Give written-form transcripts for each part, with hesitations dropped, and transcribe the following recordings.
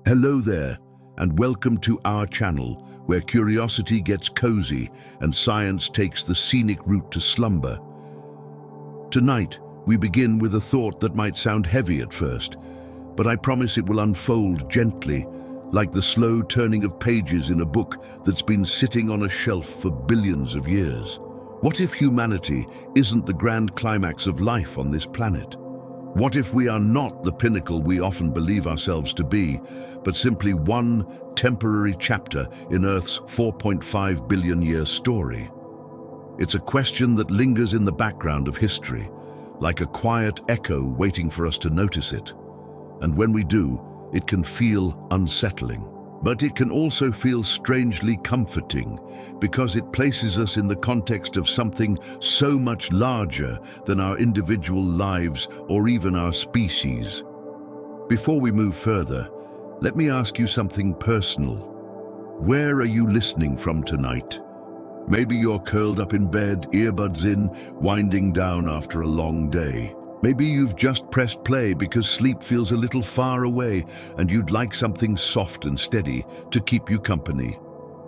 Hello there, and welcome to our channel, where curiosity gets cozy and science takes the scenic route to slumber. Tonight, we begin with a thought that might sound heavy at first, but I promise it will unfold gently, like the slow turning of pages in a book that's been sitting on a shelf for billions of years. What if humanity isn't the grand climax of life on this planet? What if we are not the pinnacle we often believe ourselves to be, but simply one temporary chapter in Earth's 4.5 billion year story? It's a question that lingers in the background of history, like a quiet echo waiting for us to notice it. And when we do, it can feel unsettling. But it can also feel strangely comforting, because it places us in the context of something so much larger than our individual lives or even our species. Before we move further, let me ask you something personal. Where are you listening from tonight? Maybe you're curled up in bed, earbuds in, winding down after a long day. Maybe you've just pressed play because sleep feels a little far away and you'd like something soft and steady to keep you company.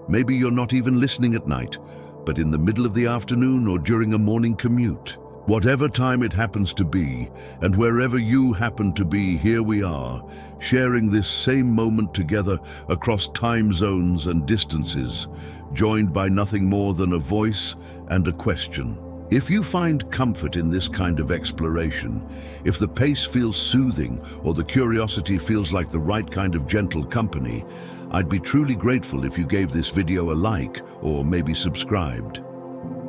Maybe you're not even listening at night, but in the middle of the afternoon or during a morning commute. Whatever time it happens to be, and wherever you happen to be, here we are, sharing this same moment together across time zones and distances, joined by nothing more than a voice and a question. If you find comfort in this kind of exploration, if the pace feels soothing or the curiosity feels like the right kind of gentle company, I'd be truly grateful if you gave this video a like or maybe subscribed.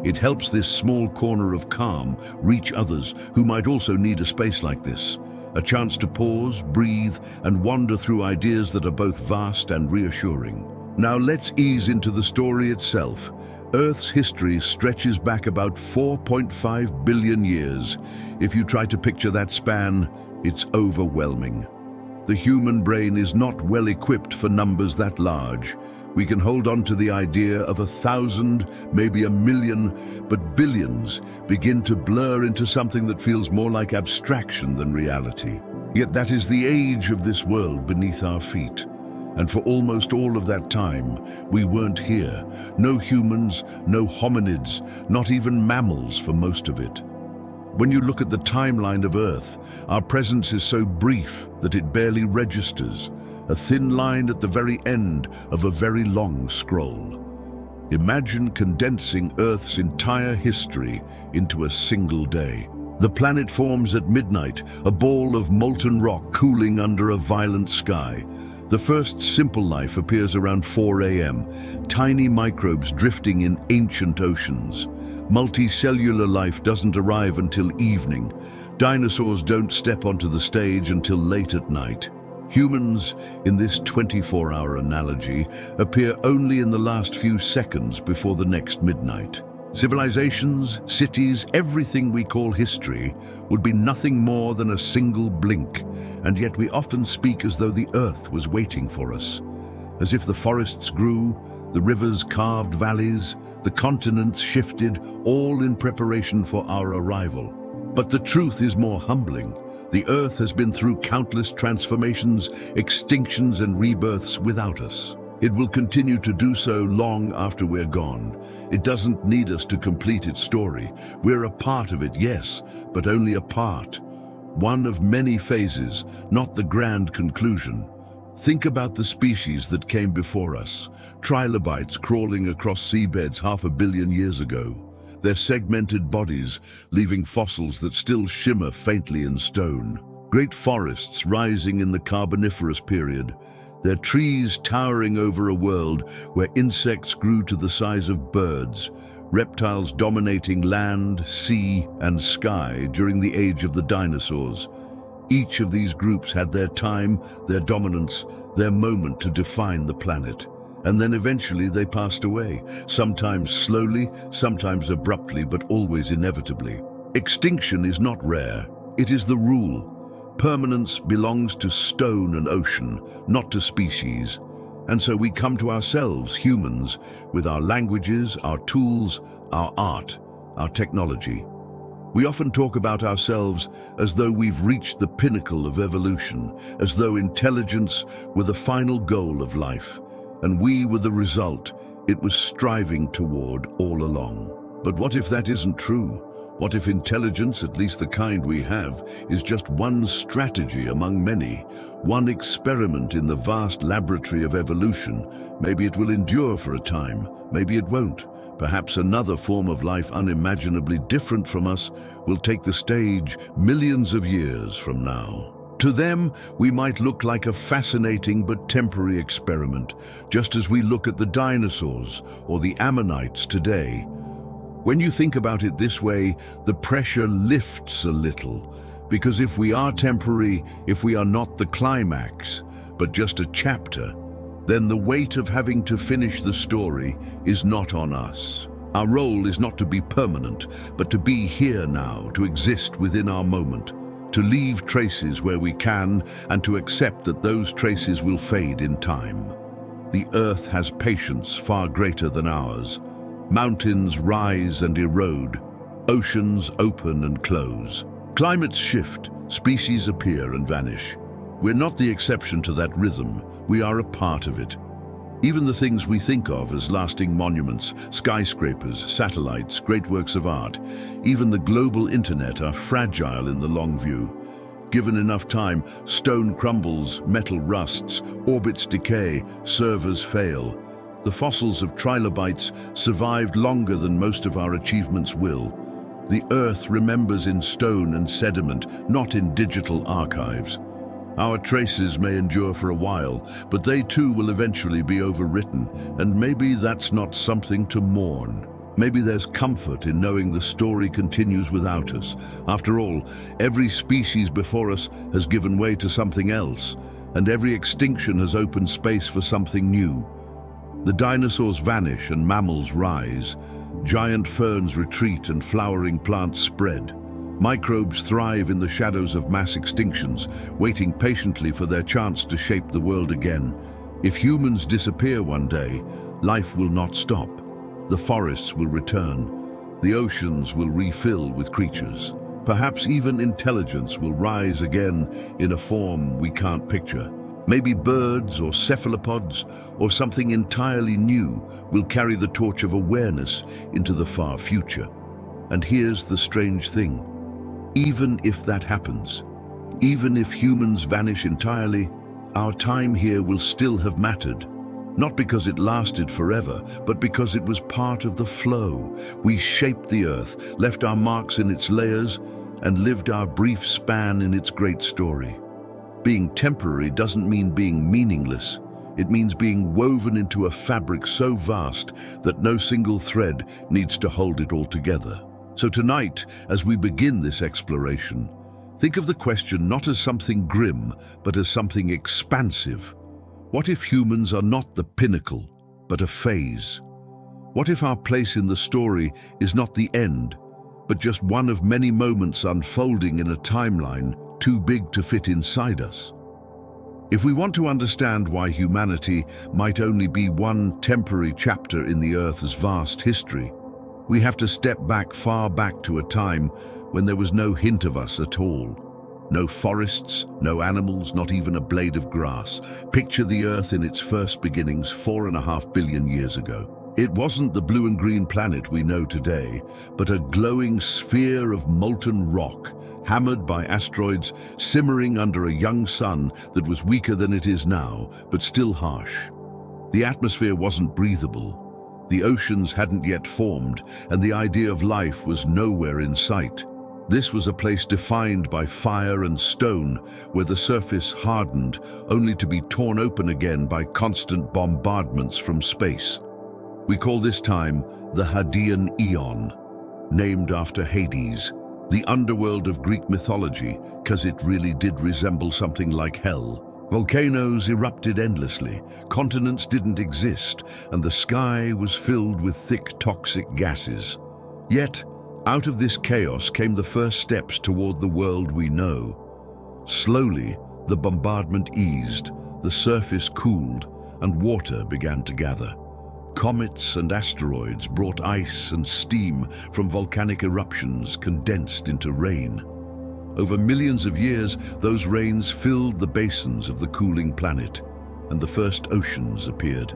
It helps this small corner of calm reach others who might also need a space like this, a chance to pause, breathe, and wander through ideas that are both vast and reassuring. Now let's ease into the story itself. Earth's history stretches back about 4.5 billion years. If you try to picture that span, it's overwhelming. The human brain is not well equipped for numbers that large. We can hold on to the idea of 1,000, maybe 1,000,000, but billions begin to blur into something that feels more like abstraction than reality. Yet that is the age of this world beneath our feet. And for almost all of that time, we weren't here. No humans, no hominids, not even mammals for most of it. When you look at the timeline of Earth, our presence is so brief that it barely registers, a thin line at the very end of a very long scroll. Imagine condensing Earth's entire history into a single day. The planet forms at midnight, a ball of molten rock cooling under a violent sky. The first simple life appears around 4 a.m., tiny microbes drifting in ancient oceans. Multicellular life doesn't arrive until evening. Dinosaurs don't step onto the stage until late at night. Humans, in this 24-hour analogy, appear only in the last few seconds before the next midnight. Civilizations, cities, everything we call history would be nothing more than a single blink, and yet we often speak as though the earth was waiting for us. As if the forests grew, the rivers carved valleys, the continents shifted, all in preparation for our arrival. But the truth is more humbling. The earth has been through countless transformations, extinctions, and rebirths without us. It will continue to do so long after we're gone. It doesn't need us to complete its story. We're a part of it, yes, but only a part. One of many phases, not the grand conclusion. Think about the species that came before us. Trilobites crawling across seabeds 500 million years ago. Their segmented bodies leaving fossils that still shimmer faintly in stone. Great forests rising in the Carboniferous period. Their trees towering over a world where insects grew to the size of birds, reptiles dominating land, sea, and sky during the age of the dinosaurs. Each of these groups had their time, their dominance, their moment to define the planet. And then eventually they passed away, sometimes slowly, sometimes abruptly, but always inevitably. Extinction is not rare, it is the rule. Permanence belongs to stone and ocean, not to species. And so we come to ourselves, humans, with our languages, our tools, our art, our technology. We often talk about ourselves as though we've reached the pinnacle of evolution, as though intelligence were the final goal of life, and we were the result it was striving toward all along. But what if that isn't true? What if intelligence, at least the kind we have, is just one strategy among many, one experiment in the vast laboratory of evolution? Maybe it will endure for a time, maybe it won't. Perhaps another form of life unimaginably different from us will take the stage millions of years from now. To them, we might look like a fascinating but temporary experiment, just as we look at the dinosaurs or the ammonites today. When you think about it this way, the pressure lifts a little, because if we are temporary, if we are not the climax, but just a chapter, then the weight of having to finish the story is not on us. Our role is not to be permanent, but to be here now, to exist within our moment, to leave traces where we can, and to accept that those traces will fade in time. The earth has patience far greater than ours. Mountains rise and erode, oceans open and close. Climates shift, species appear and vanish. We're not the exception to that rhythm, we are a part of it. Even the things we think of as lasting monuments, skyscrapers, satellites, great works of art, even the global internet are fragile in the long view. Given enough time, stone crumbles, metal rusts, orbits decay, servers fail. The fossils of trilobites survived longer than most of our achievements will. The Earth remembers in stone and sediment, not in digital archives. Our traces may endure for a while, but they too will eventually be overwritten, and maybe that's not something to mourn. Maybe there's comfort in knowing the story continues without us. After all, every species before us has given way to something else, and every extinction has opened space for something new. The dinosaurs vanish and mammals rise. Giant ferns retreat and flowering plants spread. Microbes thrive in the shadows of mass extinctions, waiting patiently for their chance to shape the world again. If humans disappear one day, life will not stop. The forests will return. The oceans will refill with creatures. Perhaps even intelligence will rise again in a form we can't picture. Maybe birds or cephalopods or something entirely new will carry the torch of awareness into the far future. And here's the strange thing. Even if that happens, even if humans vanish entirely, our time here will still have mattered. Not because it lasted forever, but because it was part of the flow. We shaped the earth, left our marks in its layers, and lived our brief span in its great story. Being temporary doesn't mean being meaningless. It means being woven into a fabric so vast that no single thread needs to hold it all together. So tonight, as we begin this exploration, think of the question not as something grim, but as something expansive. What if humans are not the pinnacle, but a phase? What if our place in the story is not the end, but just one of many moments unfolding in a timeline too big to fit inside us? If we want to understand why humanity might only be one temporary chapter in the Earth's vast history, we have to step back, far back to a time when there was no hint of us at all. No forests, no animals, not even a blade of grass. Picture the Earth in its first beginnings 4.5 billion years ago. It wasn't the blue and green planet we know today, but a glowing sphere of molten rock, hammered by asteroids, simmering under a young sun that was weaker than it is now, but still harsh. The atmosphere wasn't breathable. The oceans hadn't yet formed, and the idea of life was nowhere in sight. This was a place defined by fire and stone, where the surface hardened, only to be torn open again by constant bombardments from space. We call this time the Hadean Eon, named after Hades, the underworld of Greek mythology, because it really did resemble something like hell. Volcanoes erupted endlessly, continents didn't exist, and the sky was filled with thick toxic gases. Yet, out of this chaos came the first steps toward the world we know. Slowly, the bombardment eased, the surface cooled, and water began to gather. Comets and asteroids brought ice and steam from volcanic eruptions condensed into rain. Over millions of years, those rains filled the basins of the cooling planet, and the first oceans appeared.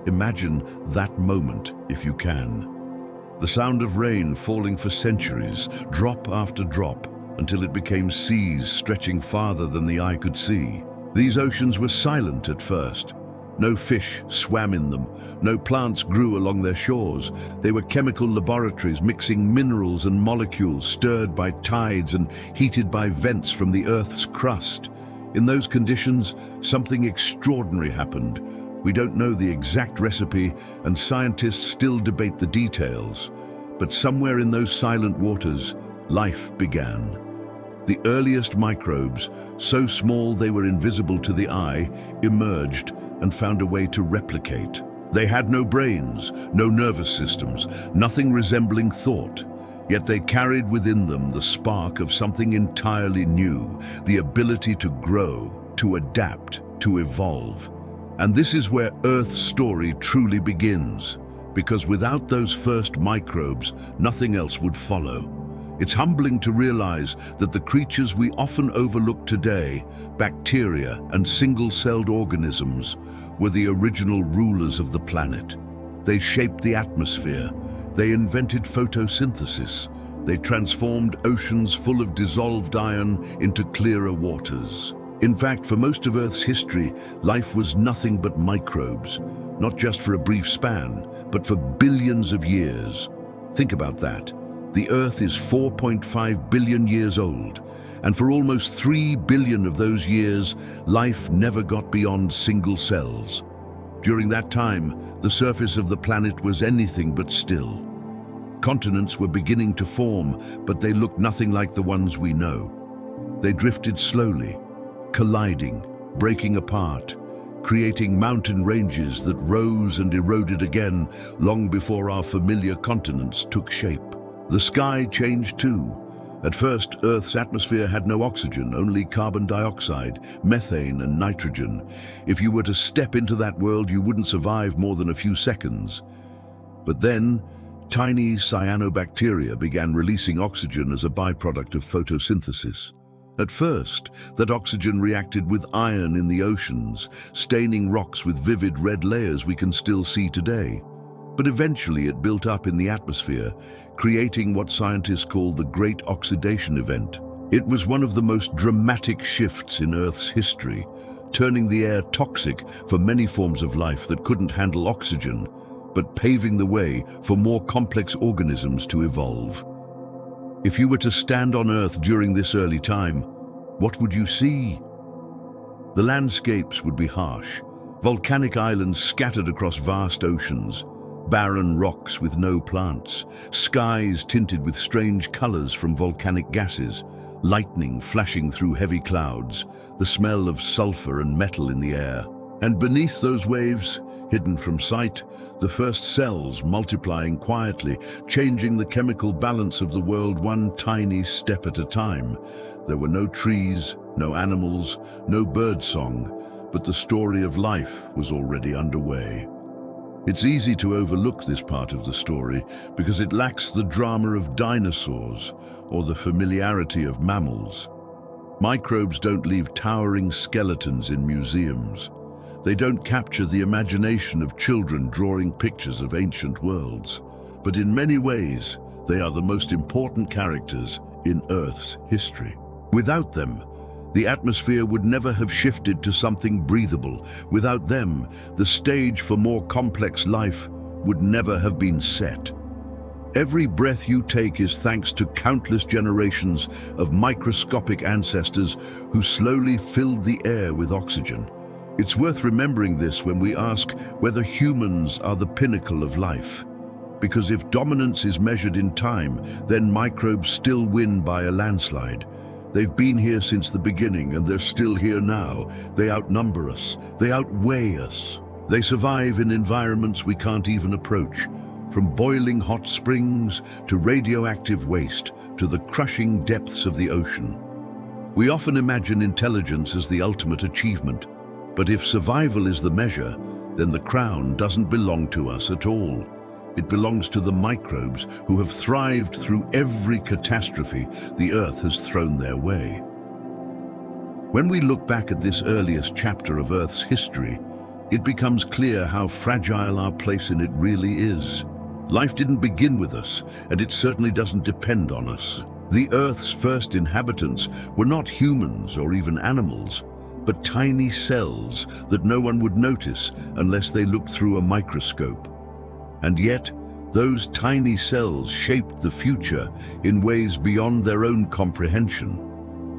Imagine that moment, if you can. The sound of rain falling for centuries, drop after drop, until it became seas stretching farther than the eye could see. These oceans were silent at first. No fish swam in them, no plants grew along their shores. They were chemical laboratories mixing minerals and molecules stirred by tides and heated by vents from the Earth's crust. In those conditions, something extraordinary happened. We don't know the exact recipe, and scientists still debate the details. But somewhere in those silent waters, life began. The earliest microbes, so small they were invisible to the eye, emerged and found a way to replicate. They had no brains, no nervous systems, nothing resembling thought. Yet they carried within them the spark of something entirely new, the ability to grow, to adapt, to evolve. And this is where Earth's story truly begins, because without those first microbes, nothing else would follow. It's humbling to realize that the creatures we often overlook today, bacteria and single-celled organisms, were the original rulers of the planet. They shaped the atmosphere. They invented photosynthesis. They transformed oceans full of dissolved iron into clearer waters. In fact, for most of Earth's history, life was nothing but microbes, not just for a brief span, but for billions of years. Think about that. The Earth is 4.5 billion years old, and for almost 3 billion of those years, life never got beyond single cells. During that time, the surface of the planet was anything but still. Continents were beginning to form, but they looked nothing like the ones we know. They drifted slowly, colliding, breaking apart, creating mountain ranges that rose and eroded again long before our familiar continents took shape. The sky changed too. At first, Earth's atmosphere had no oxygen, only carbon dioxide, methane and nitrogen. If you were to step into that world, you wouldn't survive more than a few seconds. But then, tiny cyanobacteria began releasing oxygen as a byproduct of photosynthesis. At first, that oxygen reacted with iron in the oceans, staining rocks with vivid red layers we can still see today. But eventually it built up in the atmosphere, creating what scientists call the Great Oxidation Event. It was one of the most dramatic shifts in Earth's history, turning the air toxic for many forms of life that couldn't handle oxygen, but paving the way for more complex organisms to evolve. If you were to stand on Earth during this early time, what would you see? The landscapes would be harsh, volcanic islands scattered across vast oceans, barren rocks with no plants, skies tinted with strange colors from volcanic gases, lightning flashing through heavy clouds, the smell of sulfur and metal in the air. And beneath those waves, hidden from sight, the first cells multiplying quietly, changing the chemical balance of the world one tiny step at a time. There were no trees, no animals, no birdsong, but the story of life was already underway. It's easy to overlook this part of the story because it lacks the drama of dinosaurs or the familiarity of mammals. Microbes don't leave towering skeletons in museums. They don't capture the imagination of children drawing pictures of ancient worlds. But in many ways, they are the most important characters in Earth's history. Without them, the atmosphere would never have shifted to something breathable. Without them, the stage for more complex life would never have been set. Every breath you take is thanks to countless generations of microscopic ancestors who slowly filled the air with oxygen. It's worth remembering this when we ask whether humans are the pinnacle of life. Because if dominance is measured in time, then microbes still win by a landslide. They've been here since the beginning, and they're still here now. They outnumber us. They outweigh us. They survive in environments we can't even approach, from boiling hot springs to radioactive waste to the crushing depths of the ocean. We often imagine intelligence as the ultimate achievement, but if survival is the measure, then the crown doesn't belong to us at all. It belongs to the microbes who have thrived through every catastrophe the Earth has thrown their way. When we look back at this earliest chapter of Earth's history, it becomes clear how fragile our place in it really is. Life didn't begin with us, and it certainly doesn't depend on us. The Earth's first inhabitants were not humans or even animals, but tiny cells that no one would notice unless they looked through a microscope. And yet, those tiny cells shaped the future in ways beyond their own comprehension.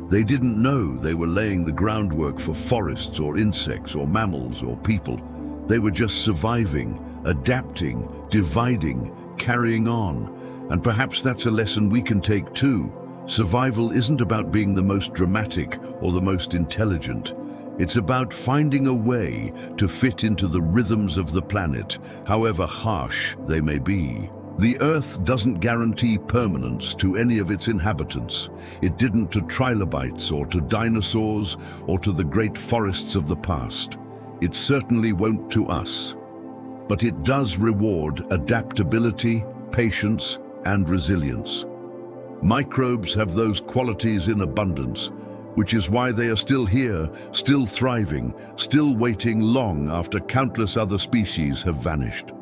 They didn't know they were laying the groundwork for forests or insects or mammals or people. They were just surviving, adapting, dividing, carrying on. And perhaps that's a lesson we can take too. Survival isn't about being the most dramatic or the most intelligent. It's about finding a way to fit into the rhythms of the planet, however harsh they may be. The Earth doesn't guarantee permanence to any of its inhabitants. It didn't to trilobites or to dinosaurs or to the great forests of the past. It certainly won't to us. But it does reward adaptability, patience, and resilience. Microbes have those qualities in abundance, which is why they are still here, still thriving, still waiting long after countless other species have vanished.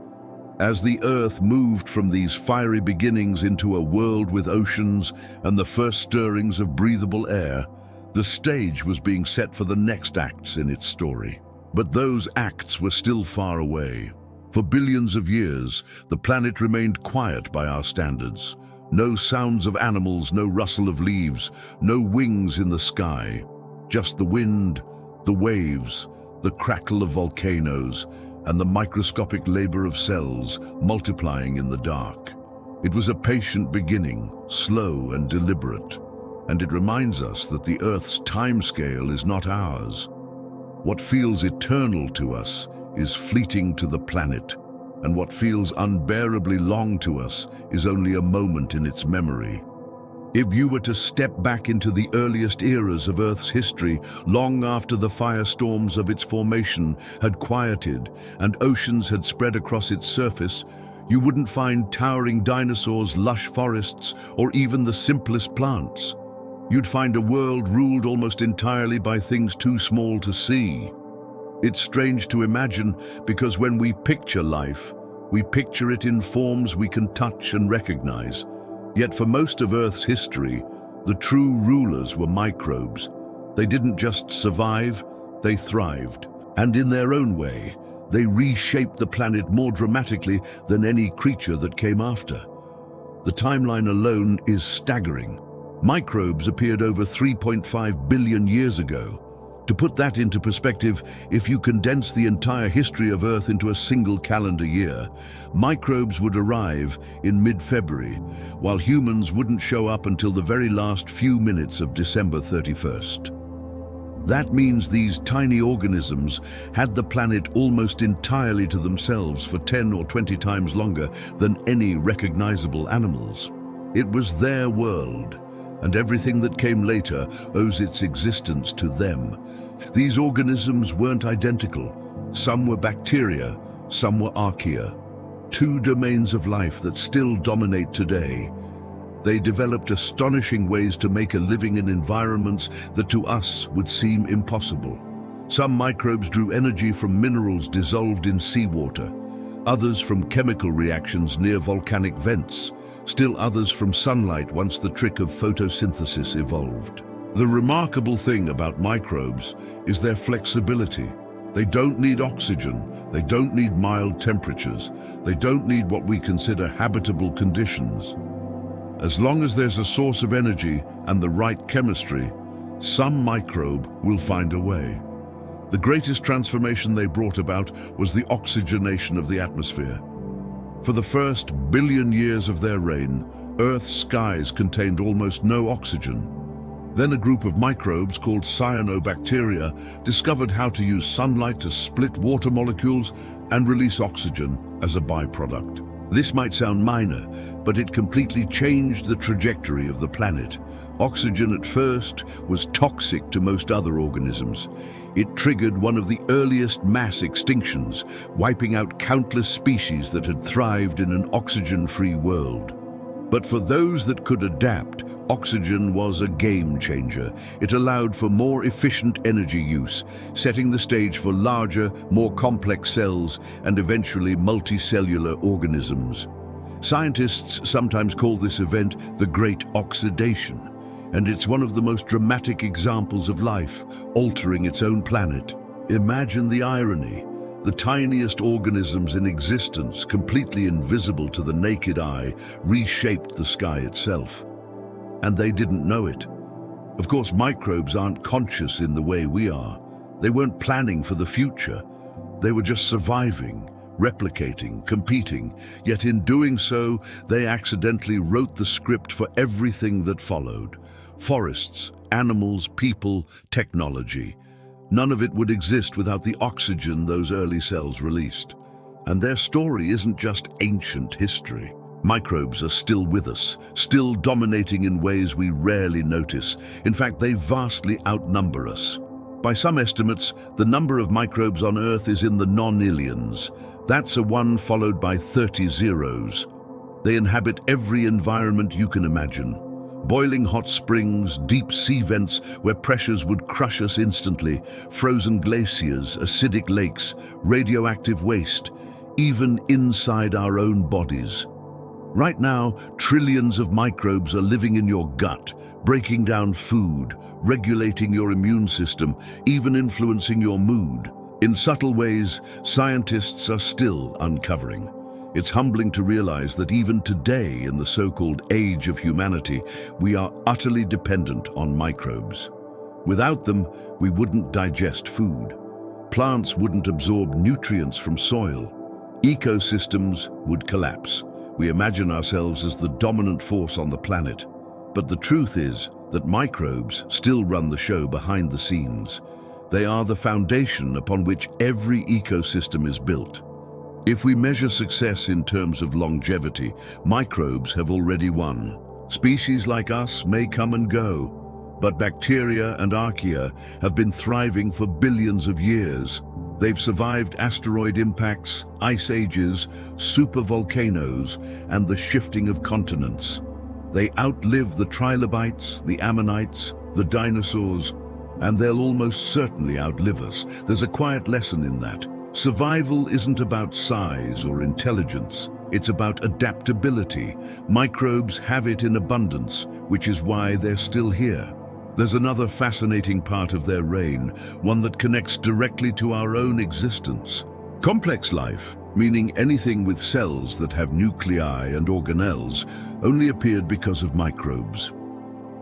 As the Earth moved from these fiery beginnings into a world with oceans and the first stirrings of breathable air, the stage was being set for the next acts in its story. But those acts were still far away. For billions of years, the planet remained quiet by our standards. No sounds of animals, no rustle of leaves, no wings in the sky. Just the wind, the waves, the crackle of volcanoes, and the microscopic labor of cells multiplying in the dark. It was a patient beginning, slow and deliberate, and it reminds us that the Earth's timescale is not ours. What feels eternal to us is fleeting to the planet, and what feels unbearably long to us is only a moment in its memory. If you were to step back into the earliest eras of Earth's history, long after the firestorms of its formation had quieted and oceans had spread across its surface, you wouldn't find towering dinosaurs, lush forests, or even the simplest plants. You'd find a world ruled almost entirely by things too small to see. It's strange to imagine because when we picture life, we picture it in forms we can touch and recognize. Yet for most of Earth's history, the true rulers were microbes. They didn't just survive, they thrived. And in their own way, they reshaped the planet more dramatically than any creature that came after. The timeline alone is staggering. Microbes appeared over 3.5 billion years ago. To put that into perspective, if you condense the entire history of Earth into a single calendar year, microbes would arrive in mid-February, while humans wouldn't show up until the very last few minutes of December 31st. That means these tiny organisms had the planet almost entirely to themselves for 10 or 20 times longer than any recognizable animals. It was their world, and everything that came later owes its existence to them. These organisms weren't identical. Some were bacteria, some were archaea. Two domains of life that still dominate today. They developed astonishing ways to make a living in environments that to us would seem impossible. Some microbes drew energy from minerals dissolved in seawater, others from chemical reactions near volcanic vents, still others from sunlight once the trick of photosynthesis evolved. The remarkable thing about microbes is their flexibility. They don't need oxygen, they don't need mild temperatures, they don't need what we consider habitable conditions. As long as there's a source of energy and the right chemistry, some microbe will find a way. The greatest transformation they brought about was the oxygenation of the atmosphere. For the first billion years of their reign, Earth's skies contained almost no oxygen. Then a group of microbes called cyanobacteria discovered how to use sunlight to split water molecules and release oxygen as a byproduct. This might sound minor, but it completely changed the trajectory of the planet. Oxygen at first was toxic to most other organisms. It triggered one of the earliest mass extinctions, wiping out countless species that had thrived in an oxygen-free world. But for those that could adapt, oxygen was a game changer. It allowed for more efficient energy use, setting the stage for larger, more complex cells and eventually multicellular organisms. Scientists sometimes call this event the Great Oxidation, and it's one of the most dramatic examples of life, altering its own planet. Imagine the irony. The tiniest organisms in existence, completely invisible to the naked eye, reshaped the sky itself. And they didn't know it. Of course, microbes aren't conscious in the way we are. They weren't planning for the future. They were just surviving, replicating, competing. Yet in doing so, they accidentally wrote the script for everything that followed. Forests, animals, people, technology. None of it would exist without the oxygen those early cells released. And their story isn't just ancient history. Microbes are still with us, still dominating in ways we rarely notice. In fact, they vastly outnumber us. By some estimates, the number of microbes on Earth is in the nonillions. That's a 1 followed by 30 zeros. They inhabit every environment you can imagine. Boiling hot springs, deep sea vents where pressures would crush us instantly, frozen glaciers, acidic lakes, radioactive waste, even inside our own bodies. Right now, trillions of microbes are living in your gut, breaking down food, regulating your immune system, even influencing your mood. In subtle ways, scientists are still uncovering. It's humbling to realize that even today, in the so-called age of humanity, we are utterly dependent on microbes. Without them, we wouldn't digest food. Plants wouldn't absorb nutrients from soil. Ecosystems would collapse. We imagine ourselves as the dominant force on the planet. But the truth is that microbes still run the show behind the scenes. They are the foundation upon which every ecosystem is built. If we measure success in terms of longevity, microbes have already won. Species like us may come and go, but bacteria and archaea have been thriving for billions of years. They've survived asteroid impacts, ice ages, supervolcanoes, and the shifting of continents. They outlive the trilobites, the ammonites, the dinosaurs, and they'll almost certainly outlive us. There's a quiet lesson in that. Survival isn't about size or intelligence. It's about adaptability. Microbes have it in abundance, which is why they're still here. There's another fascinating part of their reign, one that connects directly to our own existence. Complex life, meaning anything with cells that have nuclei and organelles, only appeared because of microbes.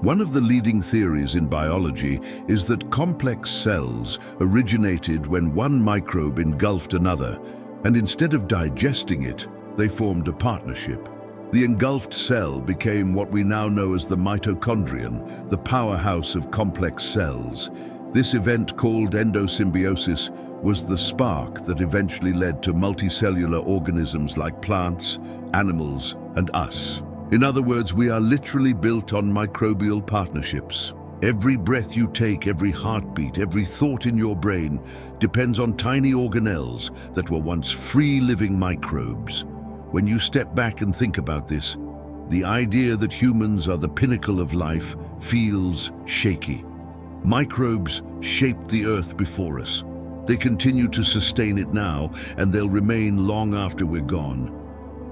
One of the leading theories in biology is that complex cells originated when one microbe engulfed another, and instead of digesting it, they formed a partnership. The engulfed cell became what we now know as the mitochondrion, the powerhouse of complex cells. This event, called endosymbiosis, was the spark that eventually led to multicellular organisms like plants, animals, and us. In other words, we are literally built on microbial partnerships. Every breath you take, every heartbeat, every thought in your brain depends on tiny organelles that were once free-living microbes. When you step back and think about this, the idea that humans are the pinnacle of life feels shaky. Microbes shaped the earth before us. They continue to sustain it now, and they'll remain long after we're gone.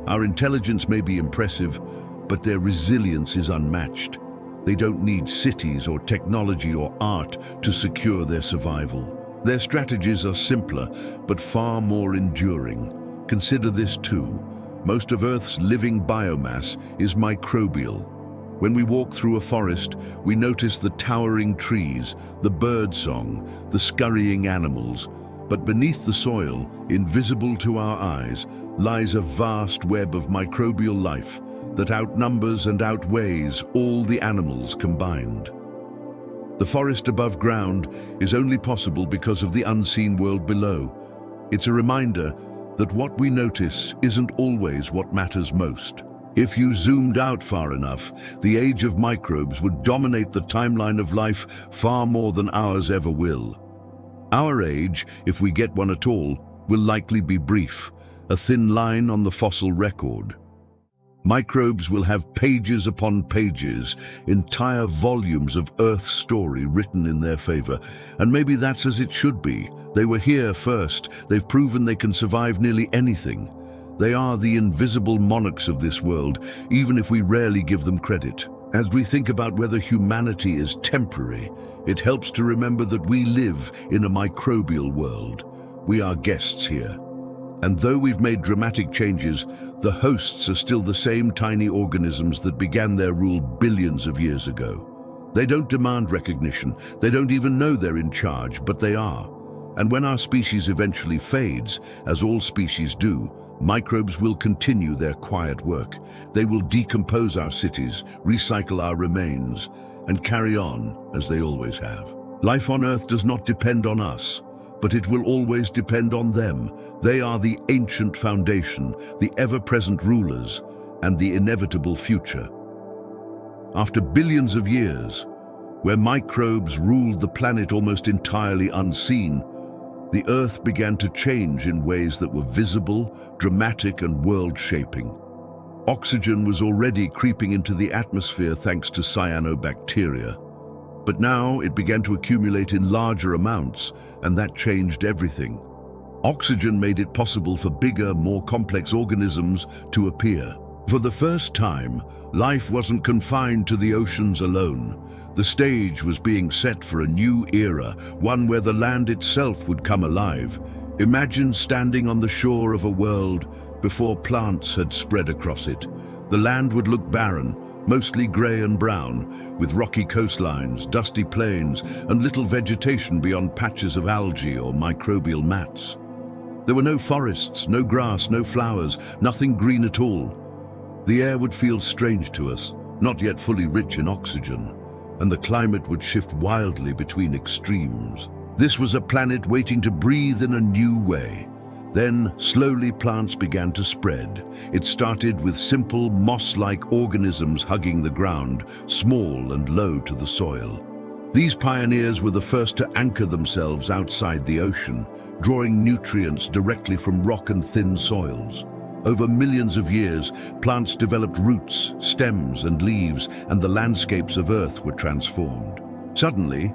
Our intelligence may be impressive, but their resilience is unmatched. They don't need cities or technology or art to secure their survival. Their strategies are simpler, but far more enduring. Consider this too. Most of Earth's living biomass is microbial. When we walk through a forest, we notice the towering trees, the birdsong, the scurrying animals. But beneath the soil, invisible to our eyes, lies a vast web of microbial life that outnumbers and outweighs all the animals combined. The forest above ground is only possible because of the unseen world below. It's a reminder that what we notice isn't always what matters most. If you zoomed out far enough, the age of microbes would dominate the timeline of life far more than ours ever will. Our age, if we get one at all, will likely be brief, a thin line on the fossil record. Microbes will have pages upon pages, entire volumes of Earth's story written in their favor. And maybe that's as it should be. They were here first. They've proven they can survive nearly anything. They are the invisible monarchs of this world, even if we rarely give them credit. As we think about whether humanity is temporary, it helps to remember that we live in a microbial world. We are guests here. And though we've made dramatic changes, the hosts are still the same tiny organisms that began their rule billions of years ago. They don't demand recognition. They don't even know they're in charge, but they are. And when our species eventually fades, as all species do, microbes will continue their quiet work. They will decompose our cities, recycle our remains, and carry on as they always have. Life on Earth does not depend on us, but it will always depend on them. They are the ancient foundation, the ever-present rulers, and the inevitable future. After billions of years, where microbes ruled the planet almost entirely unseen, the Earth began to change in ways that were visible, dramatic, and world-shaping. Oxygen was already creeping into the atmosphere thanks to cyanobacteria. But now it began to accumulate in larger amounts, and that changed everything. Oxygen made it possible for bigger, more complex organisms to appear. For the first time, life wasn't confined to the oceans alone. The stage was being set for a new era, one where the land itself would come alive. Imagine standing on the shore of a world before plants had spread across it. The land would look barren, mostly grey and brown, with rocky coastlines, dusty plains, and little vegetation beyond patches of algae or microbial mats. There were no forests, no grass, no flowers, nothing green at all. The air would feel strange to us, not yet fully rich in oxygen, and the climate would shift wildly between extremes. This was a planet waiting to breathe in a new way. Then, slowly, plants began to spread. It started with simple, moss-like organisms hugging the ground, small and low to the soil. These pioneers were the first to anchor themselves outside the ocean, drawing nutrients directly from rock and thin soils. Over millions of years, plants developed roots, stems, and leaves, and the landscapes of Earth were transformed. Suddenly,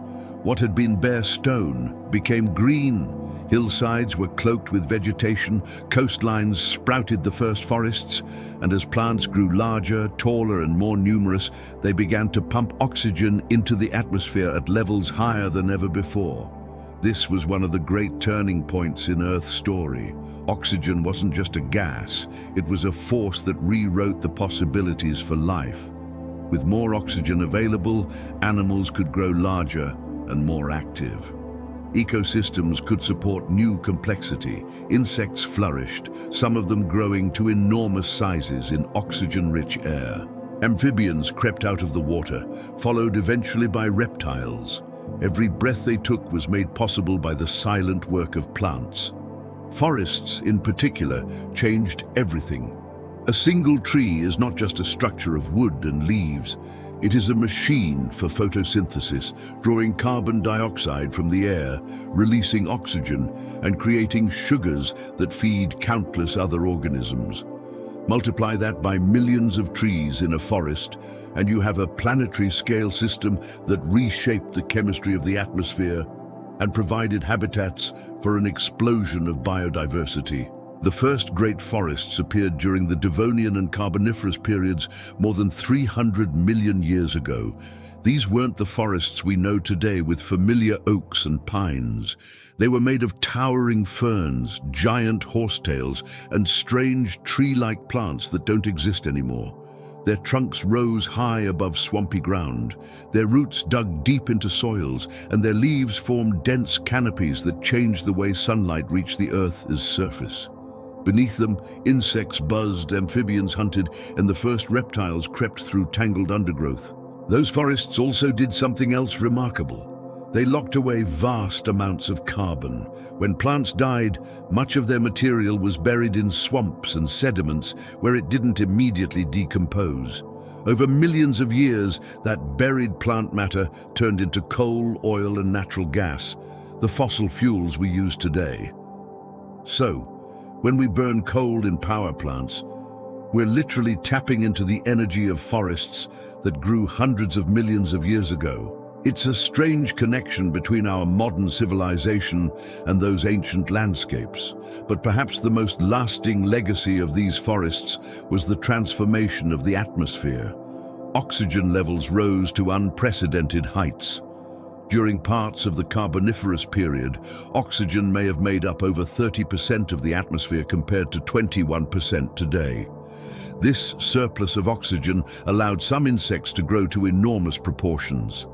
what had been bare stone became green. Hillsides were cloaked with vegetation, coastlines sprouted the first forests, and as plants grew larger, taller, and more numerous, they began to pump oxygen into the atmosphere at levels higher than ever before. This was one of the great turning points in Earth's story. Oxygen wasn't just a gas, it was a force that rewrote the possibilities for life. With more oxygen available, animals could grow larger and more active. Ecosystems could support new complexity. Insects flourished, some of them growing to enormous sizes in oxygen-rich air. Amphibians crept out of the water, followed eventually by reptiles. Every breath they took was made possible by the silent work of plants. Forests, in particular, changed everything. A single tree is not just a structure of wood and leaves. It is a machine for photosynthesis, drawing carbon dioxide from the air, releasing oxygen, and creating sugars that feed countless other organisms. Multiply that by millions of trees in a forest, and you have a planetary scale system that reshaped the chemistry of the atmosphere and provided habitats for an explosion of biodiversity. The first great forests appeared during the Devonian and Carboniferous periods more than 300 million years ago. These weren't the forests we know today with familiar oaks and pines. They were made of towering ferns, giant horsetails, and strange tree-like plants that don't exist anymore. Their trunks rose high above swampy ground. Their roots dug deep into soils, and their leaves formed dense canopies that changed the way sunlight reached the Earth's surface. Beneath them, insects buzzed, amphibians hunted, and the first reptiles crept through tangled undergrowth. Those forests also did something else remarkable. They locked away vast amounts of carbon. When plants died, much of their material was buried in swamps and sediments where it didn't immediately decompose. Over millions of years, that buried plant matter turned into coal, oil, and natural gas, the fossil fuels we use today. So, when we burn coal in power plants, we're literally tapping into the energy of forests that grew hundreds of millions of years ago. It's a strange connection between our modern civilization and those ancient landscapes. But perhaps the most lasting legacy of these forests was the transformation of the atmosphere. Oxygen levels rose to unprecedented heights. During parts of the Carboniferous period, oxygen may have made up over 30% of the atmosphere compared to 21% today. This surplus of oxygen allowed some insects to grow to enormous proportions.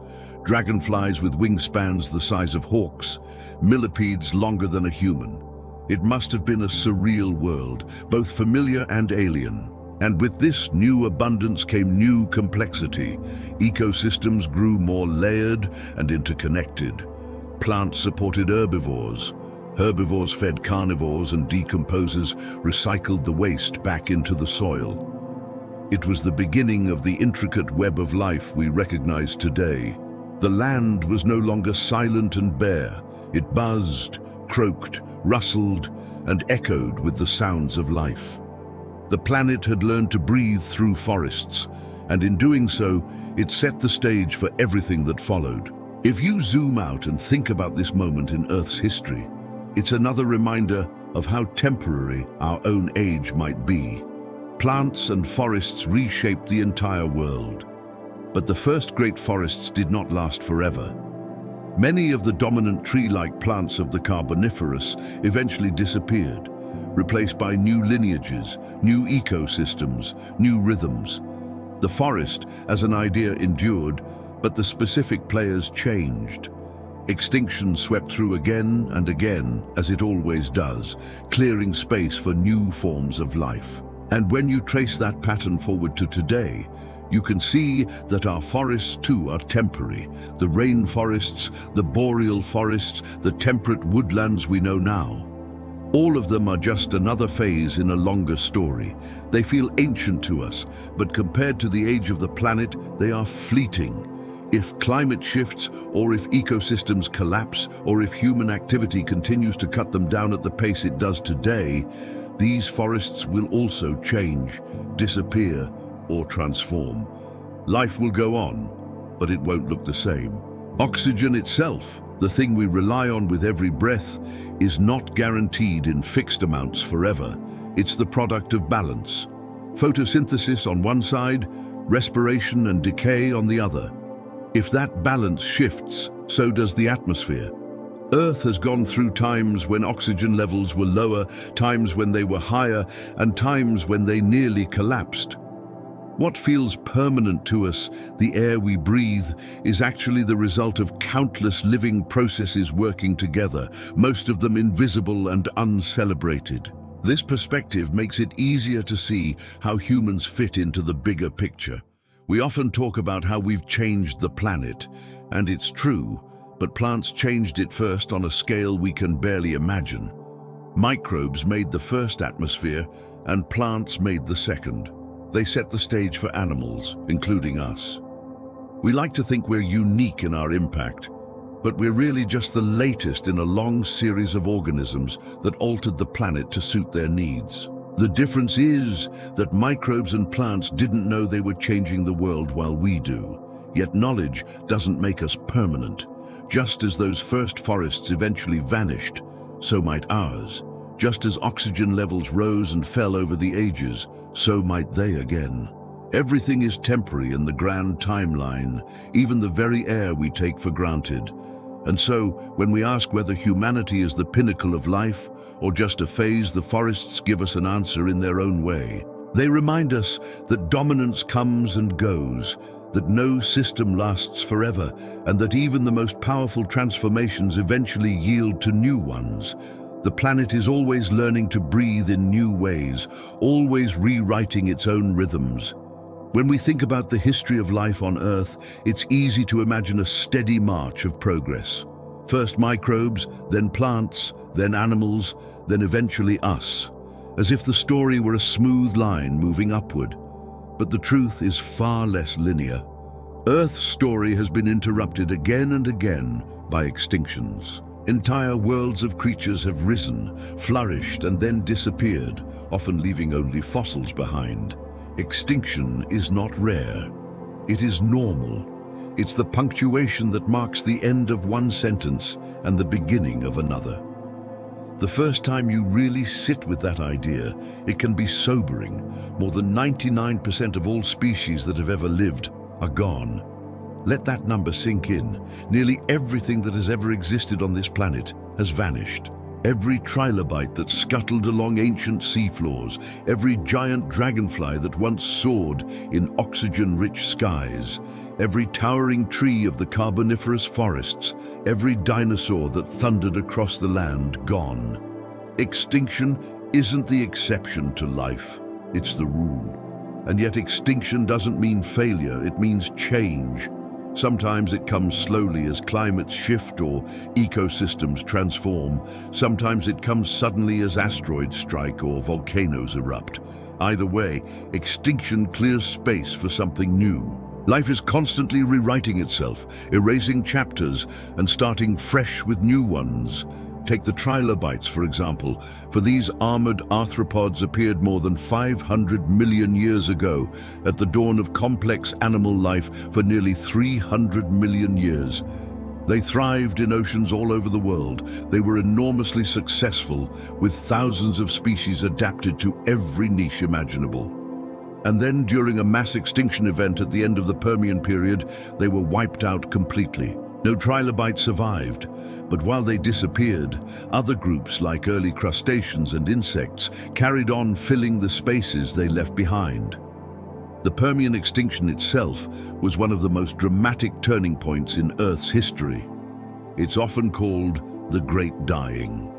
Dragonflies with wingspans the size of hawks, millipedes longer than a human. It must have been a surreal world, both familiar and alien. And with this new abundance came new complexity. Ecosystems grew more layered and interconnected. Plants supported herbivores. Herbivores fed carnivores, and decomposers recycled the waste back into the soil. It was the beginning of the intricate web of life we recognize today. The land was no longer silent and bare. It buzzed, croaked, rustled, and echoed with the sounds of life. The planet had learned to breathe through forests, and in doing so, it set the stage for everything that followed. If you zoom out and think about this moment in Earth's history, it's another reminder of how temporary our own age might be. Plants and forests reshaped the entire world. But the first great forests did not last forever. Many of the dominant tree-like plants of the Carboniferous eventually disappeared, replaced by new lineages, new ecosystems, new rhythms. The forest, as an idea, endured, but the specific players changed. Extinction swept through again and again, as it always does, clearing space for new forms of life. And when you trace that pattern forward to today, you can see that our forests too are temporary. The rainforests, the boreal forests, the temperate woodlands we know now. All of them are just another phase in a longer story. They feel ancient to us, but compared to the age of the planet, they are fleeting. If climate shifts, or if ecosystems collapse, or if human activity continues to cut them down at the pace it does today, these forests will also change, disappear, or transform. Life will go on, but it won't look the same. Oxygen itself, the thing we rely on with every breath, is not guaranteed in fixed amounts forever. It's the product of balance. Photosynthesis on one side, respiration and decay on the other. If that balance shifts, so does the atmosphere. Earth has gone through times when oxygen levels were lower, times when they were higher, and times when they nearly collapsed. What feels permanent to us, the air we breathe, is actually the result of countless living processes working together, most of them invisible and uncelebrated. This perspective makes it easier to see how humans fit into the bigger picture. We often talk about how we've changed the planet, and it's true, but plants changed it first on a scale we can barely imagine. Microbes made the first atmosphere, and plants made the second. They set the stage for animals, including us. We like to think we're unique in our impact, but we're really just the latest in a long series of organisms that altered the planet to suit their needs. The difference is that microbes and plants didn't know they were changing the world while we do. Yet knowledge doesn't make us permanent. Just as those first forests eventually vanished, so might ours. Just as oxygen levels rose and fell over the ages, so might they again. Everything is temporary in the grand timeline, even the very air we take for granted. And so, when we ask whether humanity is the pinnacle of life, or just a phase, the forests give us an answer in their own way. They remind us that dominance comes and goes, that no system lasts forever, and that even the most powerful transformations eventually yield to new ones. The planet is always learning to breathe in new ways, always rewriting its own rhythms. When we think about the history of life on Earth, it's easy to imagine a steady march of progress. First microbes, then plants, then animals, then eventually us, as if the story were a smooth line moving upward. But the truth is far less linear. Earth's story has been interrupted again and again by extinctions. Entire worlds of creatures have risen, flourished, and then disappeared, often leaving only fossils behind. Extinction is not rare. It is normal. It's the punctuation that marks the end of one sentence and the beginning of another. The first time you really sit with that idea, it can be sobering. More than 99% of all species that have ever lived are gone. Let that number sink in. Nearly everything that has ever existed on this planet has vanished. Every trilobite that scuttled along ancient seafloors, every giant dragonfly that once soared in oxygen-rich skies, every towering tree of the Carboniferous forests, every dinosaur that thundered across the land, gone. Extinction isn't the exception to life, it's the rule. And yet extinction doesn't mean failure, it means change. Sometimes it comes slowly as climates shift or ecosystems transform. Sometimes it comes suddenly as asteroids strike or volcanoes erupt. Either way, extinction clears space for something new. Life is constantly rewriting itself, erasing chapters and starting fresh with new ones. Take the trilobites, for example. For these armored arthropods appeared more than 500 million years ago, at the dawn of complex animal life for nearly 300 million years. They thrived in oceans all over the world. They were enormously successful, with thousands of species adapted to every niche imaginable. And then, during a mass extinction event at the end of the Permian period, they were wiped out completely. No trilobite survived, but while they disappeared, other groups like early crustaceans and insects carried on filling the spaces they left behind. The Permian extinction itself was one of the most dramatic turning points in Earth's history. It's often called the Great Dying.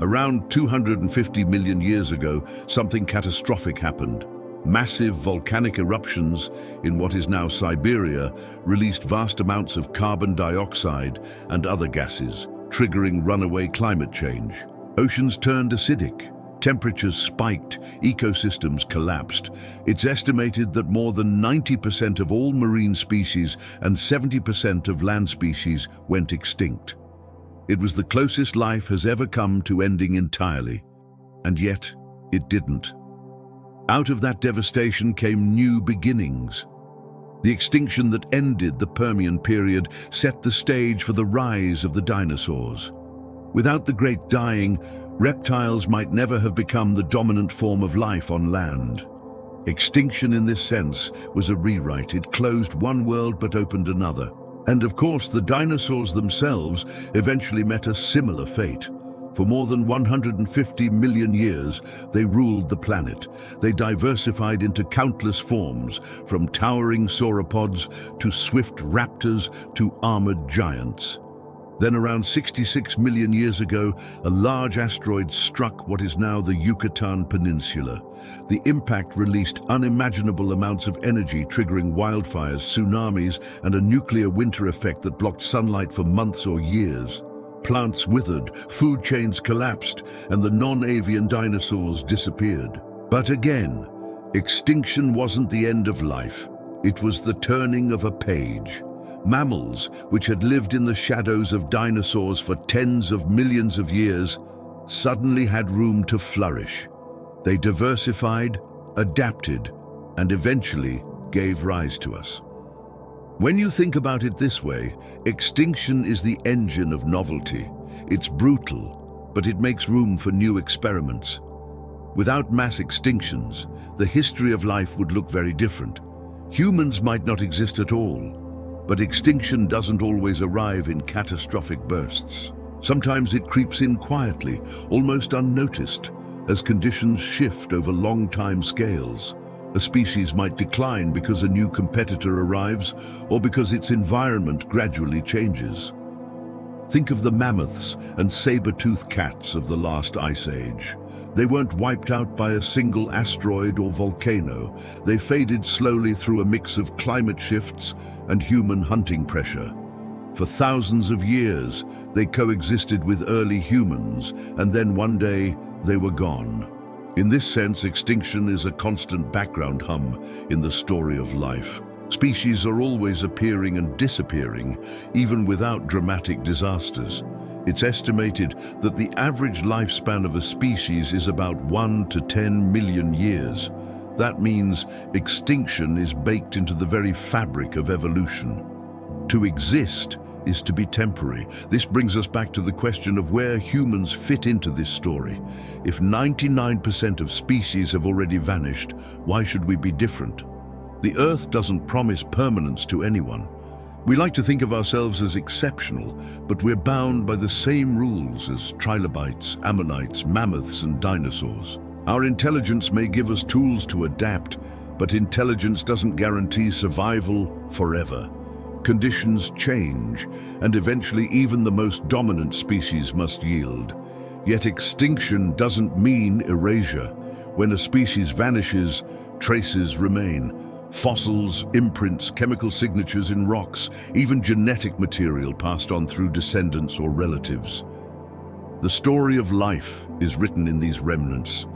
Around 250 million years ago, something catastrophic happened. Massive volcanic eruptions in what is now Siberia released vast amounts of carbon dioxide and other gases, triggering runaway climate change. Oceans turned acidic, temperatures spiked, ecosystems collapsed. It's estimated that more than 90% of all marine species and 70% of land species went extinct. It was the closest life has ever come to ending entirely, and yet it didn't. Out of that devastation came new beginnings. The extinction that ended the Permian period set the stage for the rise of the dinosaurs. Without the Great Dying, reptiles might never have become the dominant form of life on land. Extinction in this sense was a rewrite. It closed one world but opened another. And of course, the dinosaurs themselves eventually met a similar fate. For more than 150 million years, they ruled the planet. They diversified into countless forms, from towering sauropods to swift raptors to armored giants. Then around 66 million years ago, a large asteroid struck what is now the Yucatan Peninsula. The impact released unimaginable amounts of energy, triggering wildfires, tsunamis, and a nuclear winter effect that blocked sunlight for months or years. Plants withered, food chains collapsed, and the non-avian dinosaurs disappeared. But again, extinction wasn't the end of life. It was the turning of a page. Mammals, which had lived in the shadows of dinosaurs for tens of millions of years, suddenly had room to flourish. They diversified, adapted, and eventually gave rise to us. When you think about it this way, extinction is the engine of novelty. It's brutal, but it makes room for new experiments. Without mass extinctions, the history of life would look very different. Humans might not exist at all, but extinction doesn't always arrive in catastrophic bursts. Sometimes it creeps in quietly, almost unnoticed, as conditions shift over long time scales. A species might decline because a new competitor arrives or because its environment gradually changes. Think of the mammoths and saber-toothed cats of the last ice age. They weren't wiped out by a single asteroid or volcano. They faded slowly through a mix of climate shifts and human hunting pressure. For thousands of years, they coexisted with early humans, and then one day, they were gone. In this sense, extinction is a constant background hum in the story of life. Species are always appearing and disappearing, even without dramatic disasters. It's estimated that the average lifespan of a species is about 1 to 10 million years. That means extinction is baked into the very fabric of evolution. To exist is to be temporary. This brings us back to the question of where humans fit into this story. If 99% of species have already vanished, why should we be different? The Earth doesn't promise permanence to anyone. We like to think of ourselves as exceptional, but we're bound by the same rules as trilobites, ammonites, mammoths, and dinosaurs. Our intelligence may give us tools to adapt, but intelligence doesn't guarantee survival forever. Conditions change, and eventually even the most dominant species must yield. Yet extinction doesn't mean erasure. When a species vanishes, traces remain. Fossils, imprints, chemical signatures in rocks, even genetic material passed on through descendants or relatives. The story of life is written in these remnants.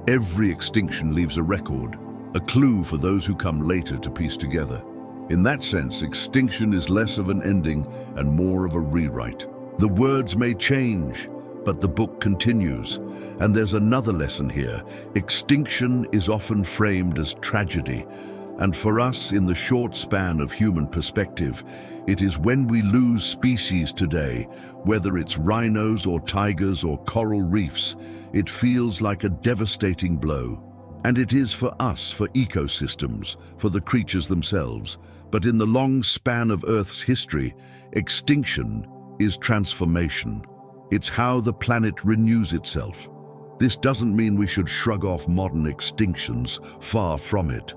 Every extinction leaves a record, a clue for those who come later to piece together. In that sense, extinction is less of an ending and more of a rewrite. The words may change, but the book continues. And there's another lesson here. Extinction is often framed as tragedy. And for us, in the short span of human perspective, it is when we lose species today, whether it's rhinos or tigers or coral reefs, it feels like a devastating blow. And it is for us, for ecosystems, for the creatures themselves. But in the long span of Earth's history, extinction is transformation. It's how the planet renews itself. This doesn't mean we should shrug off modern extinctions, far from it.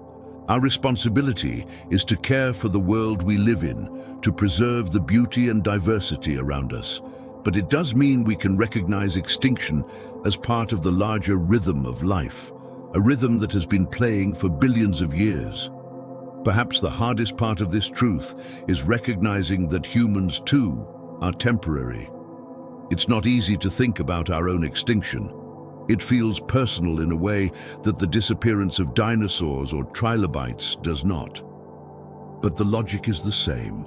Our responsibility is to care for the world we live in, to preserve the beauty and diversity around us. But it does mean we can recognize extinction as part of the larger rhythm of life, a rhythm that has been playing for billions of years. Perhaps the hardest part of this truth is recognizing that humans, too, are temporary. It's not easy to think about our own extinction. It feels personal in a way that the disappearance of dinosaurs or trilobites does not. But the logic is the same.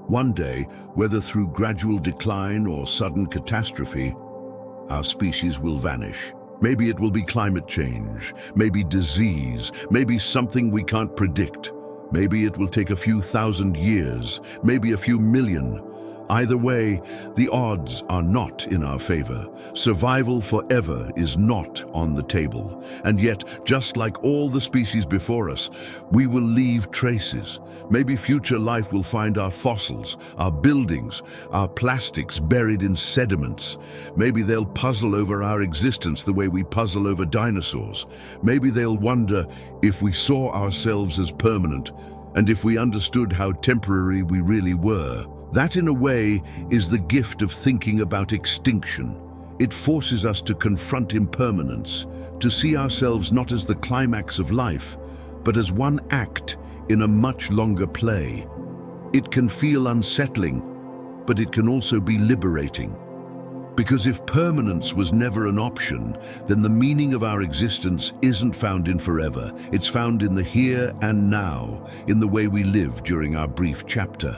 One day, whether through gradual decline or sudden catastrophe, our species will vanish. Maybe it will be climate change, maybe disease, maybe something we can't predict. Maybe it will take a few thousand years, maybe a few million. Either way, the odds are not in our favor. Survival forever is not on the table. And yet, just like all the species before us, we will leave traces. Maybe future life will find our fossils, our buildings, our plastics buried in sediments. Maybe they'll puzzle over our existence the way we puzzle over dinosaurs. Maybe they'll wonder if we saw ourselves as permanent, and if we understood how temporary we really were. That, in a way, is the gift of thinking about extinction. It forces us to confront impermanence, to see ourselves not as the climax of life, but as one act in a much longer play. It can feel unsettling, but it can also be liberating. Because if permanence was never an option, then the meaning of our existence isn't found in forever. It's found in the here and now, in the way we live during our brief chapter.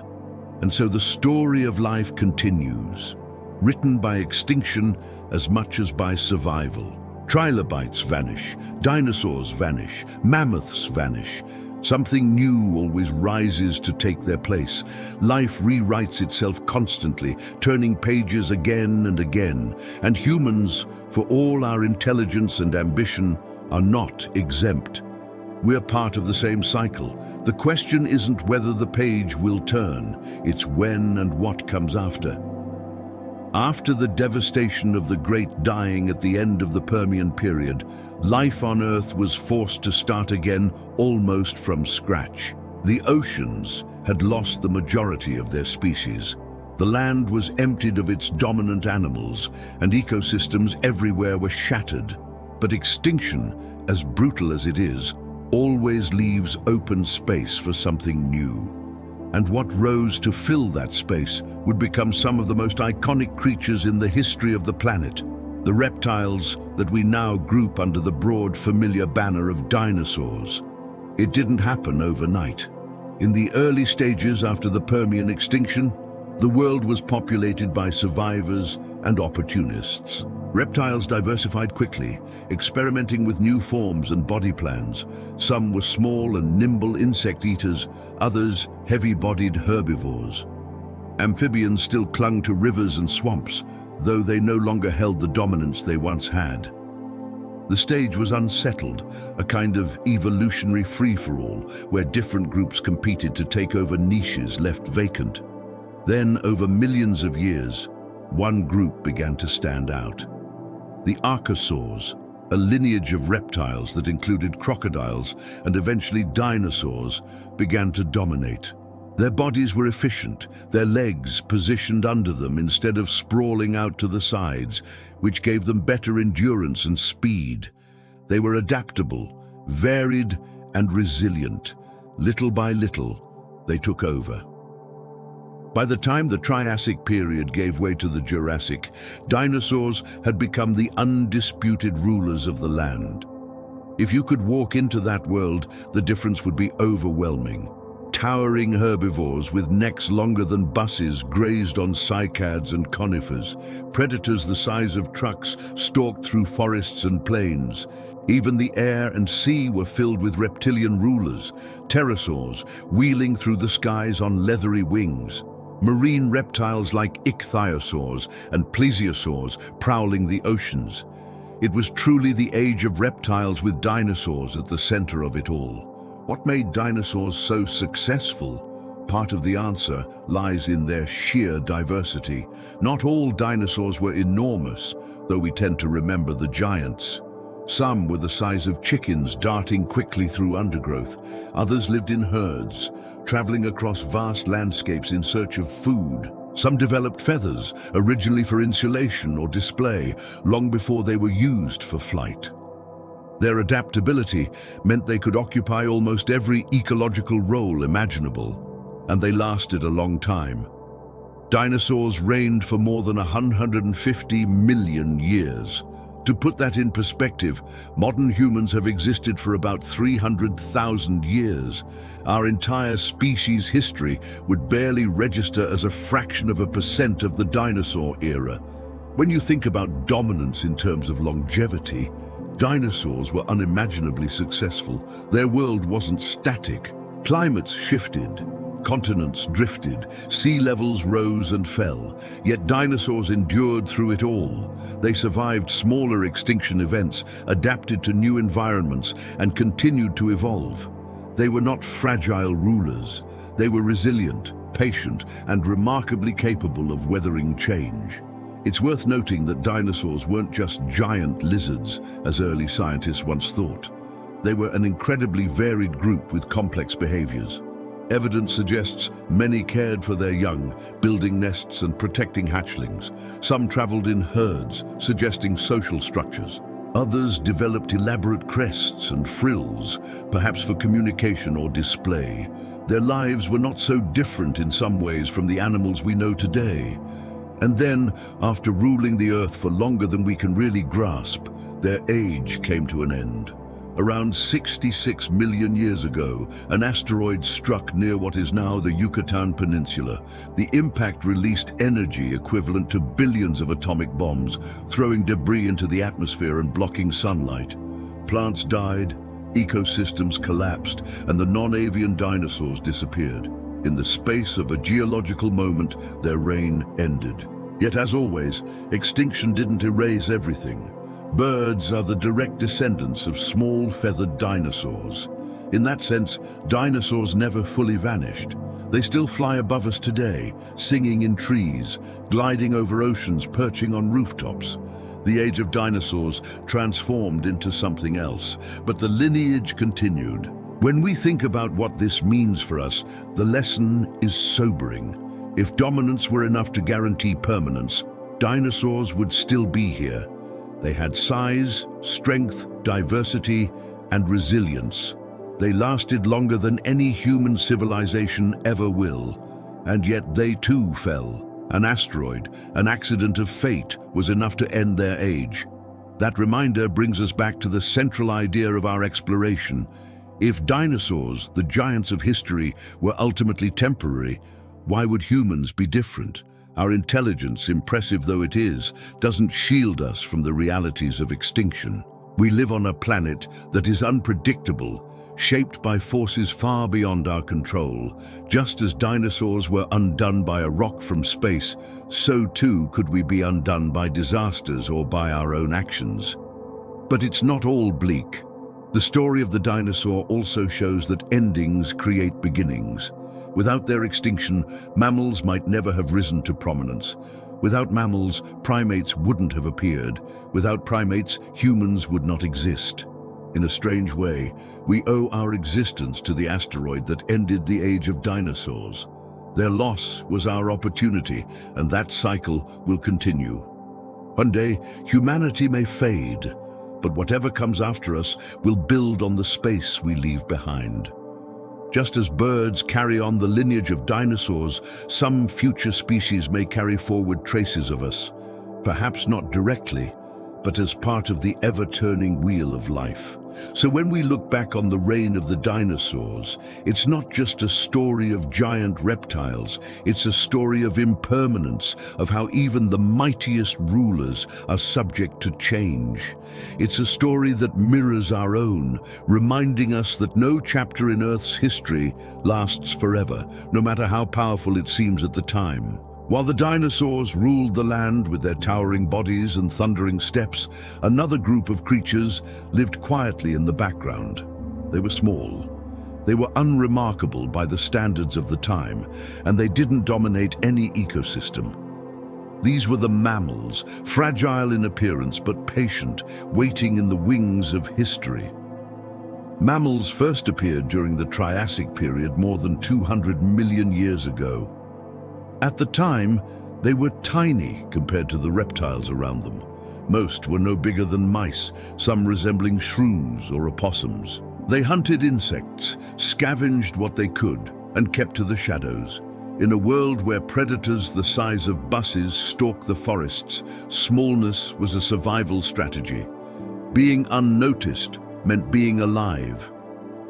And so the story of life continues, written by extinction as much as by survival. Trilobites vanish, dinosaurs vanish, mammoths vanish. Something new always rises to take their place. Life rewrites itself constantly, turning pages again and again. And humans, for all our intelligence and ambition, are not exempt. We're part of the same cycle. The question isn't whether the page will turn, it's when and what comes after. After the devastation of the Great Dying at the end of the Permian period, life on Earth was forced to start again almost from scratch. The oceans had lost the majority of their species. The land was emptied of its dominant animals, and ecosystems everywhere were shattered. But extinction, as brutal as it is, always leaves open space for something new. And what rose to fill that space would become some of the most iconic creatures in the history of the planet, the reptiles that we now group under the broad familiar banner of dinosaurs. It didn't happen overnight. In the early stages after the Permian extinction, the world was populated by survivors and opportunists. Reptiles diversified quickly, experimenting with new forms and body plans. Some were small and nimble insect eaters, others heavy-bodied herbivores. Amphibians still clung to rivers and swamps, though they no longer held the dominance they once had. The stage was unsettled, a kind of evolutionary free-for-all, where different groups competed to take over niches left vacant. Then, over millions of years, one group began to stand out. The archosaurs, a lineage of reptiles that included crocodiles and eventually dinosaurs, began to dominate. Their bodies were efficient, their legs positioned under them instead of sprawling out to the sides, which gave them better endurance and speed. They were adaptable, varied, and resilient. Little by little, they took over. By the time the Triassic period gave way to the Jurassic, dinosaurs had become the undisputed rulers of the land. If you could walk into that world, the difference would be overwhelming. Towering herbivores with necks longer than buses grazed on cycads and conifers. Predators the size of trucks stalked through forests and plains. Even the air and sea were filled with reptilian rulers, pterosaurs wheeling through the skies on leathery wings. Marine reptiles like ichthyosaurs and plesiosaurs prowling the oceans. It was truly the age of reptiles with dinosaurs at the center of it all. What made dinosaurs so successful? Part of the answer lies in their sheer diversity. Not all dinosaurs were enormous, though we tend to remember the giants. Some were the size of chickens darting quickly through undergrowth. Others lived in herds, traveling across vast landscapes in search of food. Some developed feathers, originally for insulation or display, long before they were used for flight. Their adaptability meant they could occupy almost every ecological role imaginable, and they lasted a long time. Dinosaurs reigned for more than 150 million years. To put that in perspective, modern humans have existed for about 300,000 years. Our entire species' history would barely register as a fraction of a percent of the dinosaur era. When you think about dominance in terms of longevity, dinosaurs were unimaginably successful. Their world wasn't static. Climates shifted, continents drifted, sea levels rose and fell, yet dinosaurs endured through it all. They survived smaller extinction events, adapted to new environments, and continued to evolve. They were not fragile rulers. They were resilient, patient, and remarkably capable of weathering change. It's worth noting that dinosaurs weren't just giant lizards, as early scientists once thought. They were an incredibly varied group with complex behaviors. Evidence suggests many cared for their young, building nests and protecting hatchlings. Some traveled in herds, suggesting social structures. Others developed elaborate crests and frills, perhaps for communication or display. Their lives were not so different in some ways from the animals we know today. And then, after ruling the Earth for longer than we can really grasp, their age came to an end. Around 66 million years ago, an asteroid struck near what is now the Yucatan Peninsula. The impact released energy equivalent to billions of atomic bombs, throwing debris into the atmosphere and blocking sunlight. Plants died, ecosystems collapsed, and the non-avian dinosaurs disappeared. In the space of a geological moment, their reign ended. Yet as always, extinction didn't erase everything. Birds are the direct descendants of small feathered dinosaurs. In that sense, dinosaurs never fully vanished. They still fly above us today, singing in trees, gliding over oceans, perching on rooftops. The age of dinosaurs transformed into something else, but the lineage continued. When we think about what this means for us, the lesson is sobering. If dominance were enough to guarantee permanence, dinosaurs would still be here. They had size, strength, diversity, and resilience. They lasted longer than any human civilization ever will, and yet they too fell. An asteroid, an accident of fate, was enough to end their age. That reminder brings us back to the central idea of our exploration. If dinosaurs, the giants of history, were ultimately temporary, why would humans be different? Our intelligence, impressive though it is, doesn't shield us from the realities of extinction. We live on a planet that is unpredictable, shaped by forces far beyond our control. Just as dinosaurs were undone by a rock from space, so too could we be undone by disasters or by our own actions. But it's not all bleak. The story of the dinosaur also shows that endings create beginnings. Without their extinction, mammals might never have risen to prominence. Without mammals, primates wouldn't have appeared. Without primates, humans would not exist. In a strange way, we owe our existence to the asteroid that ended the age of dinosaurs. Their loss was our opportunity, and that cycle will continue. One day, humanity may fade, but whatever comes after us will build on the space we leave behind. Just as birds carry on the lineage of dinosaurs, some future species may carry forward traces of us, perhaps not directly, but as part of the ever-turning wheel of life. So when we look back on the reign of the dinosaurs, it's not just a story of giant reptiles, it's a story of impermanence, of how even the mightiest rulers are subject to change. It's a story that mirrors our own, reminding us that no chapter in Earth's history lasts forever, no matter how powerful it seems at the time. While the dinosaurs ruled the land with their towering bodies and thundering steps, another group of creatures lived quietly in the background. They were small. They were unremarkable by the standards of the time, and they didn't dominate any ecosystem. These were the mammals, fragile in appearance but patient, waiting in the wings of history. Mammals first appeared during the Triassic period more than 200 million years ago. At the time, they were tiny compared to the reptiles around them. Most were no bigger than mice, some resembling shrews or opossums. They hunted insects, scavenged what they could, and kept to the shadows. In a world where predators the size of buses stalk the forests, smallness was a survival strategy. Being unnoticed meant being alive.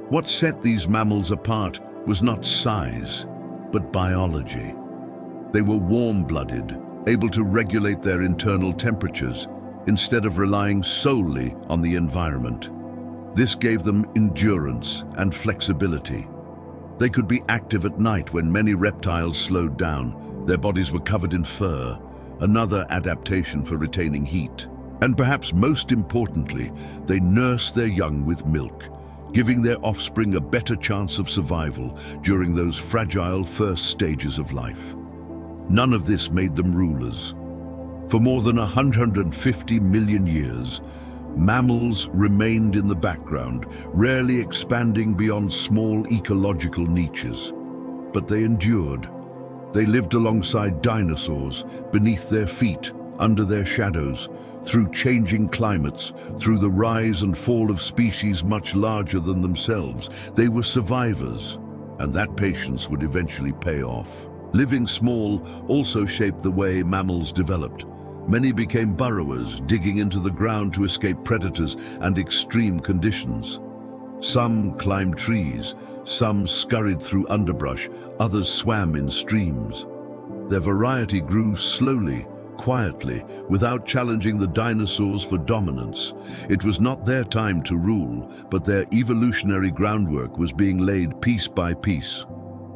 What set these mammals apart was not size, but biology. They were warm-blooded, able to regulate their internal temperatures, instead of relying solely on the environment. This gave them endurance and flexibility. They could be active at night when many reptiles slowed down. Their bodies were covered in fur, another adaptation for retaining heat. And perhaps most importantly, they nursed their young with milk, giving their offspring a better chance of survival during those fragile first stages of life. None of this made them rulers. For more than 150 million years, mammals remained in the background, rarely expanding beyond small ecological niches. But they endured. They lived alongside dinosaurs, beneath their feet, under their shadows, through changing climates, through the rise and fall of species much larger than themselves. They were survivors, and that patience would eventually pay off. Living small also shaped the way mammals developed. Many became burrowers, digging into the ground to escape predators and extreme conditions. Some climbed trees, some scurried through underbrush, others swam in streams. Their variety grew slowly, quietly, without challenging the dinosaurs for dominance. It was not their time to rule, but their evolutionary groundwork was being laid piece by piece.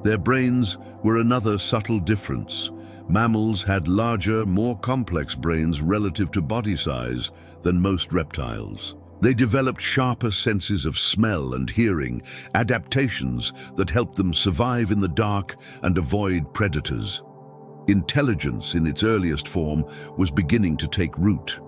Their brains were another subtle difference. Mammals had larger, more complex brains relative to body size than most reptiles. They developed sharper senses of smell and hearing, adaptations that helped them survive in the dark and avoid predators. Intelligence, in its earliest form, was beginning to take root.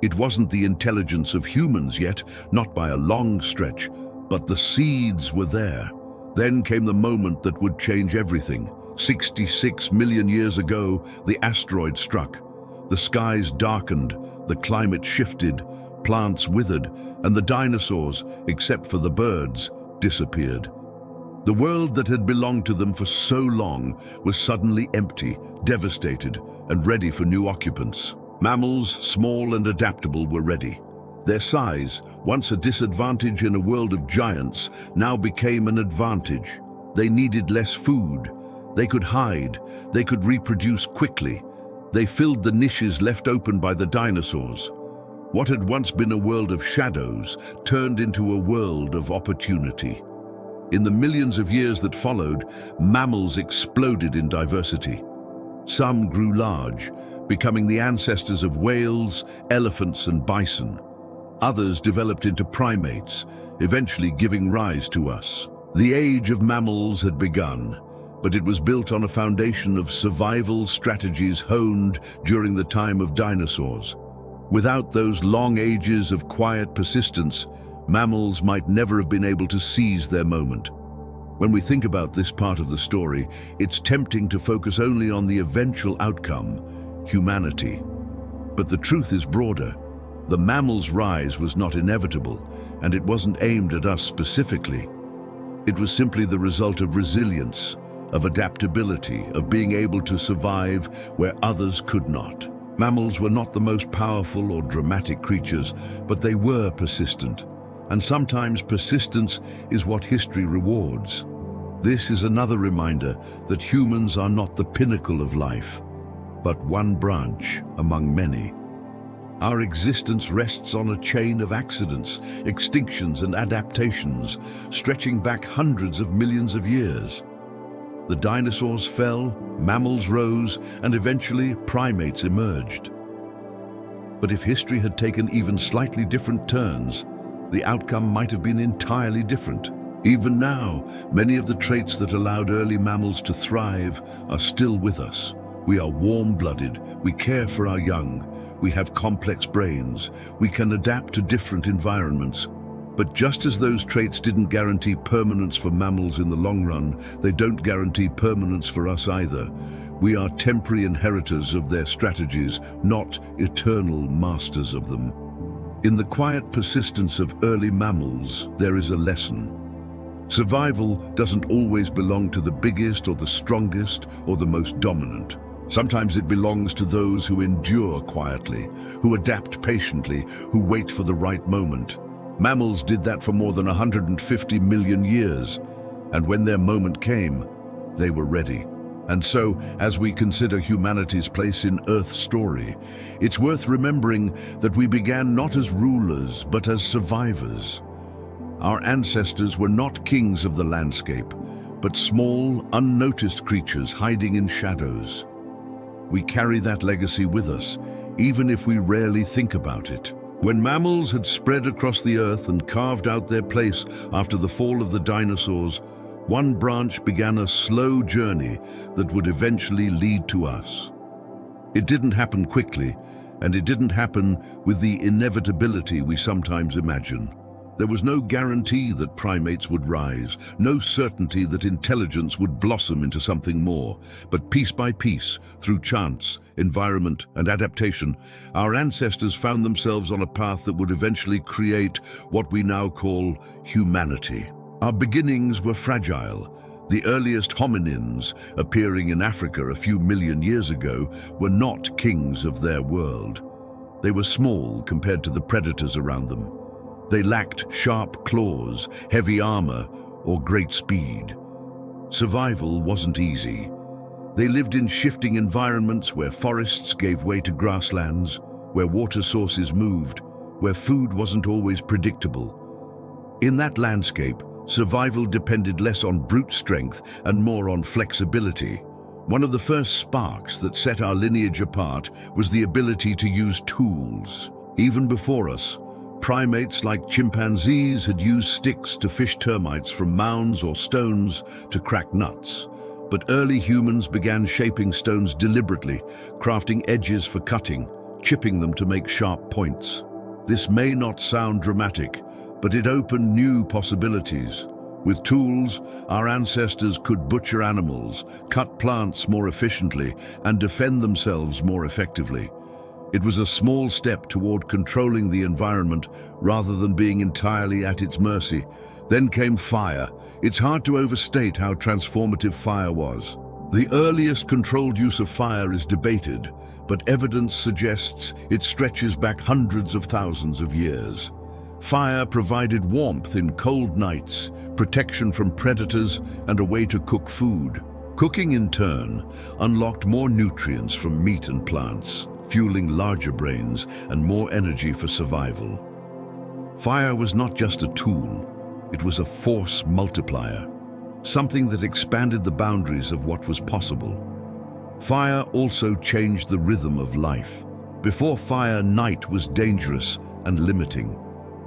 It wasn't the intelligence of humans yet, not by a long stretch, but the seeds were there. Then came the moment that would change everything. 66 million years ago, the asteroid struck. The skies darkened, the climate shifted, plants withered, and the dinosaurs, except for the birds, disappeared. The world that had belonged to them for so long was suddenly empty, devastated, and ready for new occupants. Mammals, small and adaptable, were ready. Their size, once a disadvantage in a world of giants, now became an advantage. They needed less food. They could hide. They could reproduce quickly. They filled the niches left open by the dinosaurs. What had once been a world of shadows turned into a world of opportunity. In the millions of years that followed, mammals exploded in diversity. Some grew large, becoming the ancestors of whales, elephants, and bison. Others developed into primates, eventually giving rise to us. The age of mammals had begun, but it was built on a foundation of survival strategies honed during the time of dinosaurs. Without those long ages of quiet persistence, mammals might never have been able to seize their moment. When we think about this part of the story, it's tempting to focus only on the eventual outcome, humanity. But the truth is broader. The mammals' rise was not inevitable, and it wasn't aimed at us specifically. It was simply the result of resilience, of adaptability, of being able to survive where others could not. Mammals were not the most powerful or dramatic creatures, but they were persistent. And sometimes persistence is what history rewards. This is another reminder that humans are not the pinnacle of life, but one branch among many. Our existence rests on a chain of accidents, extinctions, and adaptations, stretching back hundreds of millions of years. The dinosaurs fell, mammals rose, and eventually primates emerged. But if history had taken even slightly different turns, the outcome might have been entirely different. Even now, many of the traits that allowed early mammals to thrive are still with us. We are warm-blooded, we care for our young, we have complex brains, we can adapt to different environments. But just as those traits didn't guarantee permanence for mammals in the long run, they don't guarantee permanence for us either. We are temporary inheritors of their strategies, not eternal masters of them. In the quiet persistence of early mammals, there is a lesson. Survival doesn't always belong to the biggest or the strongest or the most dominant. Sometimes it belongs to those who endure quietly, who adapt patiently, who wait for the right moment. Mammals did that for more than 150 million years, and when their moment came, they were ready. And so, as we consider humanity's place in Earth's story, it's worth remembering that we began not as rulers, but as survivors. Our ancestors were not kings of the landscape, but small, unnoticed creatures hiding in shadows. We carry that legacy with us, even if we rarely think about it. When mammals had spread across the earth and carved out their place after the fall of the dinosaurs, one branch began a slow journey that would eventually lead to us. It didn't happen quickly, and it didn't happen with the inevitability we sometimes imagine. There was no guarantee that primates would rise, no certainty that intelligence would blossom into something more. But piece by piece, through chance, environment, and adaptation, our ancestors found themselves on a path that would eventually create what we now call humanity. Our beginnings were fragile. The earliest hominins, appearing in Africa a few million years ago, were not kings of their world. They were small compared to the predators around them. They lacked sharp claws, heavy armor, or great speed. Survival wasn't easy. They lived in shifting environments where forests gave way to grasslands, where water sources moved, where food wasn't always predictable. In that landscape, survival depended less on brute strength and more on flexibility. One of the first sparks that set our lineage apart was the ability to use tools. Even before us, primates like chimpanzees had used sticks to fish termites from mounds or stones to crack nuts. But early humans began shaping stones deliberately, crafting edges for cutting, chipping them to make sharp points. This may not sound dramatic, but it opened new possibilities. With tools, our ancestors could butcher animals, cut plants more efficiently, and defend themselves more effectively. It was a small step toward controlling the environment rather than being entirely at its mercy. Then came fire. It's hard to overstate how transformative fire was. The earliest controlled use of fire is debated, but evidence suggests it stretches back hundreds of thousands of years. Fire provided warmth in cold nights, protection from predators, and a way to cook food. Cooking, in turn, unlocked more nutrients from meat and plants, fueling larger brains and more energy for survival. Fire was not just a tool, it was a force multiplier, something that expanded the boundaries of what was possible. Fire also changed the rhythm of life. Before fire, night was dangerous and limiting.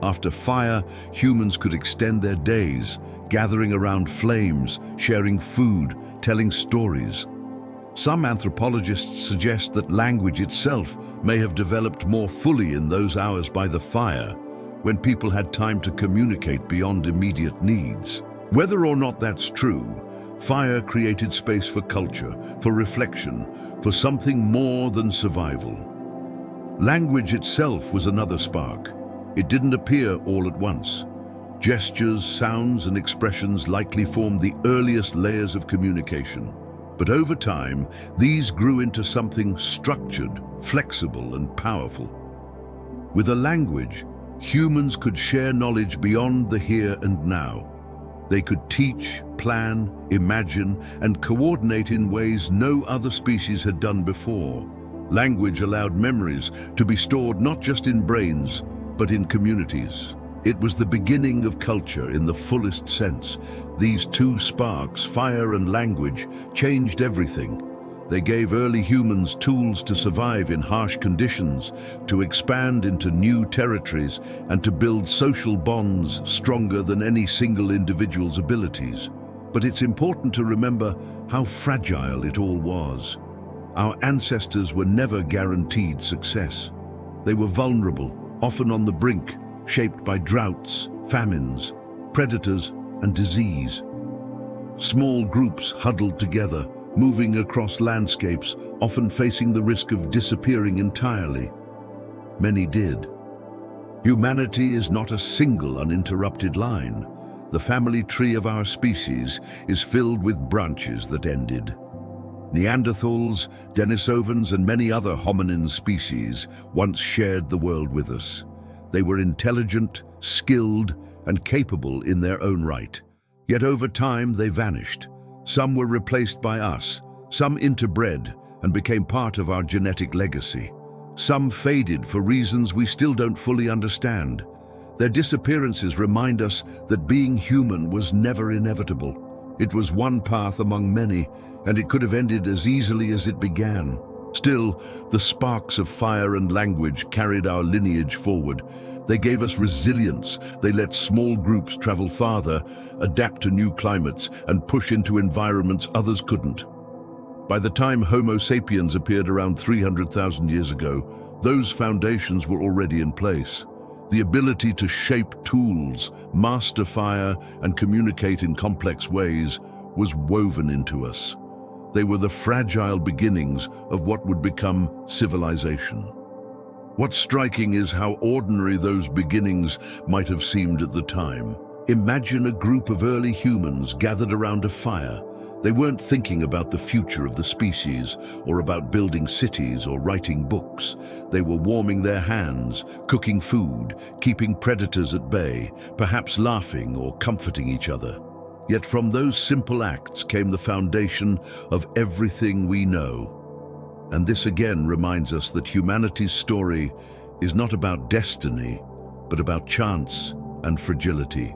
After fire, humans could extend their days, gathering around flames, sharing food, telling stories. Some anthropologists suggest that language itself may have developed more fully in those hours by the fire, when people had time to communicate beyond immediate needs. Whether or not that's true, fire created space for culture, for reflection, for something more than survival. Language itself was another spark. It didn't appear all at once. Gestures, sounds, and expressions likely formed the earliest layers of communication. But over time, these grew into something structured, flexible, and powerful. With a language, humans could share knowledge beyond the here and now. They could teach, plan, imagine, and coordinate in ways no other species had done before. Language allowed memories to be stored not just in brains, but in communities. It was the beginning of culture in the fullest sense. These two sparks, fire and language, changed everything. They gave early humans tools to survive in harsh conditions, to expand into new territories, and to build social bonds stronger than any single individual's abilities. But it's important to remember how fragile it all was. Our ancestors were never guaranteed success. They were vulnerable, often on the brink, shaped by droughts, famines, predators, and disease. Small groups huddled together, moving across landscapes, often facing the risk of disappearing entirely. Many did. Humanity is not a single uninterrupted line. The family tree of our species is filled with branches that ended. Neanderthals, Denisovans, and many other hominin species once shared the world with us. They were intelligent, skilled, and capable in their own right. Yet over time they vanished. Some were replaced by us, some interbred and became part of our genetic legacy. Some faded for reasons we still don't fully understand. Their disappearances remind us that being human was never inevitable. It was one path among many, and it could have ended as easily as it began. Still, the sparks of fire and language carried our lineage forward. They gave us resilience. They let small groups travel farther, adapt to new climates, and push into environments others couldn't. By the time Homo sapiens appeared around 300,000 years ago, those foundations were already in place. The ability to shape tools, master fire, and communicate in complex ways was woven into us. They were the fragile beginnings of what would become civilization. What's striking is how ordinary those beginnings might have seemed at the time. Imagine a group of early humans gathered around a fire. They weren't thinking about the future of the species, or about building cities or writing books. They were warming their hands, cooking food, keeping predators at bay, perhaps laughing or comforting each other. Yet from those simple acts came the foundation of everything we know. And this again reminds us that humanity's story is not about destiny, but about chance and fragility.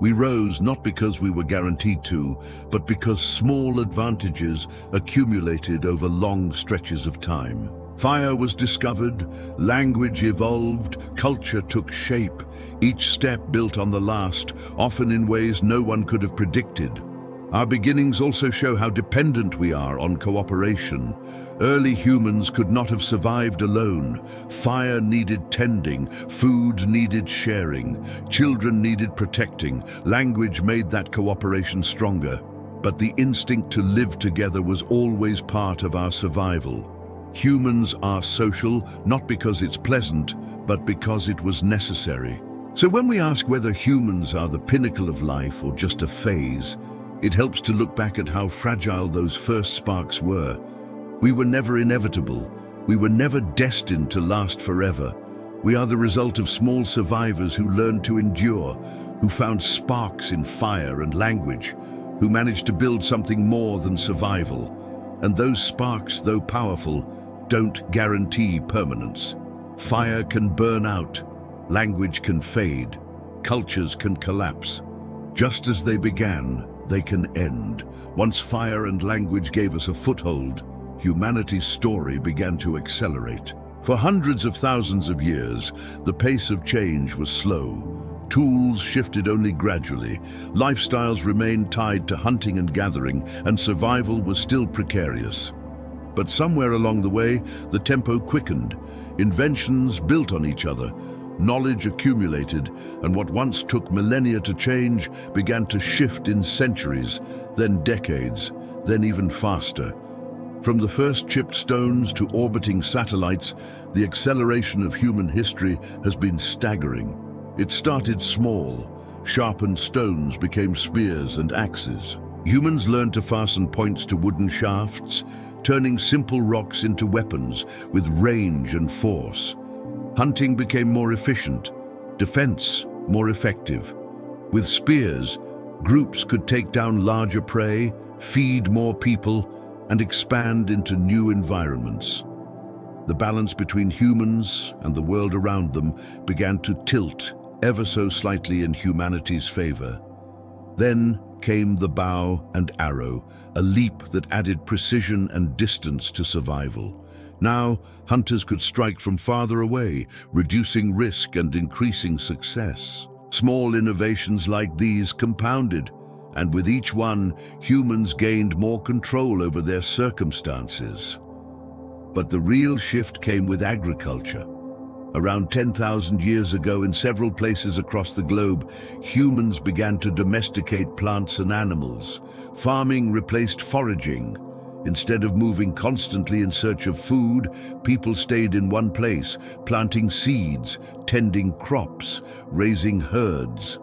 We rose not because we were guaranteed to, but because small advantages accumulated over long stretches of time. Fire was discovered, language evolved, culture took shape, each step built on the last, often in ways no one could have predicted. Our beginnings also show how dependent we are on cooperation. Early humans could not have survived alone. Fire needed tending, food needed sharing, children needed protecting. Language made that cooperation stronger. But the instinct to live together was always part of our survival. Humans are social, not because it's pleasant, but because it was necessary. So when we ask whether humans are the pinnacle of life or just a phase, it helps to look back at how fragile those first sparks were. We were never inevitable. We were never destined to last forever. We are the result of small survivors who learned to endure, who found sparks in fire and language, who managed to build something more than survival. And those sparks, though powerful, don't guarantee permanence. Fire can burn out, language can fade, cultures can collapse. Just as they began, they can end. Once fire and language gave us a foothold, humanity's story began to accelerate. For hundreds of thousands of years, the pace of change was slow. Tools shifted only gradually, lifestyles remained tied to hunting and gathering, and survival was still precarious. But somewhere along the way, the tempo quickened. Inventions built on each other, knowledge accumulated, and what once took millennia to change began to shift in centuries, then decades, then even faster. From the first chipped stones to orbiting satellites, the acceleration of human history has been staggering. It started small. Sharpened stones became spears and axes. Humans learned to fasten points to wooden shafts, turning simple rocks into weapons with range and force. Hunting became more efficient, defense more effective. With spears, groups could take down larger prey, feed more people, and expand into new environments. The balance between humans and the world around them began to tilt ever so slightly in humanity's favor. Then came the bow and arrow, a leap that added precision and distance to survival. Now, hunters could strike from farther away, reducing risk and increasing success. Small innovations like these compounded, and with each one, humans gained more control over their circumstances. But the real shift came with agriculture. Around 10,000 years ago, in several places across the globe, humans began to domesticate plants and animals. Farming replaced foraging. Instead of moving constantly in search of food, people stayed in one place, planting seeds, tending crops, raising herds.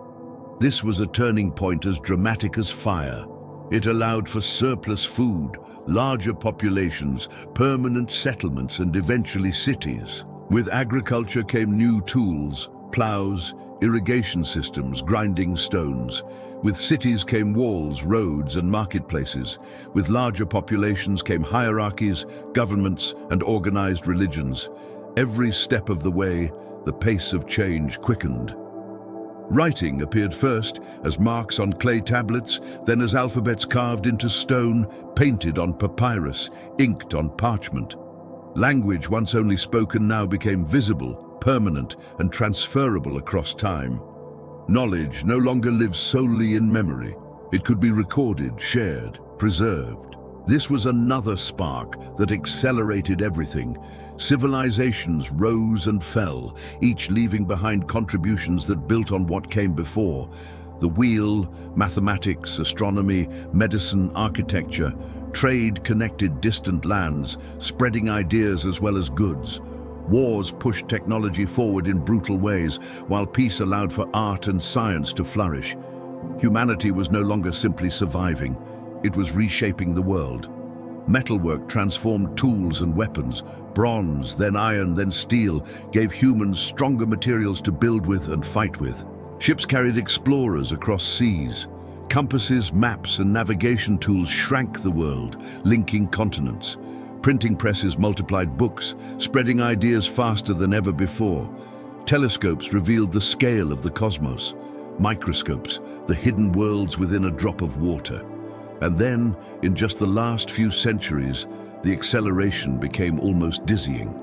This was a turning point as dramatic as fire. It allowed for surplus food, larger populations, permanent settlements, and eventually cities. With agriculture came new tools, plows, irrigation systems, grinding stones. With cities came walls, roads, and marketplaces. With larger populations came hierarchies, governments, and organized religions. Every step of the way, the pace of change quickened. Writing appeared first as marks on clay tablets, then as alphabets carved into stone, painted on papyrus, inked on parchment. Language, once only spoken, now became visible, permanent, and transferable across time. Knowledge no longer lives solely in memory. It could be recorded, shared, preserved. This was another spark that accelerated everything. Civilizations rose and fell, each leaving behind contributions that built on what came before. The wheel, mathematics, astronomy, medicine, architecture, trade connected distant lands, spreading ideas as well as goods. Wars pushed technology forward in brutal ways, while peace allowed for art and science to flourish. Humanity was no longer simply surviving. It was reshaping the world. Metalwork transformed tools and weapons. Bronze, then iron, then steel, gave humans stronger materials to build with and fight with. Ships carried explorers across seas. Compasses, maps, and navigation tools shrank the world, linking continents. Printing presses multiplied books, spreading ideas faster than ever before. Telescopes revealed the scale of the cosmos. Microscopes, the hidden worlds within a drop of water. And then, in just the last few centuries, the acceleration became almost dizzying.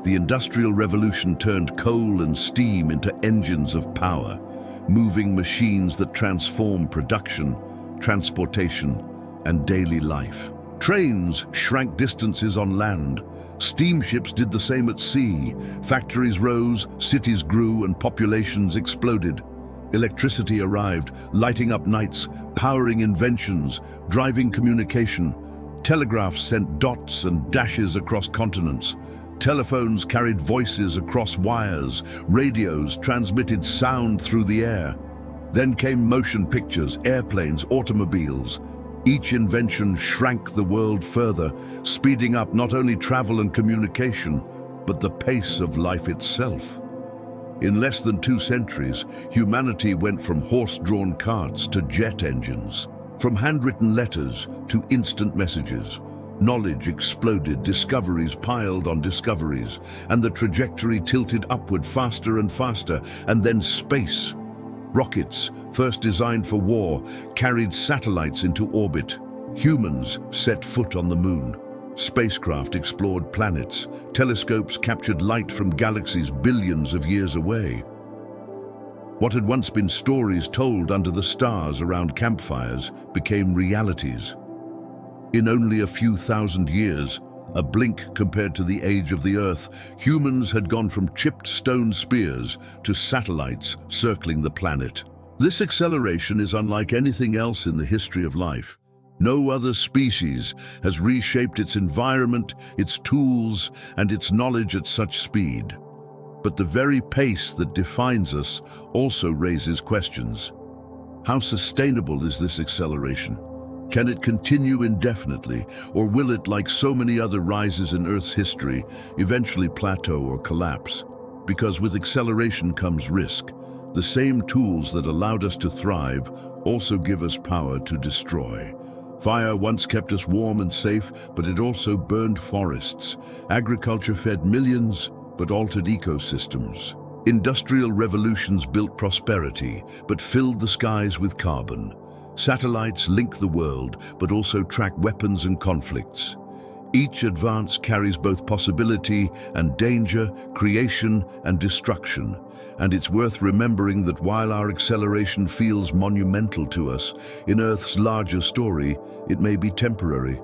The Industrial Revolution turned coal and steam into engines of power, moving machines that transform production, transportation, and daily life. Trains shrank distances on land. Steamships did the same at sea. Factories rose, cities grew, and populations exploded. Electricity arrived, lighting up nights, powering inventions, driving communication. Telegraphs sent dots and dashes across continents. Telephones carried voices across wires. Radios transmitted sound through the air. Then came motion pictures, airplanes, automobiles. Each invention shrank the world further, speeding up not only travel and communication, but the pace of life itself. In less than 2 centuries, humanity went from horse-drawn carts to jet engines, from handwritten letters to instant messages. Knowledge exploded, discoveries piled on discoveries, and the trajectory tilted upward faster and faster, and then space. Rockets, first designed for war, carried satellites into orbit. Humans set foot on the moon. Spacecraft explored planets. Telescopes captured light from galaxies billions of years away. What had once been stories told under the stars around campfires became realities. In only a few thousand years, a blink compared to the age of the Earth, humans had gone from chipped stone spears to satellites circling the planet. This acceleration is unlike anything else in the history of life. No other species has reshaped its environment, its tools, and its knowledge at such speed. But the very pace that defines us also raises questions. How sustainable is this acceleration? Can it continue indefinitely, or will it, like so many other rises in Earth's history, eventually plateau or collapse? Because with acceleration comes risk. The same tools that allowed us to thrive also give us power to destroy. Fire once kept us warm and safe, but it also burned forests. Agriculture fed millions, but altered ecosystems. Industrial revolutions built prosperity, but filled the skies with carbon. Satellites link the world, but also track weapons and conflicts. Each advance carries both possibility and danger, creation and destruction. And it's worth remembering that while our acceleration feels monumental to us, in Earth's larger story, it may be temporary.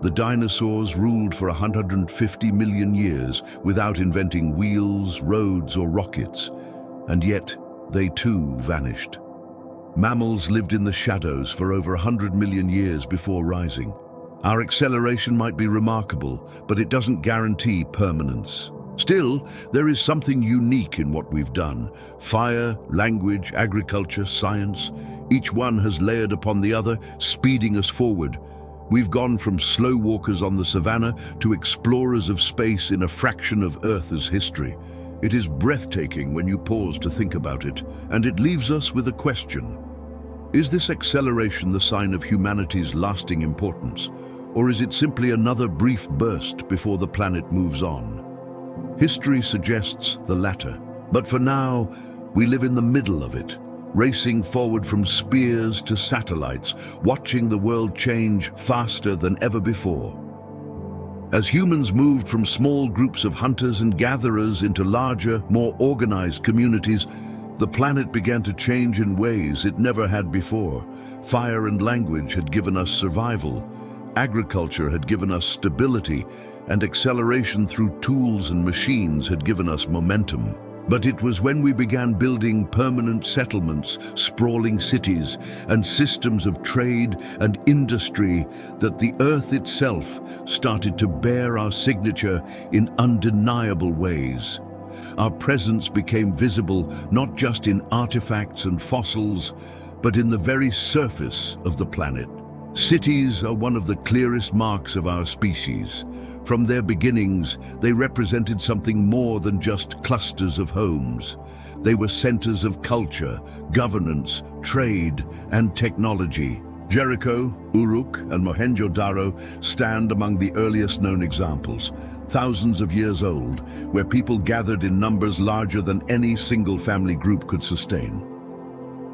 The dinosaurs ruled for 150 million years without inventing wheels, roads, or rockets. And yet, they too vanished. Mammals lived in the shadows for over 100 million years before rising. Our acceleration might be remarkable, but it doesn't guarantee permanence. Still, there is something unique in what we've done. Fire, language, agriculture, science, each one has layered upon the other, speeding us forward. We've gone from slow walkers on the savannah to explorers of space in a fraction of Earth's history. It is breathtaking when you pause to think about it, and it leaves us with a question. Is this acceleration the sign of humanity's lasting importance, or is it simply another brief burst before the planet moves on? History suggests the latter, but for now, we live in the middle of it, racing forward from spears to satellites, watching the world change faster than ever before. As humans moved from small groups of hunters and gatherers into larger, more organized communities, the planet began to change in ways it never had before. Fire and language had given us survival. Agriculture had given us stability, and acceleration through tools and machines had given us momentum. But it was when we began building permanent settlements, sprawling cities, and systems of trade and industry that the Earth itself started to bear our signature in undeniable ways. Our presence became visible not just in artifacts and fossils, but in the very surface of the planet. Cities are one of the clearest marks of our species. From their beginnings, they represented something more than just clusters of homes. They were centers of culture, governance, trade, and technology. Jericho, Uruk, and Mohenjo-Daro stand among the earliest known examples, thousands of years old, where people gathered in numbers larger than any single family group could sustain.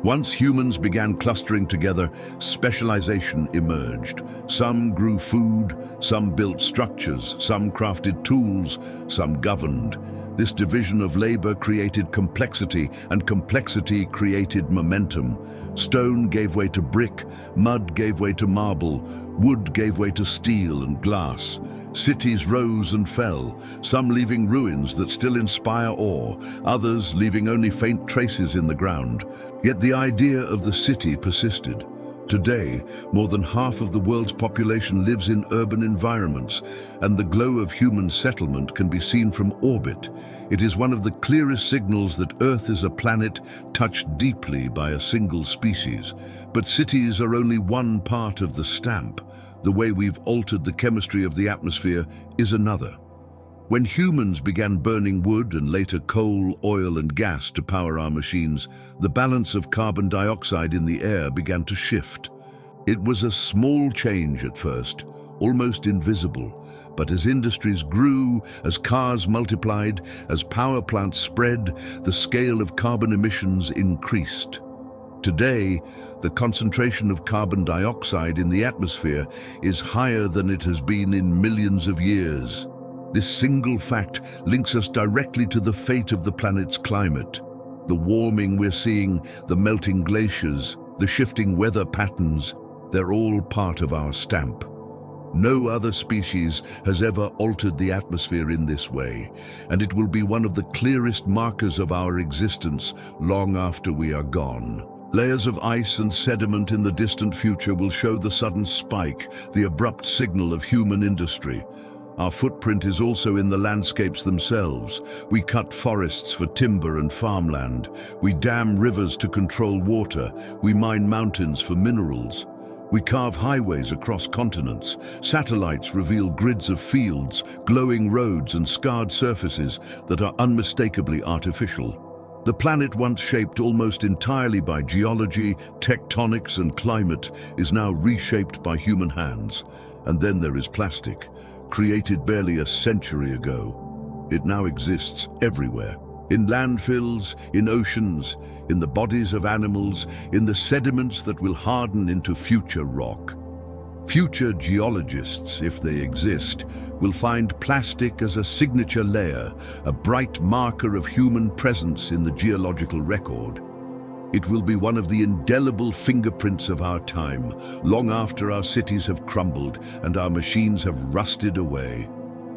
Once humans began clustering together, specialization emerged. Some grew food, some built structures, some crafted tools, some governed. This division of labor created complexity, and complexity created momentum. Stone gave way to brick, mud gave way to marble, wood gave way to steel and glass. Cities rose and fell, some leaving ruins that still inspire awe, others leaving only faint traces in the ground. Yet the idea of the city persisted. Today, more than half of the world's population lives in urban environments, and the glow of human settlement can be seen from orbit. It is one of the clearest signals that Earth is a planet touched deeply by a single species. But cities are only one part of the stamp. The way we've altered the chemistry of the atmosphere is another. When humans began burning wood and later coal, oil and gas to power our machines, the balance of carbon dioxide in the air began to shift. It was a small change at first, almost invisible, but as industries grew, as cars multiplied, as power plants spread, the scale of carbon emissions increased. Today, the concentration of carbon dioxide in the atmosphere is higher than it has been in millions of years. This single fact links us directly to the fate of the planet's climate. The warming we're seeing, the melting glaciers, the shifting weather patterns, they're all part of our stamp. No other species has ever altered the atmosphere in this way, and it will be one of the clearest markers of our existence long after we are gone. Layers of ice and sediment in the distant future will show the sudden spike, the abrupt signal of human industry. Our footprint is also in the landscapes themselves. We cut forests for timber and farmland. We dam rivers to control water. We mine mountains for minerals. We carve highways across continents. Satellites reveal grids of fields, glowing roads and scarred surfaces that are unmistakably artificial. The planet, once shaped almost entirely by geology, tectonics and climate, is now reshaped by human hands. And then there is plastic. Created barely a century ago, it now exists everywhere. In landfills, in oceans, in the bodies of animals, in the sediments that will harden into future rock. Future geologists, if they exist, will find plastic as a signature layer, a bright marker of human presence in the geological record. It will be one of the indelible fingerprints of our time, long after our cities have crumbled and our machines have rusted away.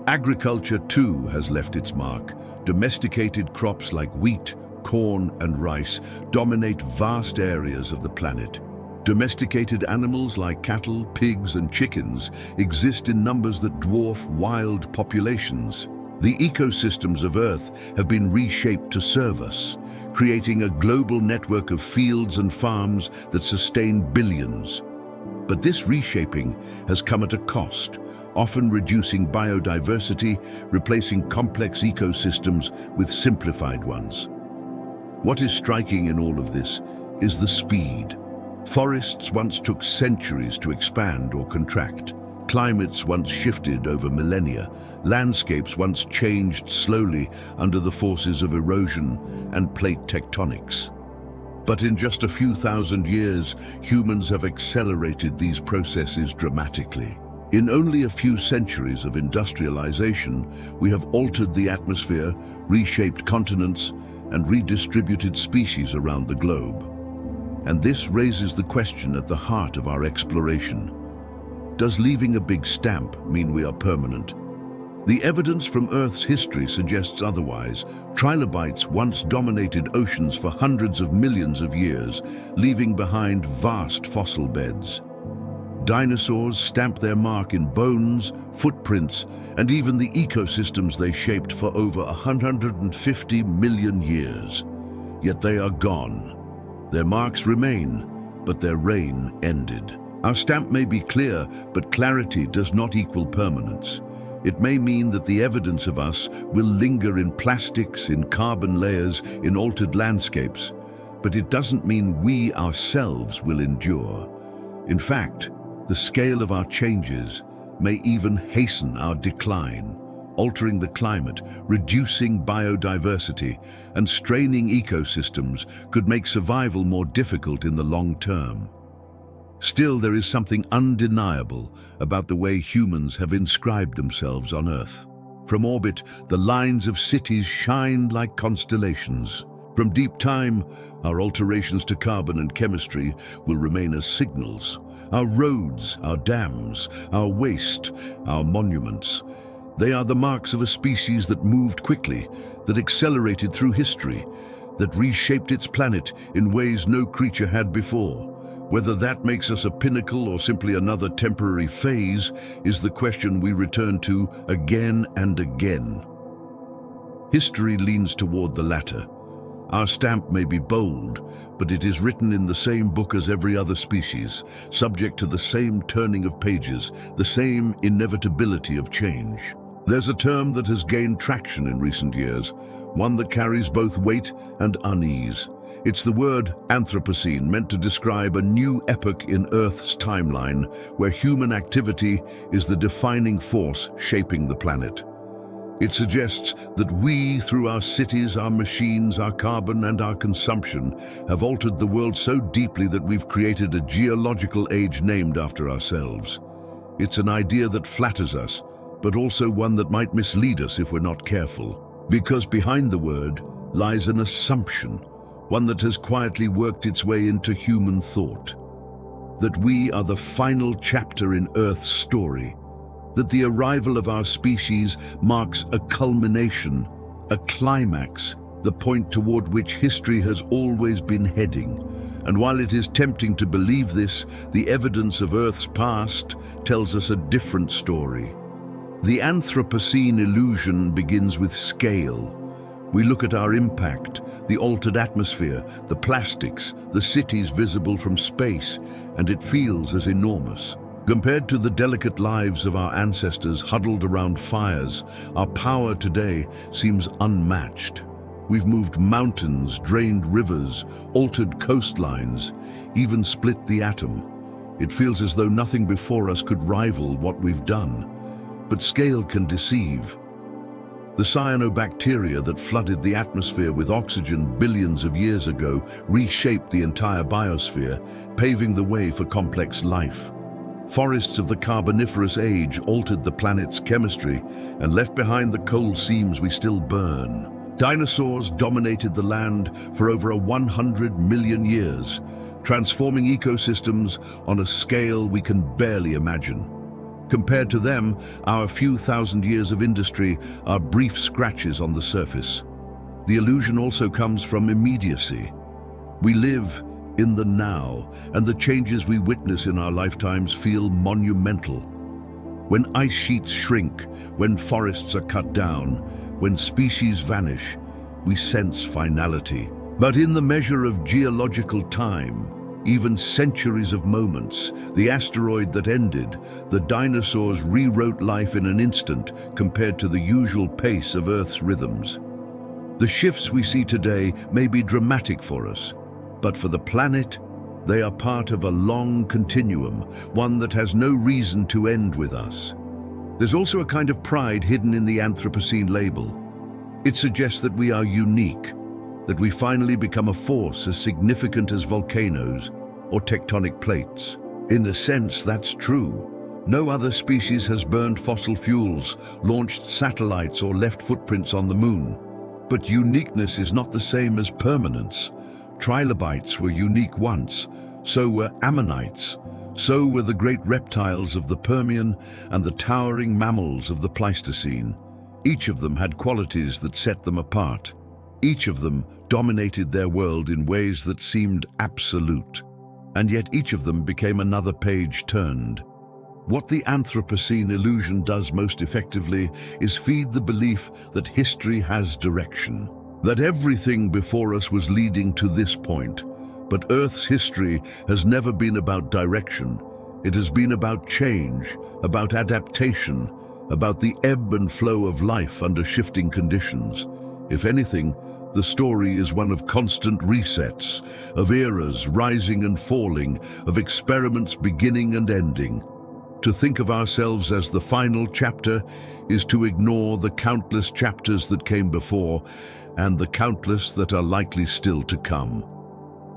Agriculture, too, has left its mark. Domesticated crops like wheat, corn, and rice dominate vast areas of the planet. Domesticated animals like cattle, pigs, and chickens exist in numbers that dwarf wild populations. The ecosystems of Earth have been reshaped to serve us, creating a global network of fields and farms that sustain billions. But this reshaping has come at a cost, often reducing biodiversity, replacing complex ecosystems with simplified ones. What is striking in all of this is the speed. Forests once took centuries to expand or contract. Climates once shifted over millennia. Landscapes once changed slowly under the forces of erosion and plate tectonics. But in just a few thousand years, humans have accelerated these processes dramatically. In only a few centuries of industrialization, we have altered the atmosphere, reshaped continents, and redistributed species around the globe. And this raises the question at the heart of our exploration. Does leaving a big stamp mean we are permanent? The evidence from Earth's history suggests otherwise. Trilobites once dominated oceans for hundreds of millions of years, leaving behind vast fossil beds. Dinosaurs stamped their mark in bones, footprints, and even the ecosystems they shaped for over 150 million years. Yet they are gone. Their marks remain, but their reign ended. Our stamp may be clear, but clarity does not equal permanence. It may mean that the evidence of us will linger in plastics, in carbon layers, in altered landscapes, but it doesn't mean we ourselves will endure. In fact, the scale of our changes may even hasten our decline, altering the climate, reducing biodiversity, and straining ecosystems could make survival more difficult in the long term. Still, there is something undeniable about the way humans have inscribed themselves on Earth. From orbit, the lines of cities shine like constellations. From deep time, our alterations to carbon and chemistry will remain as signals. Our roads, our dams, our waste, our monuments. They are the marks of a species that moved quickly, that accelerated through history, that reshaped its planet in ways no creature had before. Whether that makes us a pinnacle or simply another temporary phase is the question we return to again and again. History leans toward the latter. Our stamp may be bold, but it is written in the same book as every other species, subject to the same turning of pages, the same inevitability of change. There's a term that has gained traction in recent years, one that carries both weight and unease. It's the word Anthropocene, meant to describe a new epoch in Earth's timeline, where human activity is the defining force shaping the planet. It suggests that we, through our cities, our machines, our carbon, and our consumption, have altered the world so deeply that we've created a geological age named after ourselves. It's an idea that flatters us, but also one that might mislead us if we're not careful. Because behind the word lies an assumption, one that has quietly worked its way into human thought. That we are the final chapter in Earth's story. That the arrival of our species marks a culmination, a climax, the point toward which history has always been heading. And while it is tempting to believe this, the evidence of Earth's past tells us a different story. The Anthropocene illusion begins with scale. We look at our impact, the altered atmosphere, the plastics, the cities visible from space, and it feels as enormous. Compared to the delicate lives of our ancestors huddled around fires, our power today seems unmatched. We've moved mountains, drained rivers, altered coastlines, even split the atom. It feels as though nothing before us could rival what we've done. But scale can deceive. The cyanobacteria that flooded the atmosphere with oxygen billions of years ago reshaped the entire biosphere, paving the way for complex life. Forests of the Carboniferous age altered the planet's chemistry and left behind the coal seams we still burn. Dinosaurs dominated the land for over 100 million years, transforming ecosystems on a scale we can barely imagine. Compared to them, our few thousand years of industry are brief scratches on the surface. The illusion also comes from immediacy. We live in the now, and the changes we witness in our lifetimes feel monumental. When ice sheets shrink, when forests are cut down, when species vanish, we sense finality. But in the measure of geological time, even centuries of moments, the asteroid that ended, the dinosaurs rewrote life in an instant compared to the usual pace of Earth's rhythms. The shifts we see today may be dramatic for us, but for the planet, they are part of a long continuum, one that has no reason to end with us. There's also a kind of pride hidden in the Anthropocene label. It suggests that we are unique, that we finally become a force as significant as volcanoes or tectonic plates. In a sense, that's true. No other species has burned fossil fuels, launched satellites, or left footprints on the moon. But uniqueness is not the same as permanence. Trilobites were unique once, so were ammonites, so were the great reptiles of the Permian and the towering mammals of the Pleistocene. Each of them had qualities that set them apart. Each of them dominated their world in ways that seemed absolute, and yet each of them became another page turned. What the Anthropocene illusion does most effectively is feed the belief that history has direction, that everything before us was leading to this point. But Earth's history has never been about direction. It has been about change, about adaptation, about the ebb and flow of life under shifting conditions. If anything, the story is one of constant resets, of eras rising and falling, of experiments beginning and ending. To think of ourselves as the final chapter is to ignore the countless chapters that came before and the countless that are likely still to come.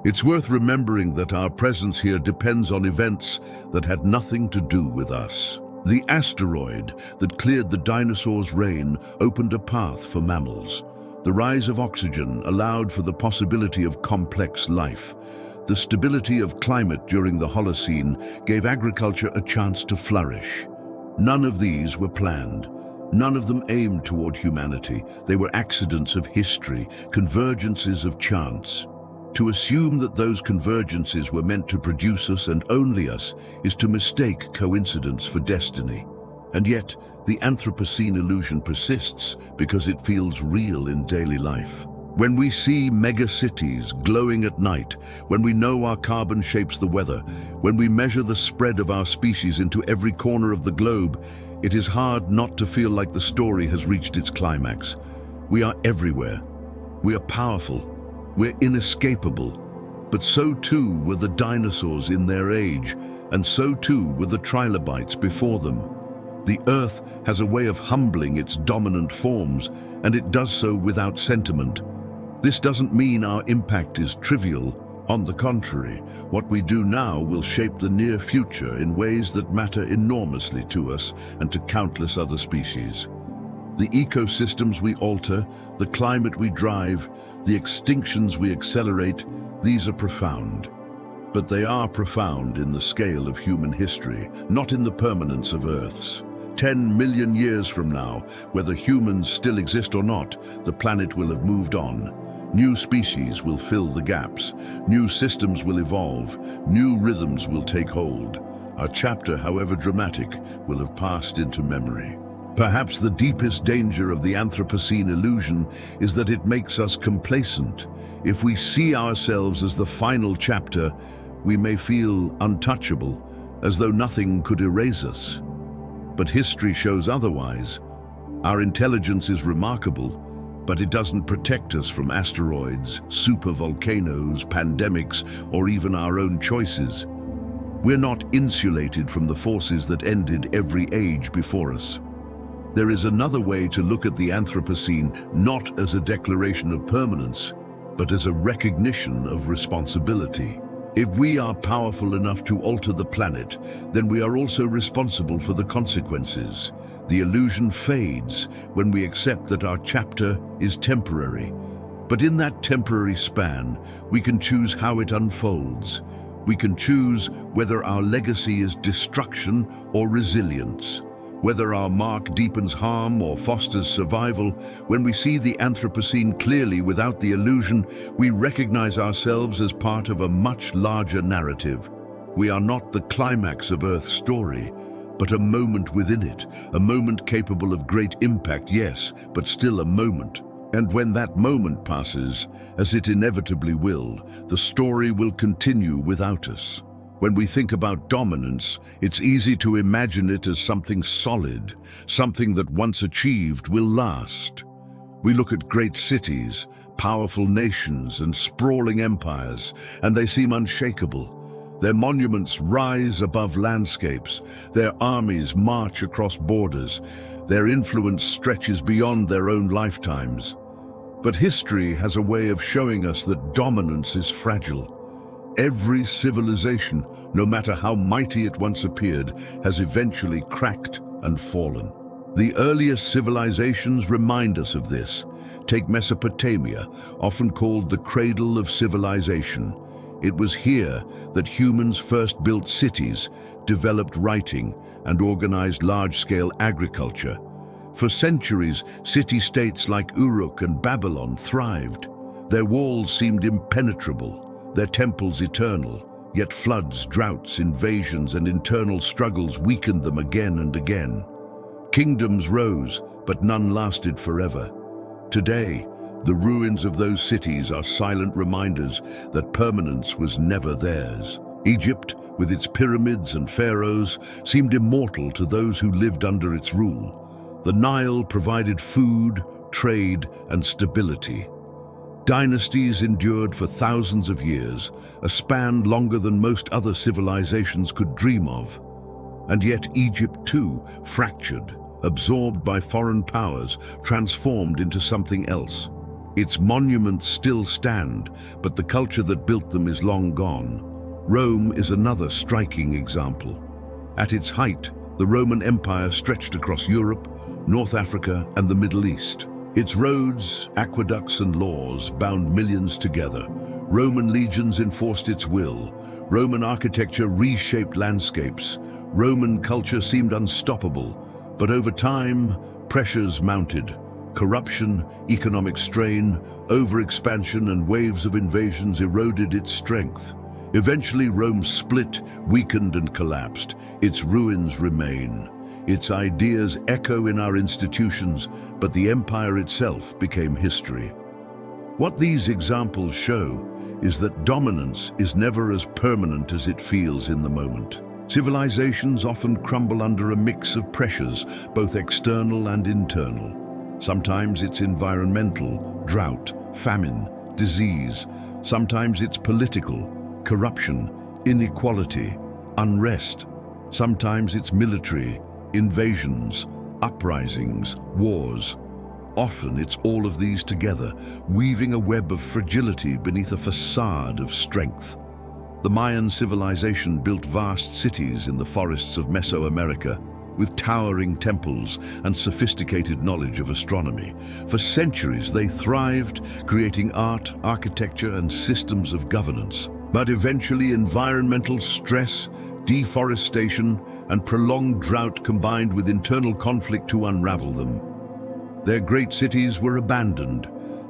It's worth remembering that our presence here depends on events that had nothing to do with us. The asteroid that cleared the dinosaurs' reign opened a path for mammals. The rise of oxygen allowed for the possibility of complex life. The stability of climate during the Holocene gave agriculture a chance to flourish. None of these were planned. None of them aimed toward humanity. They were accidents of history, convergences of chance. To assume that those convergences were meant to produce us and only us is to mistake coincidence for destiny. And yet, the Anthropocene illusion persists because it feels real in daily life. When we see megacities glowing at night, when we know our carbon shapes the weather, when we measure the spread of our species into every corner of the globe, it is hard not to feel like the story has reached its climax. We are everywhere. We are powerful. We're inescapable. But so too were the dinosaurs in their age, and so too were the trilobites before them. The Earth has a way of humbling its dominant forms, and it does so without sentiment. This doesn't mean our impact is trivial. On the contrary, what we do now will shape the near future in ways that matter enormously to us and to countless other species. The ecosystems we alter, the climate we drive, the extinctions we accelerate, these are profound. But they are profound in the scale of human history, not in the permanence of Earth's. 10 million years from now, whether humans still exist or not, the planet will have moved on. New species will fill the gaps. New systems will evolve. New rhythms will take hold. Our chapter, however dramatic, will have passed into memory. Perhaps the deepest danger of the Anthropocene illusion is that it makes us complacent. If we see ourselves as the final chapter, we may feel untouchable, as though nothing could erase us. But history shows otherwise. Our intelligence is remarkable, but it doesn't protect us from asteroids, supervolcanoes, pandemics, or even our own choices. We're not insulated from the forces that ended every age before us. There is another way to look at the Anthropocene, not as a declaration of permanence, but as a recognition of responsibility. If we are powerful enough to alter the planet, then we are also responsible for the consequences. The illusion fades when we accept that our chapter is temporary. But in that temporary span, we can choose how it unfolds. We can choose whether our legacy is destruction or resilience. Whether our mark deepens harm or fosters survival, when we see the Anthropocene clearly without the illusion, we recognize ourselves as part of a much larger narrative. We are not the climax of Earth's story, but a moment within it, a moment capable of great impact, yes, but still a moment. And when that moment passes, as it inevitably will, the story will continue without us. When we think about dominance, it's easy to imagine it as something solid, something that once achieved will last. We look at great cities, powerful nations, and sprawling empires, and they seem unshakable. Their monuments rise above landscapes, their armies march across borders, their influence stretches beyond their own lifetimes. But history has a way of showing us that dominance is fragile. Every civilization, no matter how mighty it once appeared, has eventually cracked and fallen. The earliest civilizations remind us of this. Take Mesopotamia, often called the cradle of civilization. It was here that humans first built cities, developed writing, and organized large-scale agriculture. For centuries, city-states like Uruk and Babylon thrived. Their walls seemed impenetrable, their temples eternal, yet floods, droughts, invasions, and internal struggles weakened them again and again. Kingdoms rose, but none lasted forever. Today, the ruins of those cities are silent reminders that permanence was never theirs. Egypt, with its pyramids and pharaohs, seemed immortal to those who lived under its rule. The Nile provided food, trade, and stability. Dynasties endured for thousands of years, a span longer than most other civilizations could dream of. And yet Egypt too fractured, absorbed by foreign powers, transformed into something else. Its monuments still stand, but the culture that built them is long gone. Rome is another striking example. At its height, The Roman Empire stretched across Europe, North Africa, and the Middle East. Its roads, aqueducts, and laws bound millions together. Roman legions enforced its will. Roman architecture reshaped landscapes. Roman culture seemed unstoppable. But over time, pressures mounted. Corruption, economic strain, overexpansion, and waves of invasions eroded its strength. Eventually, Rome split, weakened, and collapsed. Its ruins remain. Its ideas echo in our institutions, but the empire itself became history. What these examples show is that dominance is never as permanent as it feels in the moment. Civilizations often crumble under a mix of pressures, both external and internal. Sometimes it's environmental, drought, famine, disease. Sometimes it's political, corruption, inequality, unrest. Sometimes it's military, invasions, uprisings, wars. Often it's all of these together, weaving a web of fragility beneath a facade of strength. The Mayan civilization built vast cities in the forests of Mesoamerica, with towering temples and sophisticated knowledge of astronomy. For centuries they thrived, creating art, architecture, and systems of governance. But eventually environmental stress, deforestation, and prolonged drought combined with internal conflict to unravel them. Their great cities were abandoned,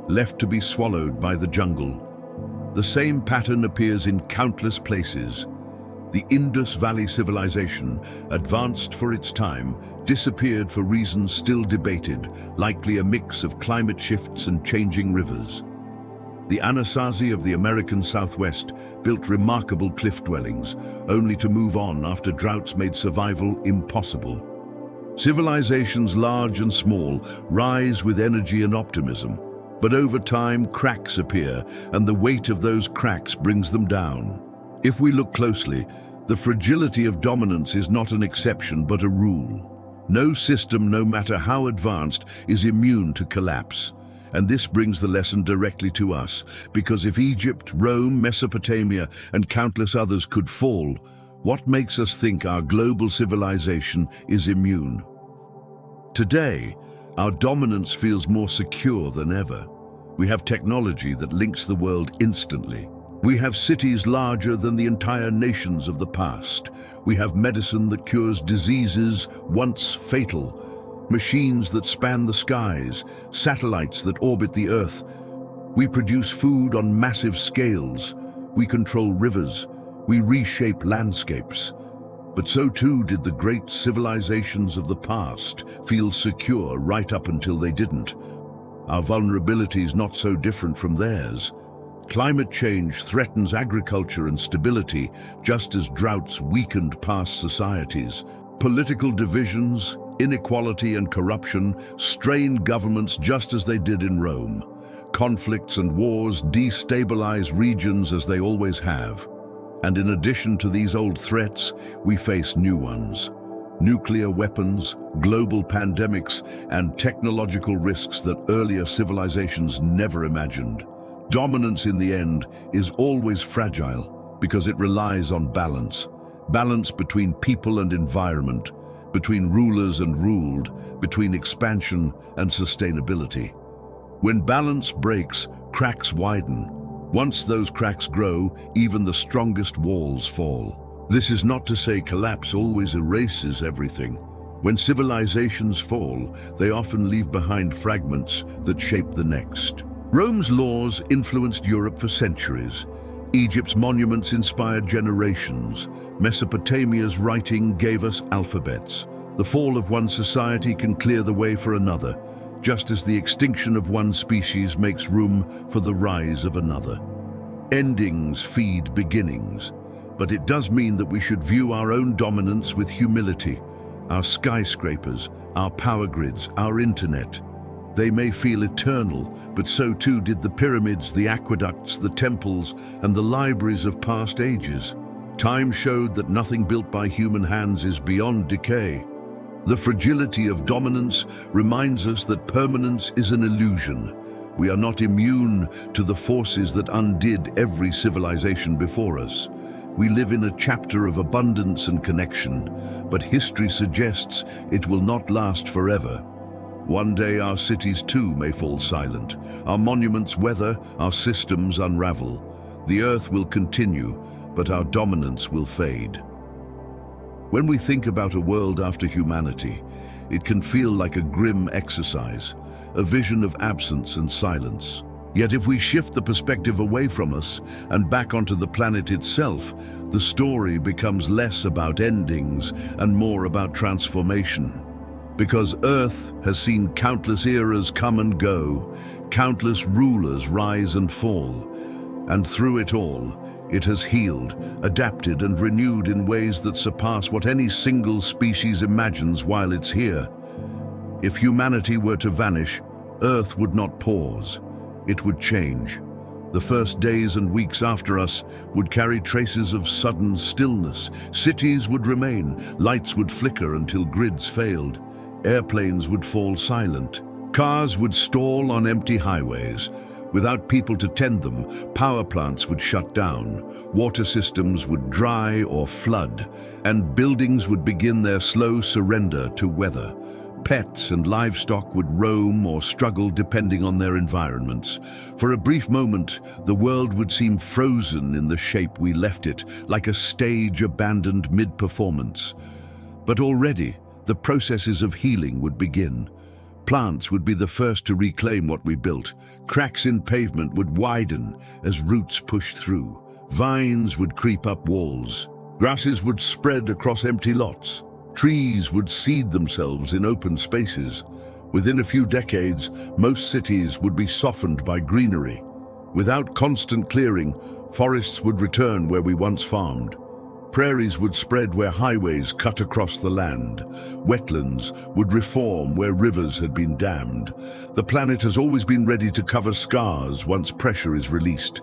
left to be swallowed by the jungle. The same pattern appears in countless places. The Indus Valley civilization, advanced for its time, disappeared for reasons still debated, likely a mix of climate shifts and changing rivers. The Anasazi of the American Southwest built remarkable cliff dwellings, only to move on after droughts made survival impossible. Civilizations large and small rise with energy and optimism, but over time cracks appear, and the weight of those cracks brings them down. If we look closely, the fragility of dominance is not an exception but a rule. No system, no matter how advanced, is immune to collapse. And this brings the lesson directly to us, because if Egypt, Rome, Mesopotamia, and countless others could fall, what makes us think our global civilization is immune? Today, our dominance feels more secure than ever. We have technology that links the world instantly. We have cities larger than the entire nations of the past. We have medicine that cures diseases once fatal, machines that span the skies, satellites that orbit the Earth. We produce food on massive scales. We control rivers. We reshape landscapes. But so too did the great civilizations of the past feel secure right up until they didn't. Our vulnerability is not so different from theirs. Climate change threatens agriculture and stability, just as droughts weakened past societies. Political divisions, inequality, and corruption strain governments just as they did in Rome. Conflicts and wars destabilize regions as they always have. And in addition to these old threats, we face new ones. Nuclear weapons, global pandemics, and technological risks that earlier civilizations never imagined. Dominance in the end is always fragile because it relies on balance. Balance between people and environment, between rulers and ruled, between expansion and sustainability. When balance breaks, cracks widen. Once those cracks grow, even the strongest walls fall. This is not to say collapse always erases everything. When civilizations fall, they often leave behind fragments that shape the next. Rome's laws influenced Europe for centuries. Egypt's monuments inspired generations. Mesopotamia's writing gave us alphabets. The fall of one society can clear the way for another, just as the extinction of one species makes room for the rise of another. Endings feed beginnings, but it does mean that we should view our own dominance with humility. Our skyscrapers, our power grids, our internet. They may feel eternal, but so too did the pyramids, the aqueducts, the temples, and the libraries of past ages. Time showed that nothing built by human hands is beyond decay. The fragility of dominance reminds us that permanence is an illusion. We are not immune to the forces that undid every civilization before us. We live in a chapter of abundance and connection, but history suggests it will not last forever. One day our cities too may fall silent, our monuments weather, our systems unravel. The earth will continue, but our dominance will fade. When we think about a world after humanity, it can feel like a grim exercise, a vision of absence and silence. Yet if we shift the perspective away from us and back onto the planet itself, the story becomes less about endings and more about transformation. Because Earth has seen countless eras come and go, countless rulers rise and fall, and through it all, it has healed, adapted and renewed in ways that surpass what any single species imagines while it's here. If humanity were to vanish, Earth would not pause. It would change. The first days and weeks after us would carry traces of sudden stillness. Cities would remain, lights would flicker until grids failed. Airplanes would fall silent. Cars would stall on empty highways. Without people to tend them, power plants would shut down, water systems would dry or flood, and buildings would begin their slow surrender to weather. Pets and livestock would roam or struggle depending on their environments. For a brief moment, the world would seem frozen in the shape we left it, like a stage abandoned mid-performance. But already, the processes of healing would begin. Plants would be the first to reclaim what we built. Cracks in pavement would widen as roots pushed through. Vines would creep up walls. Grasses would spread across empty lots. Trees would seed themselves in open spaces. Within a few decades, most cities would be softened by greenery. Without constant clearing, forests would return where we once farmed. Prairies would spread where highways cut across the land. Wetlands would reform where rivers had been dammed. The planet has always been ready to cover scars once pressure is released.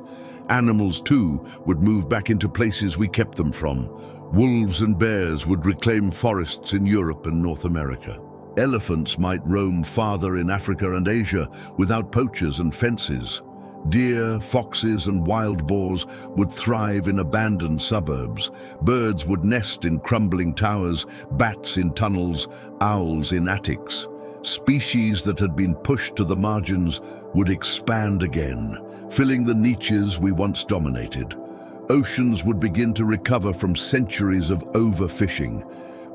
Animals, too, would move back into places we kept them from. Wolves and bears would reclaim forests in Europe and North America. Elephants might roam farther in Africa and Asia without poachers and fences. Deer, foxes and wild boars would thrive in abandoned suburbs. Birds would nest in crumbling towers, bats in tunnels, owls in attics. Species that had been pushed to the margins would expand again, filling the niches we once dominated. Oceans would begin to recover from centuries of overfishing.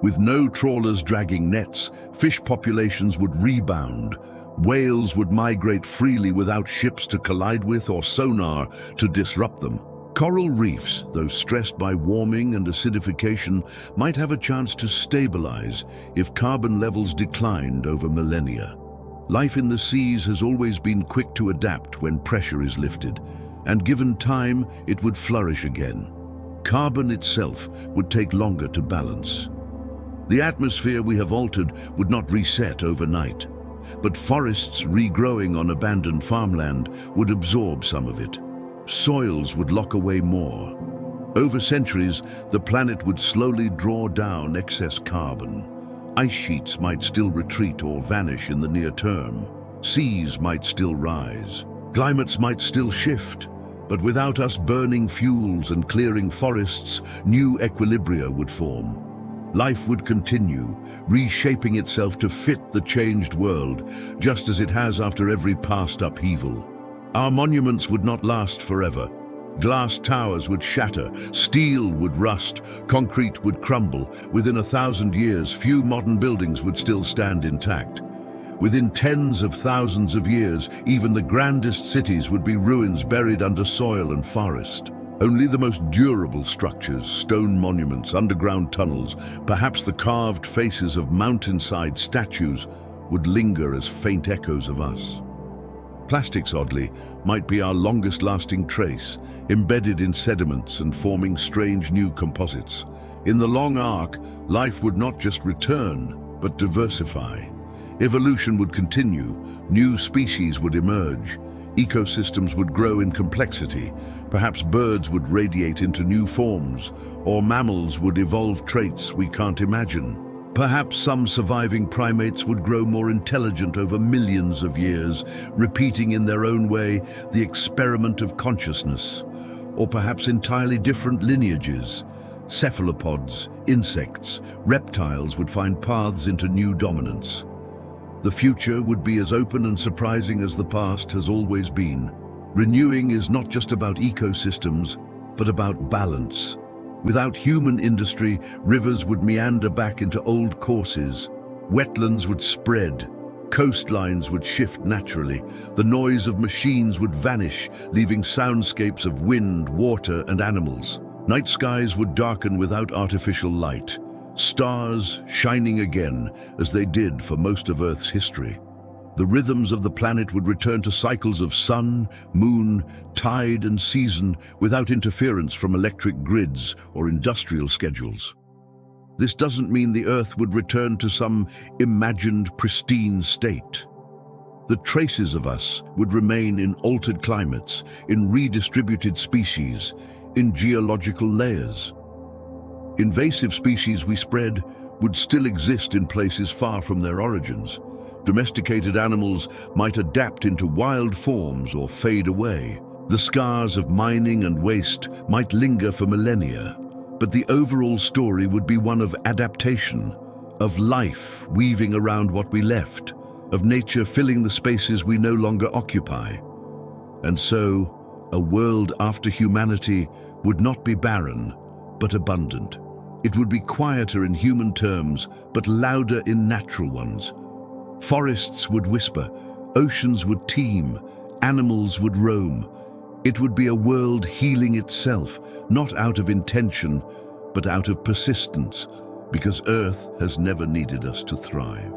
With no trawlers dragging nets, fish populations would rebound. Whales would migrate freely without ships to collide with or sonar to disrupt them. Coral reefs, though stressed by warming and acidification, might have a chance to stabilize if carbon levels declined over millennia. Life in the seas has always been quick to adapt when pressure is lifted, and given time, it would flourish again. Carbon itself would take longer to balance. The atmosphere we have altered would not reset overnight, but forests regrowing on abandoned farmland would absorb some of it. Soils would lock away more. Over centuries, the planet would slowly draw down excess carbon. Ice sheets might still retreat or vanish in the near term. Seas might still rise. Climates might still shift. But without us burning fuels and clearing forests, new equilibria would form. Life would continue, reshaping itself to fit the changed world, just as it has after every past upheaval. Our monuments would not last forever. Glass towers would shatter, steel would rust, concrete would crumble. Within 1,000 years, few modern buildings would still stand intact. Within tens of thousands of years, even the grandest cities would be ruins buried under soil and forest. Only the most durable structures, stone monuments, underground tunnels, perhaps the carved faces of mountainside statues, would linger as faint echoes of us. Plastics, oddly, might be our longest-lasting trace, embedded in sediments and forming strange new composites. In the long arc, life would not just return, but diversify. Evolution would continue, new species would emerge, ecosystems would grow in complexity, perhaps birds would radiate into new forms, or mammals would evolve traits we can't imagine. Perhaps some surviving primates would grow more intelligent over millions of years, repeating in their own way the experiment of consciousness. or perhaps entirely different lineages. Cephalopods, insects, reptiles would find paths into new dominance. The future would be as open and surprising as the past has always been. Renewing is not just about ecosystems, but about balance. Without human industry, rivers would meander back into old courses. Wetlands would spread. Coastlines would shift naturally. The noise of machines would vanish, leaving soundscapes of wind, water, and animals. Night skies would darken without artificial light. Stars shining again, as they did for most of Earth's history. The rhythms of the planet would return to cycles of sun, moon, tide, and season without interference from electric grids or industrial schedules. This doesn't mean the Earth would return to some imagined pristine state. The traces of us would remain in altered climates, in redistributed species, in geological layers. Invasive species we spread would still exist in places far from their origins. Domesticated animals might adapt into wild forms or fade away. The scars of mining and waste might linger for millennia, but the overall story would be one of adaptation, of life weaving around what we left, of nature filling the spaces we no longer occupy. And so, a world after humanity would not be barren, but abundant. It would be quieter in human terms, but louder in natural ones. Forests would whisper, oceans would teem, animals would roam. It would be a world healing itself, not out of intention, but out of persistence, because Earth has never needed us to thrive.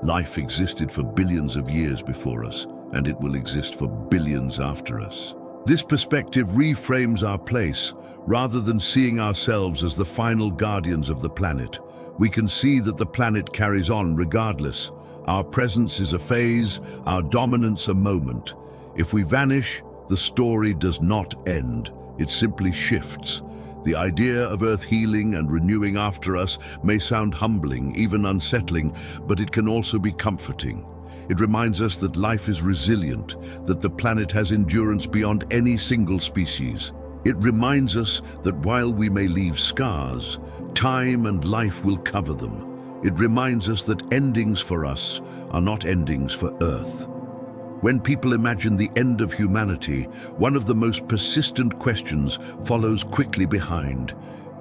Life existed for billions of years before us, and it will exist for billions after us. This perspective reframes our place. Rather than seeing ourselves as the final guardians of the planet, we can see that the planet carries on regardless. Our presence is a phase, our dominance a moment. If we vanish, the story does not end. It simply shifts. The idea of Earth healing and renewing after us may sound humbling, even unsettling, but it can also be comforting. It reminds us that life is resilient, that the planet has endurance beyond any single species. It reminds us that while we may leave scars, time and life will cover them. It reminds us that endings for us are not endings for Earth. When people imagine the end of humanity, one of the most persistent questions follows quickly behind.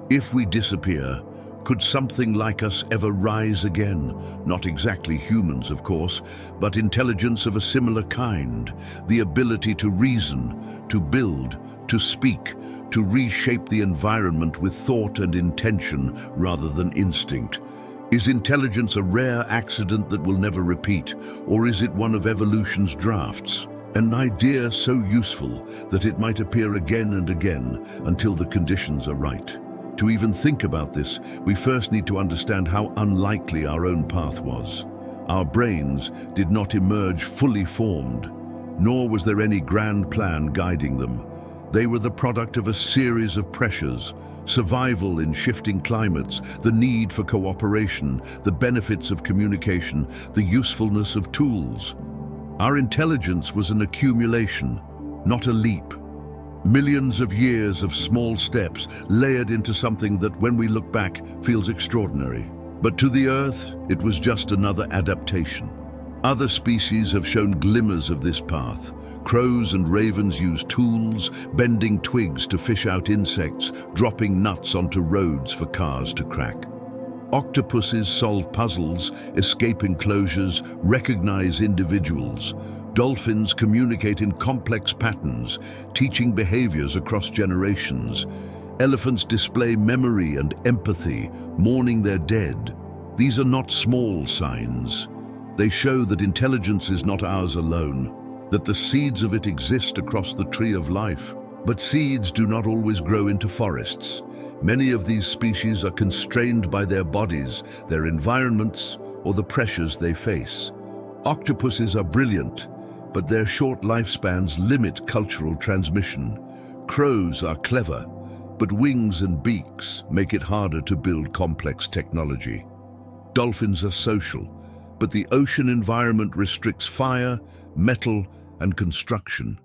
If we disappear, could something like us ever rise again? Not exactly humans, of course, but intelligence of a similar kind. The ability to reason, to build, to speak, to reshape the environment with thought and intention rather than instinct. Is intelligence a rare accident that will never repeat, or is it one of evolution's drafts? An idea so useful that it might appear again and again until the conditions are right. To even think about this, we first need to understand how unlikely our own path was. Our brains did not emerge fully formed, nor was there any grand plan guiding them. They were the product of a series of pressures: survival in shifting climates, the need for cooperation, the benefits of communication, the usefulness of tools. Our intelligence was an accumulation, not a leap. Millions of years of small steps layered into something that, when we look back, feels extraordinary. But to the Earth, it was just another adaptation. Other species have shown glimmers of this path. Crows and ravens use tools, bending twigs to fish out insects, dropping nuts onto roads for cars to crack. Octopuses solve puzzles, escape enclosures, recognize individuals. Dolphins communicate in complex patterns, teaching behaviors across generations. Elephants display memory and empathy, mourning their dead. These are not small signs. They show that intelligence is not ours alone, that the seeds of it exist across the tree of life. But seeds do not always grow into forests. Many of these species are constrained by their bodies, their environments, or the pressures they face. Octopuses are brilliant, but their short lifespans limit cultural transmission. Crows are clever, but wings and beaks make it harder to build complex technology. Dolphins are social, but the ocean environment restricts fire, metal, and construction.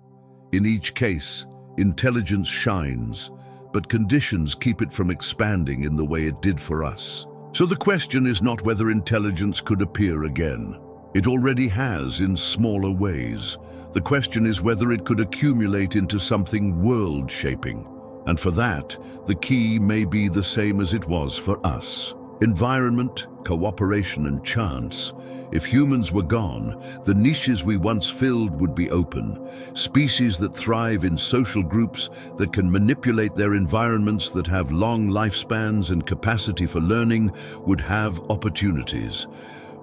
In each case, Intelligence shines, but conditions keep it from expanding in the way it did for us. So the question is not whether intelligence could appear again. It already has in smaller ways. The question is whether it could accumulate into something world-shaping. And for that, the key may be the same as it was for us. Environment, cooperation, and chance. If humans were gone, the niches we once filled would be open. Species that thrive in social groups, that can manipulate their environments, that have long lifespans and capacity for learning, would have opportunities.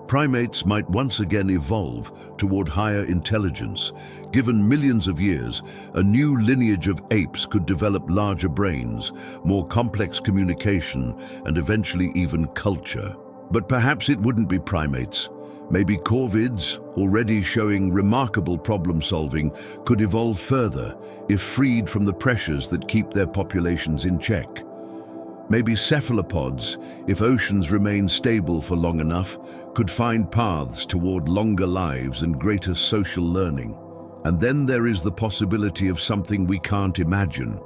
Primates might once again evolve toward higher intelligence. Given millions of years, a new lineage of apes could develop larger brains, more complex communication, and eventually even culture. But perhaps it wouldn't be primates. Maybe corvids, already showing remarkable problem-solving, could evolve further if freed from the pressures that keep their populations in check. Maybe cephalopods, if oceans remain stable for long enough, could find paths toward longer lives and greater social learning. And then there is the possibility of something we can't imagine.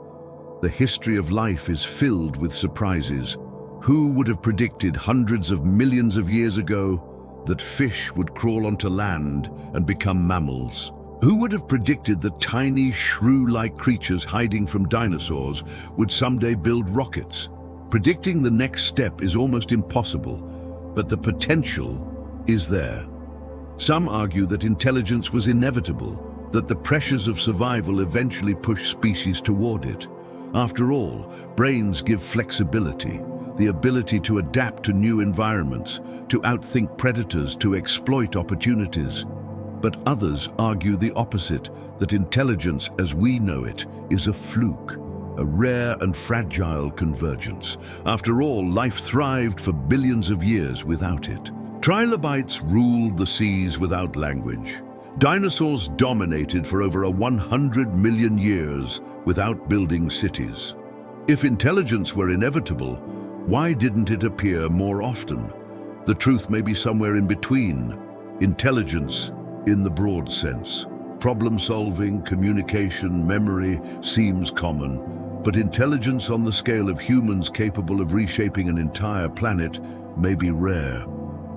The history of life is filled with surprises. Who would have predicted hundreds of millions of years ago that fish would crawl onto land and become mammals? Who would have predicted that tiny, shrew-like creatures hiding from dinosaurs would someday build rockets? Predicting the next step is almost impossible, but the potential is there. Some argue that intelligence was inevitable, that the pressures of survival eventually push species toward it. After all, brains give flexibility, the ability to adapt to new environments, to outthink predators, to exploit opportunities. But others argue the opposite, that intelligence as we know it is a fluke. A rare and fragile convergence. After all, life thrived for billions of years without it. Trilobites ruled the seas without language. Dinosaurs dominated for over 100 million years without building cities. If intelligence were inevitable, why didn't it appear more often? The truth may be somewhere in between. Intelligence in the broad sense. Problem-solving, communication, memory seems common. But intelligence on the scale of humans capable of reshaping an entire planet may be rare.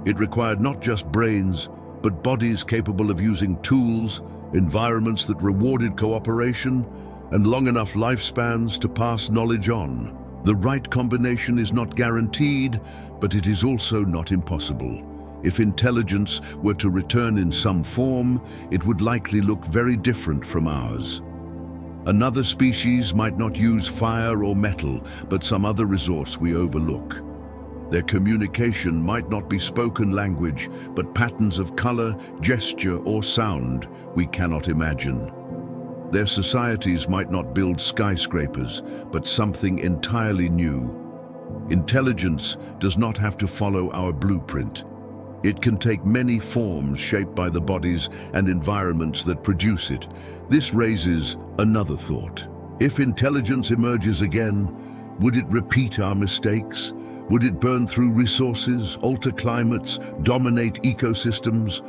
It required not just brains, but bodies capable of using tools, environments that rewarded cooperation, and long enough lifespans to pass knowledge on. The right combination is not guaranteed, but it is also not impossible. If intelligence were to return in some form, it would likely look very different from ours. Another species might not use fire or metal, but some other resource we overlook. Their communication might not be spoken language, but patterns of color, gesture, or sound we cannot imagine. Their societies might not build skyscrapers, but something entirely new. Intelligence does not have to follow our blueprint. It can take many forms shaped by the bodies and environments that produce it. This raises another thought. If intelligence emerges again, would it repeat our mistakes? Would it burn through resources, alter climates, dominate ecosystems?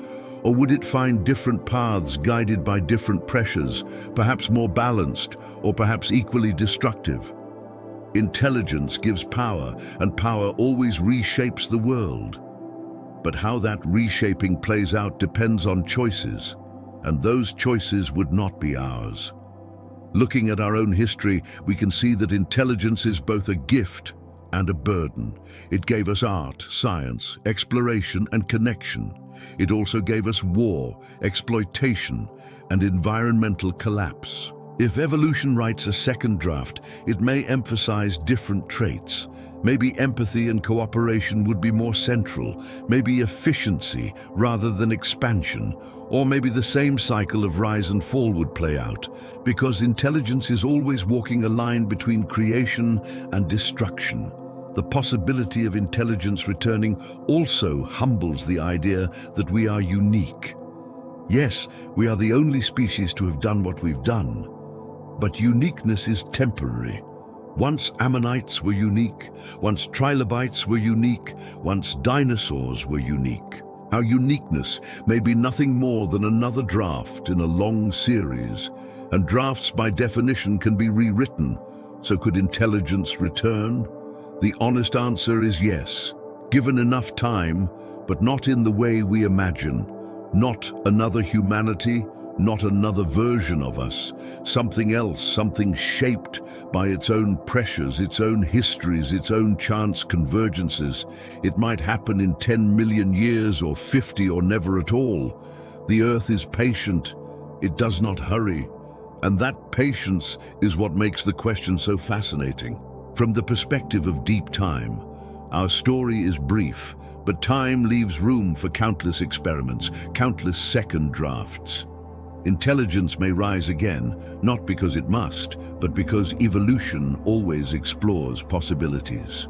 Or would it find different paths guided by different pressures, perhaps more balanced or perhaps equally destructive? Intelligence gives power, and power always reshapes the world. But how that reshaping plays out depends on choices, and those choices would not be ours. Looking at our own history, we can see that intelligence is both a gift and a burden. It gave us art, science, exploration, and connection. It also gave us war, exploitation, and environmental collapse. If evolution writes a second draft, it may emphasize different traits. Maybe empathy and cooperation would be more central, maybe efficiency rather than expansion, or maybe the same cycle of rise and fall would play out, because intelligence is always walking a line between creation and destruction. The possibility of intelligence returning also humbles the idea that we are unique. Yes, we are the only species to have done what we've done, but uniqueness is temporary. Once ammonites were unique, once trilobites were unique, once dinosaurs were unique. Our uniqueness may be nothing more than another draft in a long series, And drafts by definition can be rewritten. So could intelligence return? The honest answer is yes, given enough time, but not in the way we imagine. Not another humanity, not another version of us. Something else, something shaped by its own pressures, its own histories, its own chance convergences. It might happen in 10 million years or 50 or never at all. The Earth is patient. It does not hurry. And that patience is what makes the question so fascinating. From the perspective of deep time, our story is brief, but time leaves room for countless experiments, countless second drafts. Intelligence may rise again, not because it must, but because evolution always explores possibilities.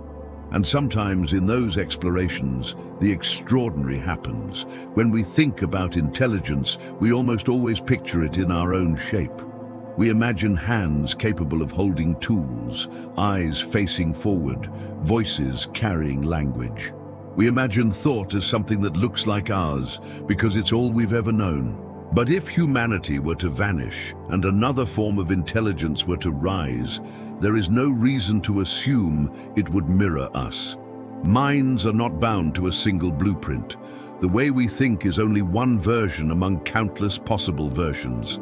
And sometimes in those explorations, the extraordinary happens. When we think about intelligence, we almost always picture it in our own shape. We imagine hands capable of holding tools, eyes facing forward, voices carrying language. We imagine thought as something that looks like ours because it's all we've ever known. But if humanity were to vanish and another form of intelligence were to rise, there is no reason to assume it would mirror us. Minds are not bound to a single blueprint. The way we think is only one version among countless possible versions.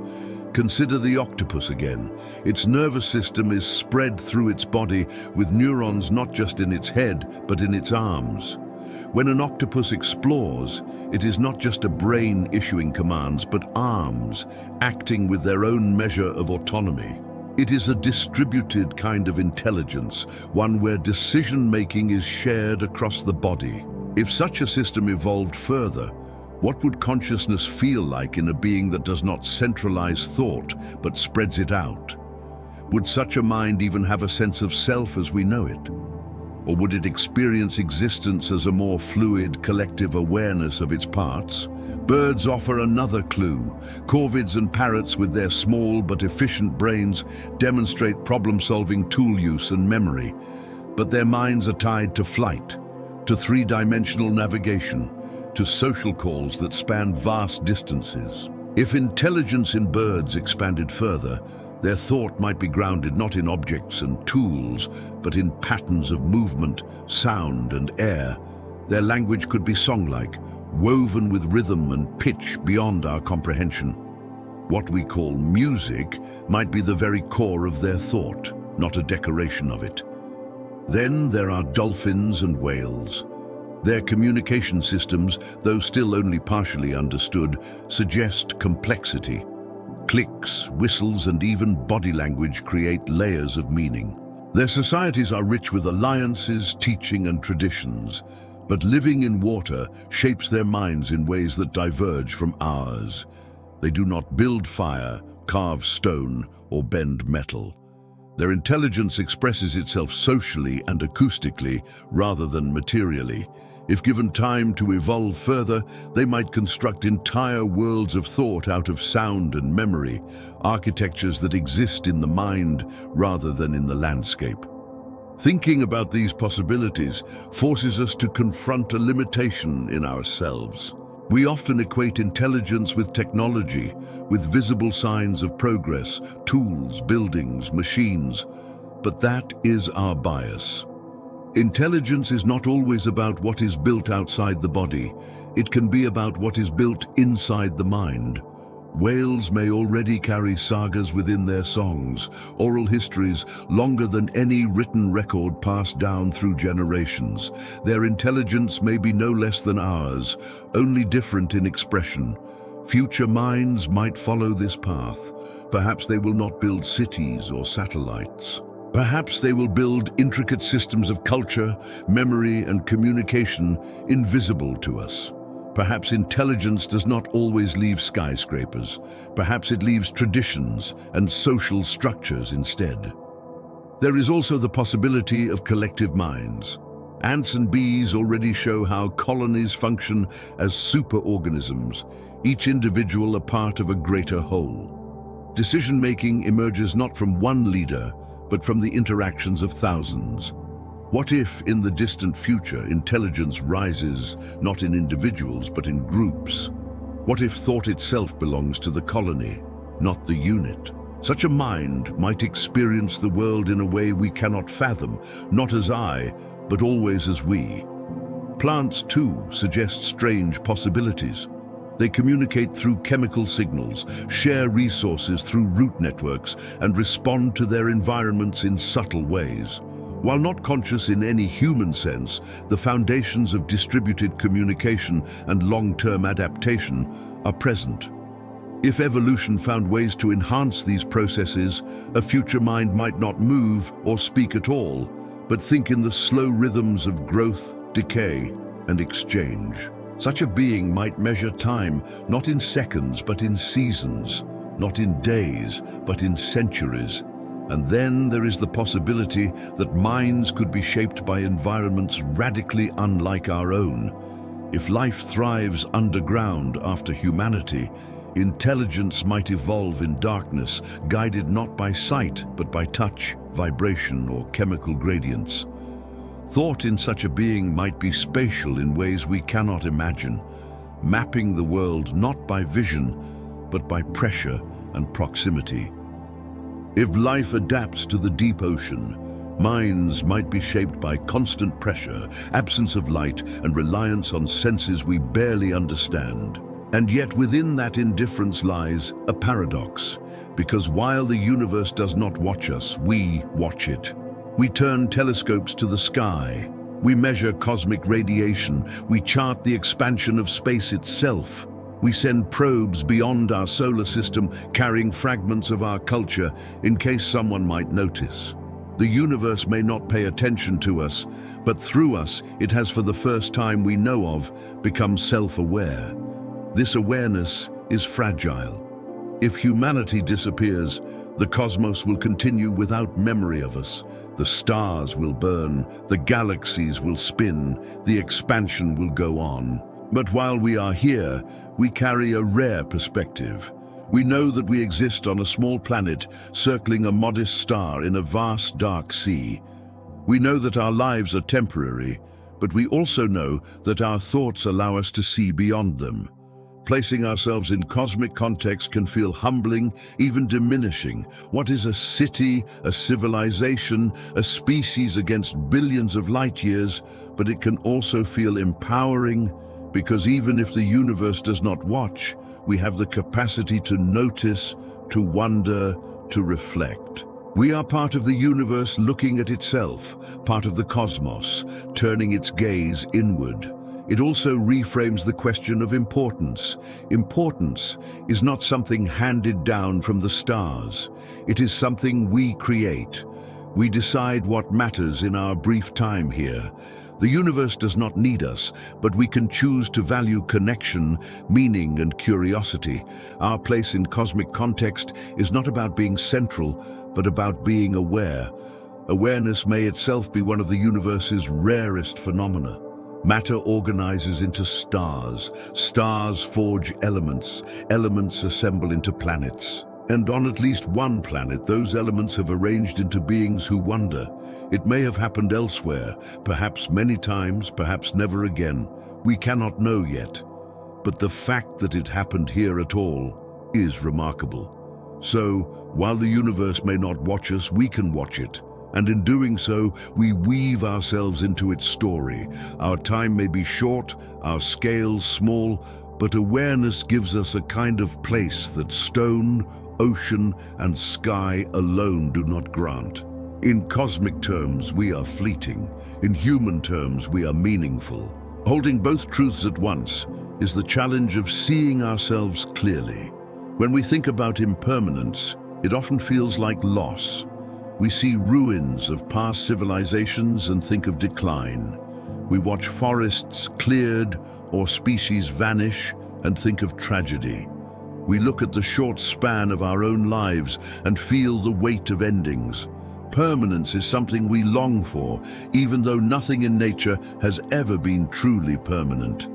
Consider the octopus again. Its nervous system is spread through its body with neurons not just in its head, but in its arms. When an octopus explores, it is not just a brain issuing commands, but arms acting with their own measure of autonomy. It is a distributed kind of intelligence, one where decision-making is shared across the body. If such a system evolved further, what would consciousness feel like in a being that does not centralize thought, but spreads it out? Would such a mind even have a sense of self as we know it? Or would it experience existence as a more fluid, collective awareness of its parts? Birds offer another clue. Corvids and parrots, with their small but efficient brains, demonstrate problem-solving tool use and memory. But their minds are tied to flight, to three-dimensional navigation, to social calls that span vast distances. If intelligence in birds expanded further, their thought might be grounded not in objects and tools, but in patterns of movement, sound, and air. Their language could be song-like, woven with rhythm and pitch beyond our comprehension. What we call music might be the very core of their thought, not a decoration of it. Then there are dolphins and whales. Their communication systems, though still only partially understood, suggest complexity. Clicks, whistles, and even body language create layers of meaning. Their societies are rich with alliances, teaching, and traditions, but living in water shapes their minds in ways that diverge from ours. They do not build fire, carve stone, or bend metal. Their intelligence expresses itself socially and acoustically rather than materially. If given time to evolve further, they might construct entire worlds of thought out of sound and memory, architectures that exist in the mind rather than in the landscape. Thinking about these possibilities forces us to confront a limitation in ourselves. We often equate intelligence with technology, with visible signs of progress, tools, buildings, machines, but that is our bias. Intelligence is not always about what is built outside the body. It can be about what is built inside the mind. Whales may already carry sagas within their songs, oral histories longer than any written record passed down through generations. Their intelligence may be no less than ours, only different in expression. Future minds might follow this path. Perhaps they will not build cities or satellites. Perhaps they will build intricate systems of culture, memory, and communication invisible to us. Perhaps intelligence does not always leave skyscrapers. Perhaps it leaves traditions and social structures instead. There is also the possibility of collective minds. Ants and bees already show how colonies function as superorganisms, each individual a part of a greater whole. Decision-making emerges not from one leader, but from the interactions of thousands. What if, in the distant future, intelligence rises not in individuals but in groups? What if thought itself belongs to the colony, not the unit? Such a mind might experience the world in a way we cannot fathom, not as I, but always as we. Plants, too, suggest strange possibilities. They communicate through chemical signals, share resources through root networks, and respond to their environments in subtle ways. While not conscious in any human sense, the foundations of distributed communication and long-term adaptation are present. If evolution found ways to enhance these processes, a future mind might not move or speak at all, but think in the slow rhythms of growth, decay, and exchange. Such a being might measure time, not in seconds, but in seasons, not in days, but in centuries. And then there is the possibility that minds could be shaped by environments radically unlike our own. If life thrives underground after humanity, intelligence might evolve in darkness, guided not by sight, but by touch, vibration, or chemical gradients. Thought in such a being might be spatial in ways we cannot imagine, mapping the world not by vision, but by pressure and proximity. If life adapts to the deep ocean, minds might be shaped by constant pressure, absence of light, and reliance on senses we barely understand. And yet within that indifference lies a paradox, because while the universe does not watch us, we watch it. We turn telescopes to the sky, we measure cosmic radiation, we chart the expansion of space itself. We send probes beyond our solar system, carrying fragments of our culture in case someone might notice. The universe may not pay attention to us, but through us, it has for the first time we know of, become self-aware. This awareness is fragile. If humanity disappears, the cosmos will continue without memory of us. The stars will burn, the galaxies will spin, the expansion will go on. But while we are here, we carry a rare perspective. We know that we exist on a small planet circling a modest star in a vast dark sea. We know that our lives are temporary, but we also know that our thoughts allow us to see beyond them. Placing ourselves in cosmic context can feel humbling, even diminishing. What is a city, a civilization, a species against billions of light years? But it can also feel empowering, because even if the universe does not watch, we have the capacity to notice, to wonder, to reflect. We are part of the universe looking at itself, part of the cosmos, turning its gaze inward. It also reframes the question of importance. Importance is not something handed down from the stars. It is something we create. We decide what matters in our brief time here. The universe does not need us, but we can choose to value connection, meaning, and curiosity. Our place in cosmic context is not about being central, but about being aware. Awareness may itself be one of the universe's rarest phenomena. Matter organizes into stars. Stars forge elements. Elements assemble into planets. And on at least one planet, those elements have arranged into beings who wonder. It may have happened elsewhere, perhaps many times, perhaps never again. We cannot know yet. But the fact that it happened here at all is remarkable. So, while the universe may not watch us, we can watch it. And in doing so, we weave ourselves into its story. Our time may be short, our scale small, but awareness gives us a kind of place that stone, ocean, and sky alone do not grant. In cosmic terms, we are fleeting. In human terms, we are meaningful. Holding both truths at once is the challenge of seeing ourselves clearly. When we think about impermanence, it often feels like loss. We see ruins of past civilizations and think of decline. We watch forests cleared or species vanish and think of tragedy. We look at the short span of our own lives and feel the weight of endings. Permanence is something we long for, even though nothing in nature has ever been truly permanent.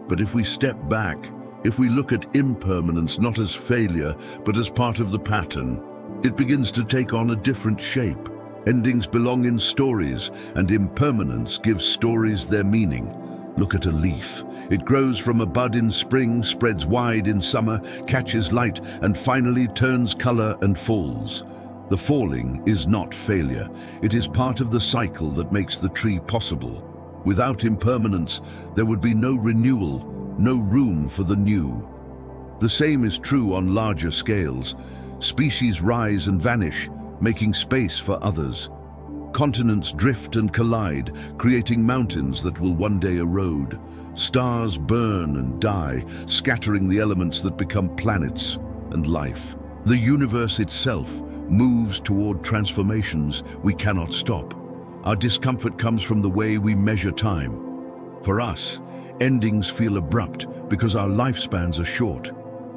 But if we step back, if we look at impermanence not as failure, but as part of the pattern, it begins to take on a different shape. Endings belong in stories, and impermanence gives stories their meaning. Look at a leaf. It grows from a bud in spring, spreads wide in summer, catches light, and finally turns color and falls. The falling is not failure. It is part of the cycle that makes the tree possible. Without impermanence, there would be no renewal, no room for the new. The same is true on larger scales. Species rise and vanish, making space for others. Continents drift and collide, creating mountains that will one day erode. Stars burn and die, scattering the elements that become planets and life. The universe itself moves toward transformations we cannot stop. Our discomfort comes from the way we measure time. For us, endings feel abrupt because our lifespans are short.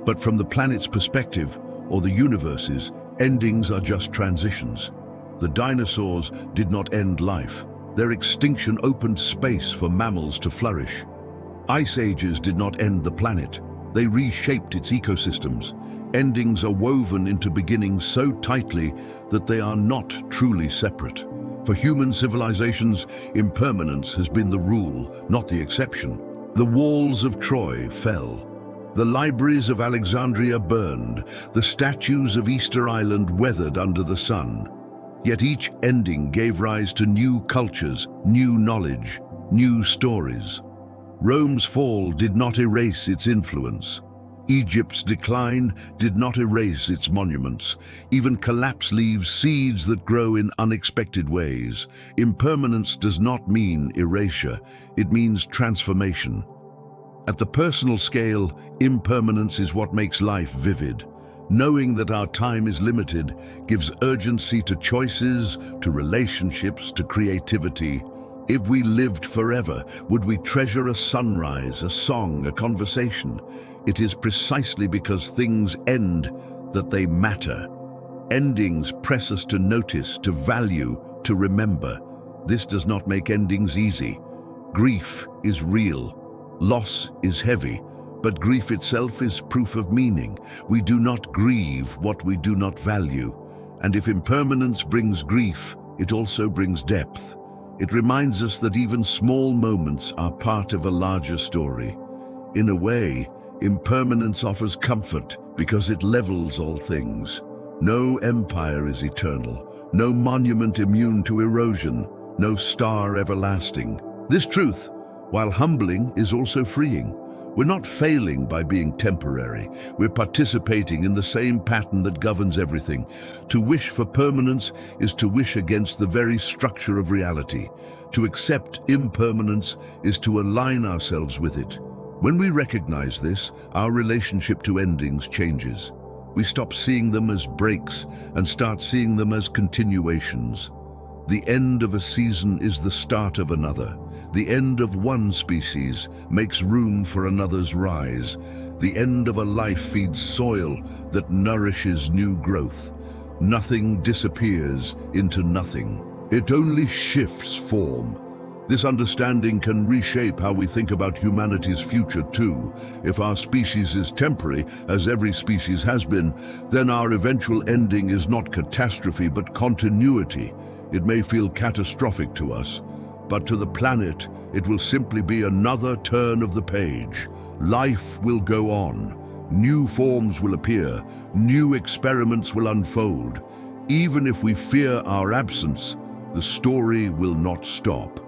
But from the planet's perspective, or the universe's, endings are just transitions. The dinosaurs did not end life. Their extinction opened space for mammals to flourish. Ice ages did not end the planet. They reshaped its ecosystems. Endings are woven into beginnings so tightly that they are not truly separate. For human civilizations, impermanence has been the rule, not the exception. The walls of Troy fell. The libraries of Alexandria burned. The statues of Easter Island weathered under the sun. Yet each ending gave rise to new cultures, new knowledge, new stories. Rome's fall did not erase its influence. Egypt's decline did not erase its monuments. Even collapse leaves seeds that grow in unexpected ways. Impermanence does not mean erasure, it means transformation. At the personal scale, impermanence is what makes life vivid. Knowing that our time is limited gives urgency to choices, to relationships, to creativity. If we lived forever, would we treasure a sunrise, a song, a conversation? It is precisely because things end that they matter. Endings press us to notice, to value, to remember. This does not make endings easy. Grief is real. Loss is heavy. But grief itself is proof of meaning. We do not grieve what we do not value. And if impermanence brings grief, it also brings depth. It reminds us that even small moments are part of a larger story. In a way, impermanence offers comfort because it levels all things. No empire is eternal, no monument immune to erosion, no star everlasting. This truth, while humbling, is also freeing. We're not failing by being temporary. We're participating in the same pattern that governs everything. To wish for permanence is to wish against the very structure of reality. To accept impermanence is to align ourselves with it. When we recognize this, our relationship to endings changes. We stop seeing them as breaks and start seeing them as continuations. The end of a season is the start of another. The end of one species makes room for another's rise. The end of a life feeds soil that nourishes new growth. Nothing disappears into nothing. It only shifts form. This understanding can reshape how we think about humanity's future too. If our species is temporary, as every species has been, then our eventual ending is not catastrophe but continuity. It may feel catastrophic to us, but to the planet, it will simply be another turn of the page. Life will go on. New forms will appear. New experiments will unfold. Even if we fear our absence, the story will not stop.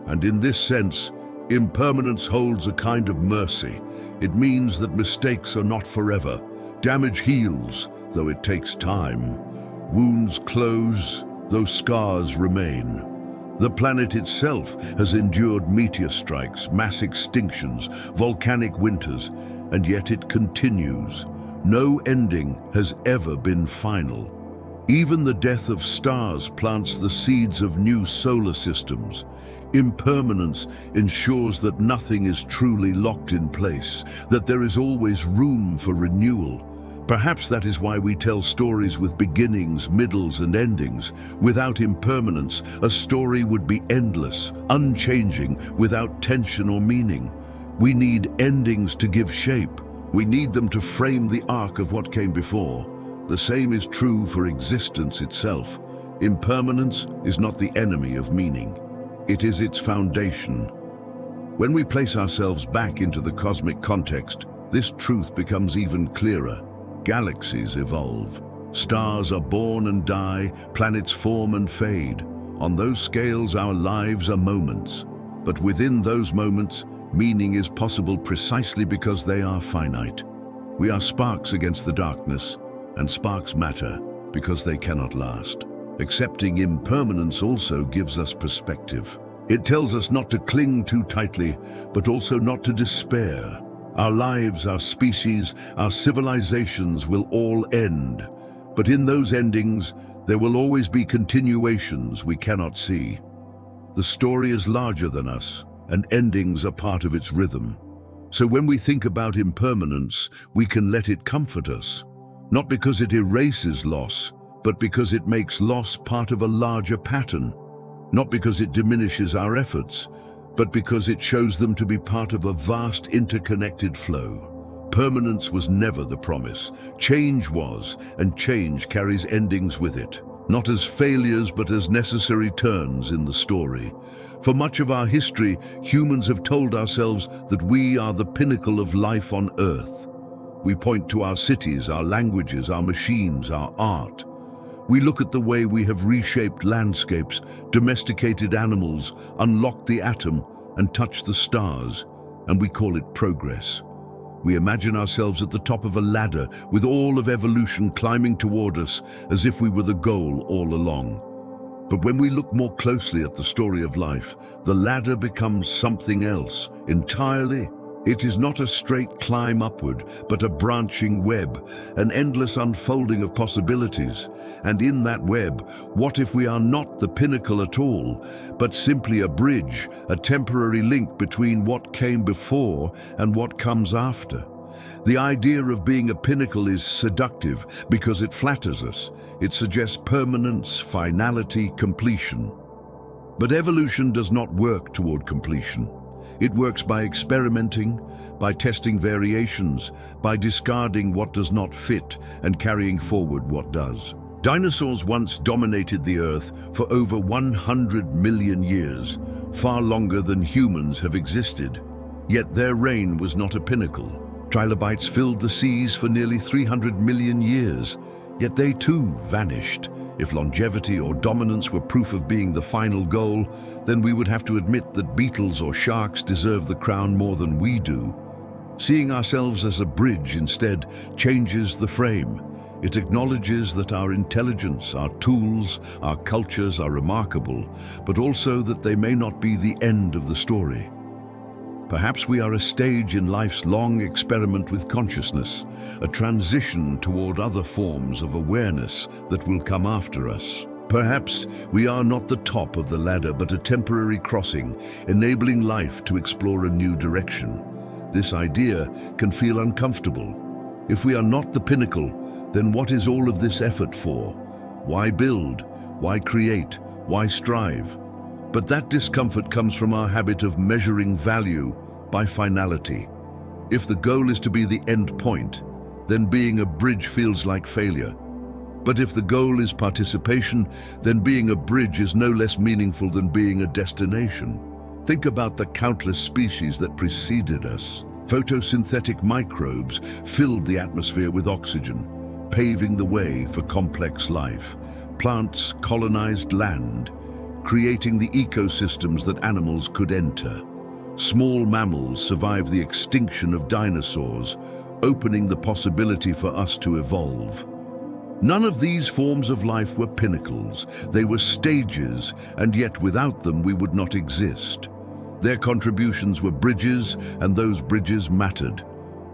And in this sense, impermanence holds a kind of mercy. It means that mistakes are not forever. Damage heals, though it takes time. Wounds close, though scars remain. The planet itself has endured meteor strikes, mass extinctions, volcanic winters, and yet it continues. No ending has ever been final. Even the death of stars plants the seeds of new solar systems. Impermanence ensures that nothing is truly locked in place, that there is always room for renewal. Perhaps that is why we tell stories with beginnings, middles, and endings. Without impermanence, a story would be endless, unchanging, without tension or meaning. We need endings to give shape. We need them to frame the arc of what came before. The same is true for existence itself. Impermanence is not the enemy of meaning. It is its foundation. When we place ourselves back into the cosmic context, this truth becomes even clearer. Galaxies evolve. Stars are born and die, planets form and fade. On those scales, our lives are moments. But within those moments, meaning is possible precisely because they are finite. We are sparks against the darkness, and sparks matter because they cannot last. Accepting impermanence also gives us perspective. It tells us not to cling too tightly, but also not to despair. Our lives, our species, our civilizations will all end. But in those endings, there will always be continuations we cannot see. The story is larger than us, and endings are part of its rhythm. So when we think about impermanence, we can let it comfort us. Not because it erases loss, but because it makes loss part of a larger pattern. Not because it diminishes our efforts, but because it shows them to be part of a vast interconnected flow. Permanence was never the promise. Change was, and change carries endings with it. Not as failures, but as necessary turns in the story. For much of our history, humans have told ourselves that we are the pinnacle of life on Earth. We point to our cities, our languages, our machines, our art. We look at the way we have reshaped landscapes, domesticated animals, unlocked the atom, and touched the stars, and we call it progress. We imagine ourselves at the top of a ladder with all of evolution climbing toward us as if we were the goal all along. But when we look more closely at the story of life, the ladder becomes something else entirely. It is not a straight climb upward, but a branching web, an endless unfolding of possibilities. And in that web, what if we are not the pinnacle at all, but simply a bridge, a temporary link between what came before and what comes after? The idea of being a pinnacle is seductive because it flatters us. It suggests permanence, finality, completion. But evolution does not work toward completion. It works by experimenting, by testing variations, by discarding what does not fit and carrying forward what does. Dinosaurs once dominated the Earth for over 100 million years, far longer than humans have existed. Yet their reign was not a pinnacle. Trilobites filled the seas for nearly 300 million years, yet they too vanished. If longevity or dominance were proof of being the final goal, then we would have to admit that beetles or sharks deserve the crown more than we do. Seeing ourselves as a bridge instead changes the frame. It acknowledges that our intelligence, our tools, our cultures are remarkable, but also that they may not be the end of the story. Perhaps we are a stage in life's long experiment with consciousness, a transition toward other forms of awareness that will come after us. Perhaps we are not the top of the ladder, but a temporary crossing, enabling life to explore a new direction. This idea can feel uncomfortable. If we are not the pinnacle, then what is all of this effort for? Why build? Why create? Why strive? But that discomfort comes from our habit of measuring value by finality. If the goal is to be the end point, then being a bridge feels like failure. But if the goal is participation, then being a bridge is no less meaningful than being a destination. Think about the countless species that preceded us. Photosynthetic microbes filled the atmosphere with oxygen, paving the way for complex life. Plants colonized land, creating the ecosystems that animals could enter. Small mammals survived the extinction of dinosaurs, opening the possibility for us to evolve. None of these forms of life were pinnacles. They were stages, and yet without them we would not exist. Their contributions were bridges, and those bridges mattered.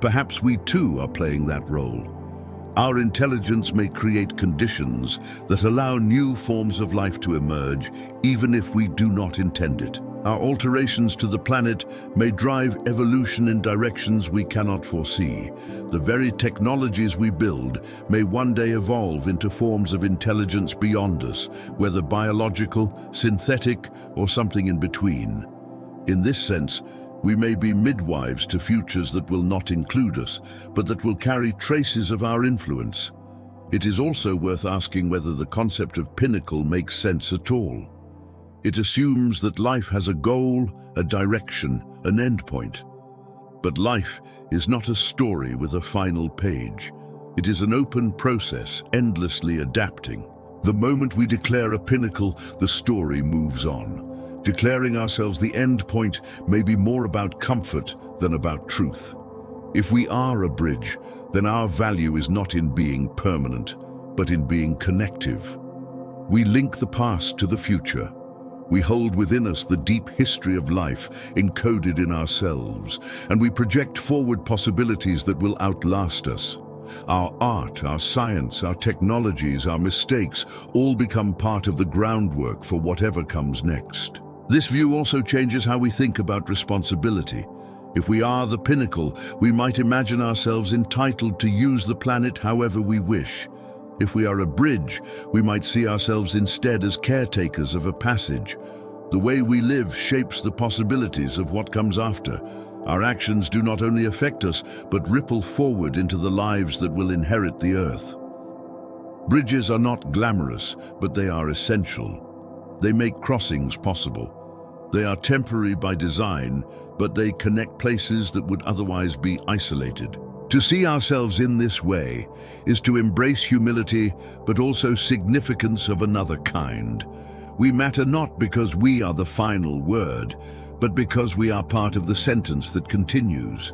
Perhaps we too are playing that role. Our intelligence may create conditions that allow new forms of life to emerge, even if we do not intend it. Our alterations to the planet may drive evolution in directions we cannot foresee. The very technologies we build may one day evolve into forms of intelligence beyond us, whether biological, synthetic, or something in between. In this sense, we may be midwives to futures that will not include us, but that will carry traces of our influence. It is also worth asking whether the concept of pinnacle makes sense at all. It assumes that life has a goal, a direction, an endpoint. But life is not a story with a final page. It is an open process, endlessly adapting. The moment we declare a pinnacle, the story moves on. Declaring ourselves the end point may be more about comfort than about truth. If we are a bridge, then our value is not in being permanent, but in being connective. We link the past to the future. We hold within us the deep history of life encoded in ourselves, and we project forward possibilities that will outlast us. Our art, our science, our technologies, our mistakes all become part of the groundwork for whatever comes next. This view also changes how we think about responsibility. If we are the pinnacle, we might imagine ourselves entitled to use the planet however we wish. If we are a bridge, we might see ourselves instead as caretakers of a passage. The way we live shapes the possibilities of what comes after. Our actions do not only affect us, but ripple forward into the lives that will inherit the earth. Bridges are not glamorous, but they are essential. They make crossings possible. They are temporary by design, but they connect places that would otherwise be isolated. To see ourselves in this way is to embrace humility, but also significance of another kind. We matter not because we are the final word, but because we are part of the sentence that continues.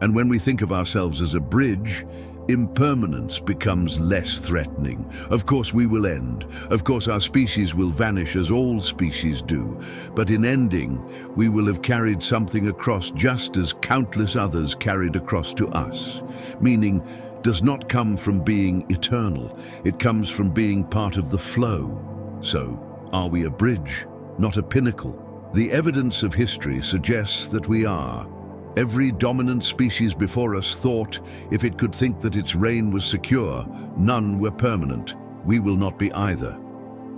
And when we think of ourselves as a bridge, impermanence becomes less threatening. Of course we will end. Of course our species will vanish as all species do. But in ending, we will have carried something across just as countless others carried across to us. Meaning does not come from being eternal. It comes from being part of the flow. So, are we a bridge, not a pinnacle? The evidence of history suggests that we are. Every dominant species before us thought, if it could think that its reign was secure, none were permanent. We will not be either.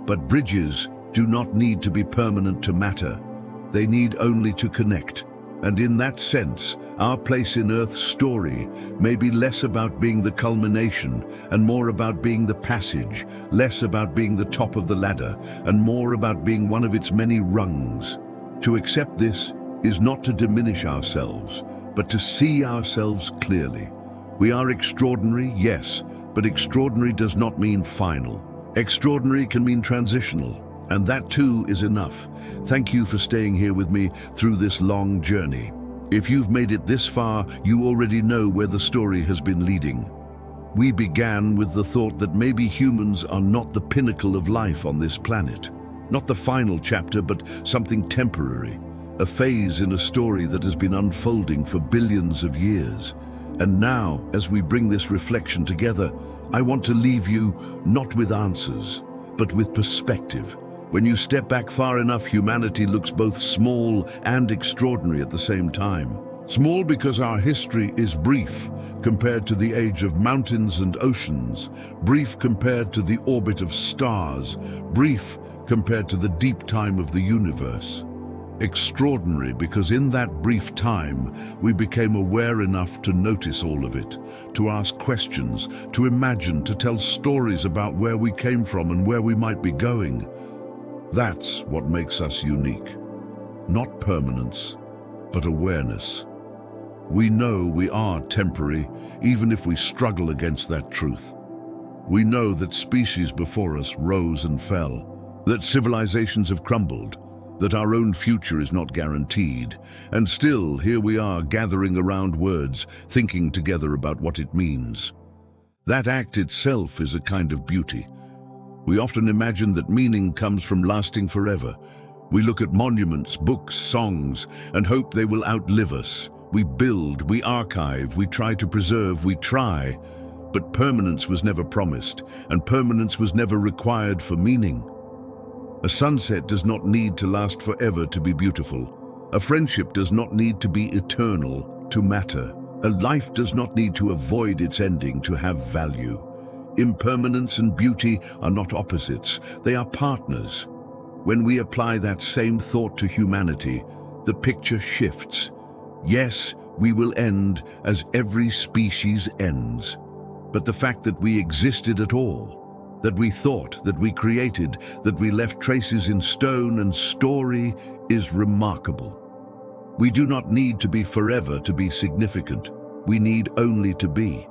But bridges do not need to be permanent to matter. They need only to connect. And in that sense, our place in Earth's story may be less about being the culmination and more about being the passage, less about being the top of the ladder and more about being one of its many rungs. To accept this is not to diminish ourselves, but to see ourselves clearly. We are extraordinary, yes, but extraordinary does not mean final. Extraordinary can mean transitional. And that too is enough. Thank you for staying here with me through this long journey. If you've made it this far, you already know where the story has been leading. We began with the thought that maybe humans are not the pinnacle of life on this planet. Not the final chapter, but something temporary. A phase in a story that has been unfolding for billions of years. And now, as we bring this reflection together, I want to leave you not with answers, but with perspective. When you step back far enough, humanity looks both small and extraordinary at the same time. Small because our history is brief compared to the age of mountains and oceans, brief compared to the orbit of stars, brief compared to the deep time of the universe. Extraordinary because in that brief time, we became aware enough to notice all of it, to ask questions, to imagine, to tell stories about where we came from and where we might be going. That's what makes us unique. Not permanence, but awareness. We know we are temporary, even if we struggle against that truth. We know that species before us rose and fell, that civilizations have crumbled, that our own future is not guaranteed, and still here we are gathering around words, thinking together about what it means. That act itself is a kind of beauty. We often imagine that meaning comes from lasting forever. We look at monuments, books, songs, and hope they will outlive us. We build, we archive, we try to preserve, we try. But permanence was never promised, and permanence was never required for meaning. A sunset does not need to last forever to be beautiful. A friendship does not need to be eternal to matter. A life does not need to avoid its ending to have value. Impermanence and beauty are not opposites, they are partners. When we apply that same thought to humanity, the picture shifts. Yes, we will end as every species ends. But the fact that we existed at all, that we thought, that we created, that we left traces in stone and story is remarkable. We do not need to be forever to be significant. We need only to be.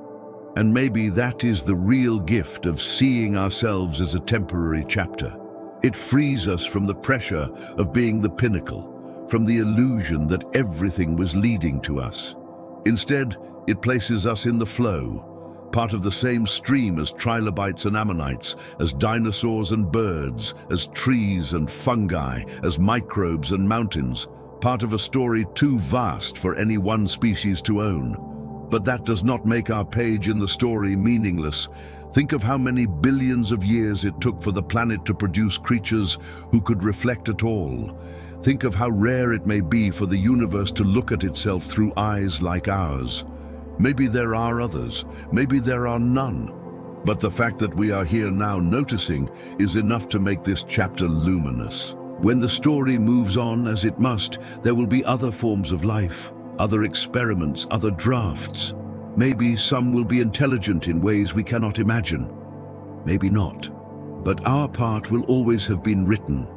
And maybe that is the real gift of seeing ourselves as a temporary chapter. It frees us from the pressure of being the pinnacle, from the illusion that everything was leading to us. Instead, it places us in the flow, part of the same stream as trilobites and ammonites, as dinosaurs and birds, as trees and fungi, as microbes and mountains, part of a story too vast for any one species to own. But that does not make our page in the story meaningless. Think of how many billions of years it took for the planet to produce creatures who could reflect at all. Think of how rare it may be for the universe to look at itself through eyes like ours. Maybe there are others, maybe there are none. But the fact that we are here now noticing is enough to make this chapter luminous. When the story moves on, as it must, there will be other forms of life, other experiments, other drafts. Maybe some will be intelligent in ways we cannot imagine. Maybe not. But our part will always have been written.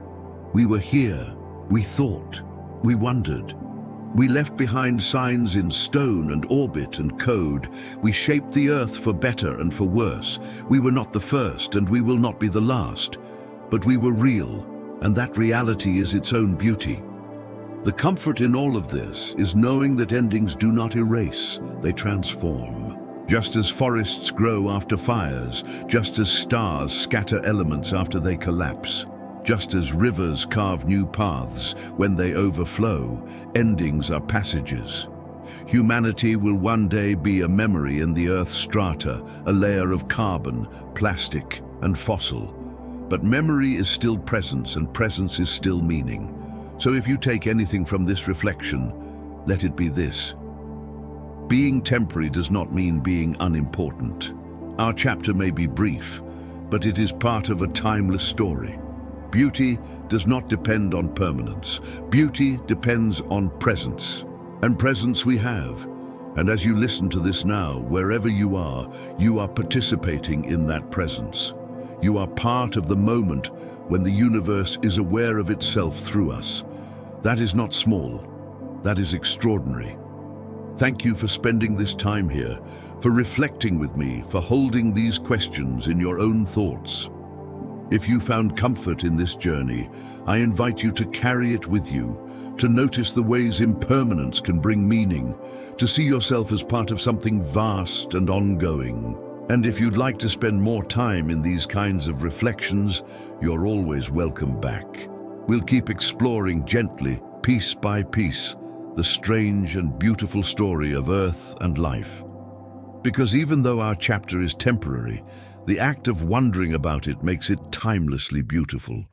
We were here, we thought, we wondered. We left behind signs in stone and orbit and code. We shaped the earth for better and for worse. We were not the first and we will not be the last. But we were real, and that reality is its own beauty. The comfort in all of this is knowing that endings do not erase, they transform. Just as forests grow after fires, just as stars scatter elements after they collapse, just as rivers carve new paths when they overflow, endings are passages. Humanity will one day be a memory in the Earth's strata, a layer of carbon, plastic, and fossil. But memory is still presence, and presence is still meaning. So if you take anything from this reflection, let it be this. Being temporary does not mean being unimportant. Our chapter may be brief, but it is part of a timeless story. Beauty does not depend on permanence. Beauty depends on presence. And presence we have. And as you listen to this now, wherever you are participating in that presence. You are part of the moment when the universe is aware of itself through us. That is not small. That is extraordinary. Thank you for spending this time here, for reflecting with me, for holding these questions in your own thoughts. If you found comfort in this journey, I invite you to carry it with you, to notice the ways impermanence can bring meaning, to see yourself as part of something vast and ongoing. And if you'd like to spend more time in these kinds of reflections, you're always welcome back. We'll keep exploring gently, piece by piece, the strange and beautiful story of Earth and life. Because even though our chapter is temporary, the act of wondering about it makes it timelessly beautiful.